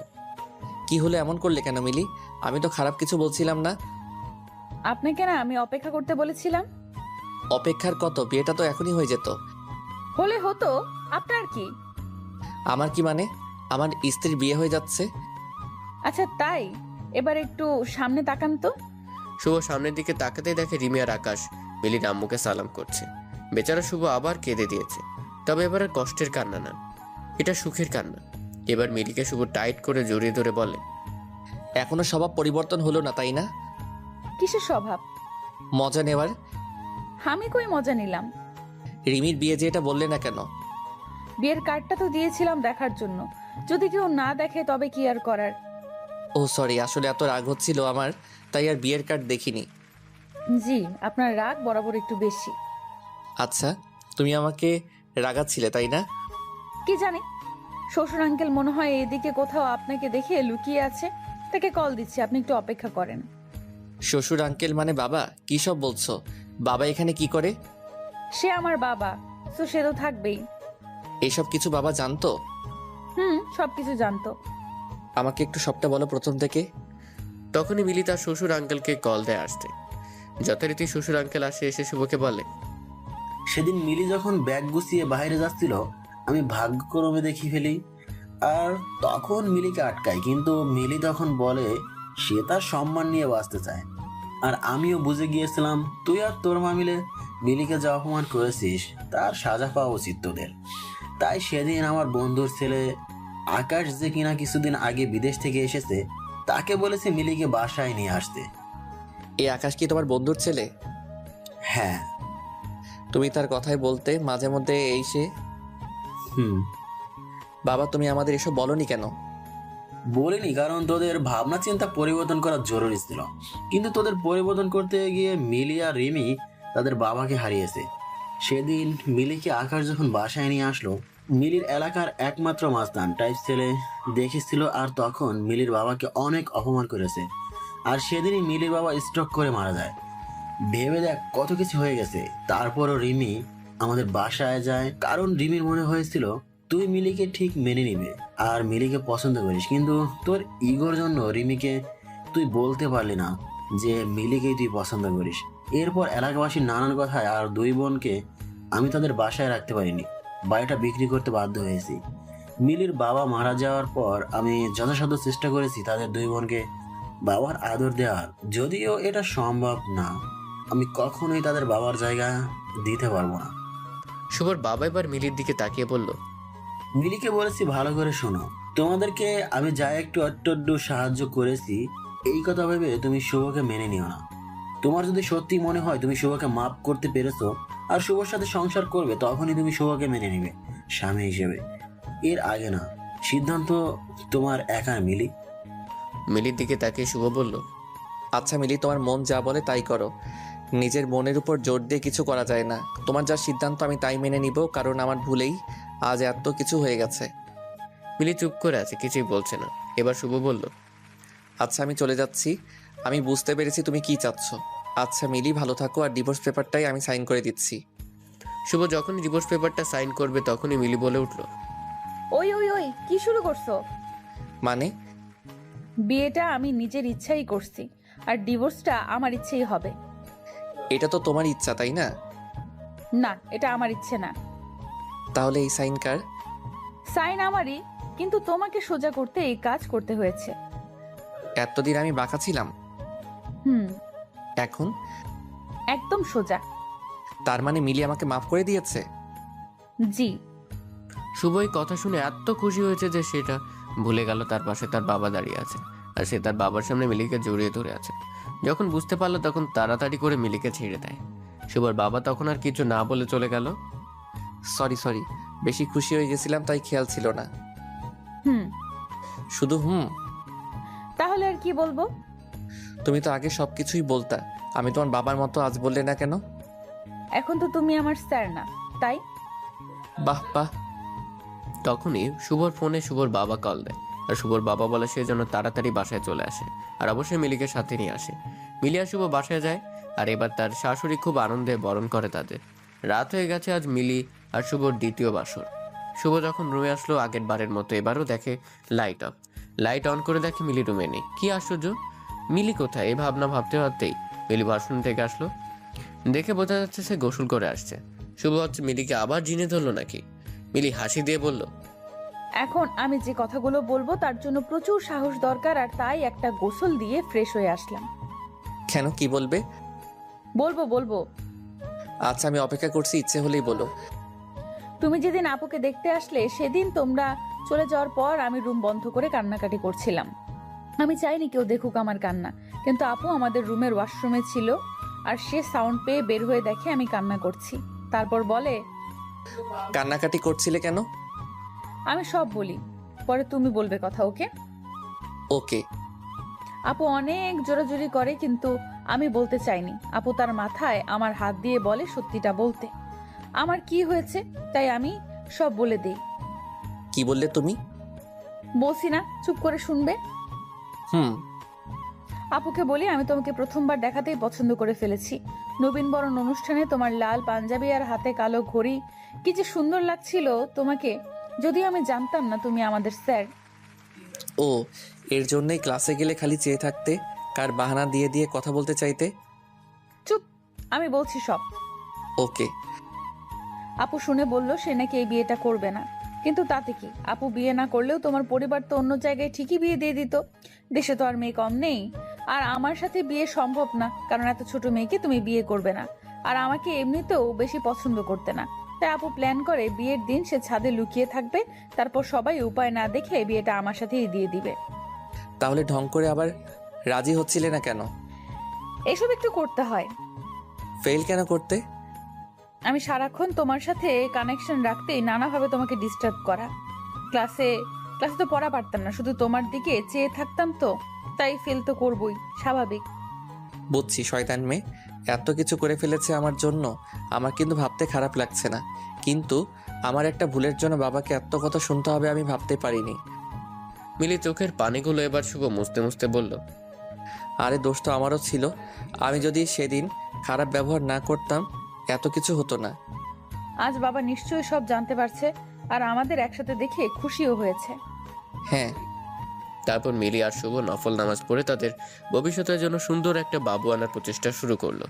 কি হলো, এমন করলে কেন মিলি? আমি তো খারাপ কিছু বলছিলাম না। আপনাকে না আমি অপেক্ষা করতে বলেছিলাম। অপেক্ষার কত? বিয়েটা তো এখনই হয়ে যেত। হলে হতো, আপনার কি? আমার কি মানে? আমার স্ত্রীর বিয়ে হয়ে যাচ্ছে। আচ্ছা তাই, এবার একটু সামনে তাকান তো। শুভ সামনের দিকে তাকাতেই দেখে রিমি আর আকাশ মিলির আম্মুকে সালাম করছে। বেচারা শুভ আবার কেঁদে দিয়েছে, তবে এবার আর কষ্টের কান্না না, এটা সুখের কান্না। এবার মিলিকে শুভ টাইট করে জড়িয়ে ধরে বলে, এখনো স্বভাব পরিবর্তন হলো না তাই না? কিসের স্বভাব? মজা নেওয়ার। আমি কই মজা নিলাম? রিমির বিয়ে যে, এটা বললে না কেন? বিয়ের কার্ডটা তো দিয়েছিলাম দেখার জন্য, যদি কেউ না দেখে তবে কি আর করার। ও সরি, আসলে এত রাগ হচ্ছিল আমার, তাই আর বিয়ের কার্ড দেখিনি। জি, আপনার রাগ বরাবর একটু বেশি। আচ্ছা, তুমি আমাকে রাগাচ্ছিলে তাই না? কি জানি, শ্বশুর আঙ্কেল মনে হয় এদিকে কোথাও আপনাকে দেখে লুকিয়ে আছে, তাকে কল দিচ্ছি, আপনি একটু অপেক্ষা করেন। শ্বশুর আঙ্কেল মানে বাবা? কি সব বলছো? বাবা এখানে কি করে? সে আমার বাবা, তো সে তো থাকবেই। এসব কিছু বাবা জানতো? সবকিছু জানতো। আমাকে একটু সবটা বলো প্রথম থেকে। তখনই মিলি তার শ্বশুর আঙ্কেলকে কল দেয় আসতে। যথারীতি শ্বশুর আঙ্কেল আসে, এসে শুভকে বলে, সেদিন মিলি যখন ব্যাগ গুছিয়ে বাইরে যাচ্ছিল, আমি ভাগ্যক্রমে দেখি ফেলি আর তখন মিলিকে আটকাই, কিন্তু মিলি তখন বলে সে তার সম্মান নিয়ে বাঁচতে চায়। আর আমিও বুঝে গিয়েছিলাম তুই আর তোর মা মিলে মিলিকে যা অপমান করেছিস তার সাজা পাওয়া উচিত তোদের। তাই সেদিন আমার বন্ধুর ছেলে আকাশ, যে কিনা কিছুদিন আগে বিদেশ থেকে এসেছে, তাকে বলেছে মিলিকে বাসায় নিয়ে আসতে। এই আকাশ কি তোমার বন্ধুর ছেলে? হ্যাঁ। তুমি তার কথাই বলতে মাঝে মধ্যে এই সে। বাবা, তুমি আমাদের এসব বলনি কেন? বলিনি কারণ তোদের ভাবনা চিন্তা পরিবর্তন করা জরুরি ছিল, কিন্তু তোদের পরিবর্তন করতে গিয়ে মিলি আর রিমি তাদের বাবাকে হারিয়েছে। সেদিন মিলিকে আকাশ যখন বাসায় নিয়ে আসলো, মিলির এলাকার একমাত্র মাস্তান টাইপ ছেলে দেখেছিল, আর তখন মিলির বাবাকে অনেক অপমান করেছে। আর সেদিনই মিলির বাবা স্ট্রোক করে মারা যায়। ভেবে দেখ কত কিছু হয়ে গেছে। তারপরও রিমি আমাদের বাসায় যায় কারণ রিমির মনে হয়েছিল তুই মিলিকে ঠিক মেনে নিবে আর মিলিকে পছন্দ করিস, কিন্তু তোর ইগোর জন্য রিমিকে তুই বলতে পারলি না যে মিলিকেই তুই পছন্দ করিস। এরপর এলাকাবাসীর নানান কথায় আর দুই বোনকে আমি তাদের বাসায় রাখতে পারিনি, বাড়িটা বিক্রি করতে বাধ্য হয়েছি। মিলির বাবা মারা যাওয়ার পর আমি যথাসাধ্য চেষ্টা করেছি তাদের দুই বোনকে বাবার আদর দেওয়ার, যদিও এটা সম্ভব না। আমি কখনোই তাদের বাবার জায়গা দিতে পারবো না। শুভর বাবা এবার মিলির দিকে তাকিয়ে বলল, মিলিকে বলেছি ভালো করে শোনো, তোমাদেরকে আমি যা একটু অত্যন্ত সাহায্য করেছি এই কথা ভেবে তুমি শুভকে মেনে নিও না। তোমার যদি সত্যি মনে হয় তুমি শুভকে মাফ করতে পেরেছো আর শুভর সাথে সংসার করবে, তখনই তুমি শুভকে মেনে নিবে স্বামী হিসেবে, এর আগে না। সিদ্ধান্ত তোমার একা। মিলি মিলির দিকে তাকিয়ে শুভ বলল, আচ্ছা মিলি, তোমার মন যা বলে তাই করো। নিজের মনের উপর জোর দিয়ে কিছু করা যায় না। তোমার যা সিদ্ধান্ত আমি তাই মেনে নিব, কারণ আমার ভুলেই আজ এত কিছু হয়ে গেছে। মিলি চুপ করে আছে, কিছুই বলছে না। এবার শুভ বলল, আচ্ছা আমি চলে যাচ্ছি। আমি বুঝতে পেরেছি তুমি কি চাচ্ছ। আচ্ছা মিলি, ভালো থাকো, আর ডিভোর্স পেপারটাই আমি সাইন করে দিচ্ছি। শুভ যখনই ডিভোর্স পেপারটা সাইন করবে তখনই মিলি বলে উঠল, ওই ওই ওই কি শুরু করছো? মানে? বিয়েটা আমি নিজের ইচ্ছাই করছি, আর ডিভোর্সটা আমার ইচ্ছেই হবে। এটা তো তোমার ইচ্ছা, তাই না? না, এটা আমার ইচ্ছে না। তাহলে এই সাইন কার? সাইন আমারই, কিন্তু তোমাকে সোজা করতে এই কাজ করতে হয়েছে। এতদিন আমি বাঁকা ছিলাম, এখন একদম সোজা। তার মানে মিলি আমাকে মাফ করে দিয়েছে? জি। শুভ এই কথা শুনে এত খুশি হয়েছে যে সেটা ভুলে গেল তার পাশে তার বাবা দাঁড়িয়ে আছে, আর সে তার বাবার সামনে মিলিকে জড়িয়ে ধরে আছে। যখন বুঝতে পারলো তখন তাড়াতাড়ি করে মিলিকে ছেড়ে দেয়। শুভর বাবা তখন আর কিছু না বলে চলে গেল। সরি, বেশি খুশি হয়ে গেছিলাম তাই খেয়াল ছিল না। শুধু তাহলে আর কি বলবো? তুমি তো আগে সবকিছুই বলতা, আমি তোমার বাবার মতো আজ বললে না কেন? এখন তো তুমি আমার স্যার না, তাই। বাহ বাহ। তখনই শুভর ফোনে শুভর বাবা কল দেয়, আর শুভর বাবা বলে সে যেন তাড়াতাড়ি বাসায় চলে আসে, আর অবশ্যই মিলিকে সাথে নিয়ে আসে। মিলি আর শুভ বাসায় যায়, আর এবার তার শাশুড়ি খুব আনন্দে বরণ করে তাদের। রাত হয়ে গেছে আজ মিলি আর শুভর দ্বিতীয় বাসর। শুভ যখন রুমে আসলো আগের বারের মতো এবারও দেখে লাইট অফ। লাইট অন করে দেখে মিলি রুমে নেই। কি আশ্চর্য, মিলি কোথায়? এই ভাবনা ভাবতে ভাবতেই মিলি বাথরুম থেকে আসলো। দেখে বোঝা যাচ্ছে সে গোসল করে আসছে। শুভ হচ্ছে মিলিকে আবার জিনে ধরলো নাকি। মিলি হাসি দিয়ে বলল, এখন আমি যে কথাগুলো বলবো তার জন্য প্রচুর সাহস দরকার, আর তাই একটা গোসল দিয়ে ফ্রেশ হয়ে আসলাম। কেন, কি বলবে? বলবো। আচ্ছা আমি অপেক্ষা করছি, ইচ্ছে হলেই বলো। তুমি যেদিন আপুকে দেখতে আসলে সেদিন তোমরা চলে যাওয়ার পর আমি রুম বন্ধ করে কান্নাকাটি করছিলাম। আমি চাইনি কেউ দেখুক আমার কান্না, কিন্তু আপু আমাদের রুমের ওয়াশরুমে ছিল, আর সে সাউন্ড পেয়ে বের হয়ে দেখে আমি কান্না করছি। তারপর বলে, কান্নাকাটি করছিলে কেন? আমি সব বলি, পরে তুমি বলবে কথা। ওকে? ওকে। আপু অনেক জোরাজুরি করে, কিন্তু আমি বলতে চাইনি। আপু তার মাথায় আমার হাত দিয়ে বলে সত্যিটা বলতে, আমার কি হয়েছে, তাই আমি সব বলে দেই। কি বললে তুমি? বলছি না, চুপ করে শুনবে। আপুকে বলি আমি তোমাকে প্রথমবার দেখাতেই পছন্দ করে ফেলেছি। নবীন বরণ অনুষ্ঠানে তোমার লাল পাঞ্জাবি আর হাতে কালো ঘড়ি কি যে সুন্দর লাগছিল তোমাকে, যদিও আমি জানতাম না তুমি আমাদের স্যার। ও, এর জন্যই ক্লাসে গেলে খালি চেয়ে থাকতে, কার বাহানা দিয়ে দিয়ে কথা বলতে চাইতে। চুপ, আমি বলছি সব। ওকে। আপু শুনে বলল সে নাকি এই বিয়েটা করবে না, কিন্তু তাতে কি, আপু বিয়ে না করলেও তোমার পরিবার তো অন্য জায়গায় ঠিকই বিয়ে দিয়ে দিত। দেশে তো আর মেয়ে কম নেই, আর আমার সাথে বিয়ে সম্ভব না, কারণ এত ছোট মেয়েকে তুমি বিয়ে করবে না। আর আমাকে এমনিতেও বেশি পছন্দ করতে না। তাই আপু প্ল্যান করে বিয়ের দিন সে ছাদে লুকিয়ে থাকবে, তারপর সবাই উপায় না দেখে বিয়েটা আমার সাথেই দিয়ে দিবে। তাহলে ঢং করে আবার রাজি হচ্ছিলে না কেন? এসব একটু করতে হয়। ফেল কেন করতে? আমি সারাক্ষণ তোমার সাথে কানেকশন রাখতেই নানাভাবে তোমাকে ডিস্টার্ব করা। ক্লাসে তো পড়া পারতাম না, শুধু তোমার দিকে চেয়ে থাকতাম, তো তাই ফেল তো করবই, স্বাভাবিক। বুঝছি, শয়তান মেয়ে এত কিছু করে ফেলেছে আমার জন্য। আমার কিন্তু ভাবতে খারাপ লাগছে না, কিন্তু আমার একটা ভুলের জন্য বাবাকে এত কথা শুনতে হবে আমি ভাবতে পারিনি। মিলি চোখের পানিগুলো এবার শুভ মুছতে মুছতে বলল, আরে দোষ তো আমারও ছিল। আমি যদি সেদিন খারাপ ব্যবহার না করতাম এত কিছু হতো না। আজ বাবা নিশ্চয়ই সব জানতে পারছে, আর আমাদের একসাথে দেখে খুশিও হয়েছে। হ্যাঁ। তারপর মিলি আর শুভ নফল নামাজ পড়ে তাদের ভবিষ্যতের জন্য সুন্দর একটা বাবু আনার প্রচেষ্টা শুরু করলো।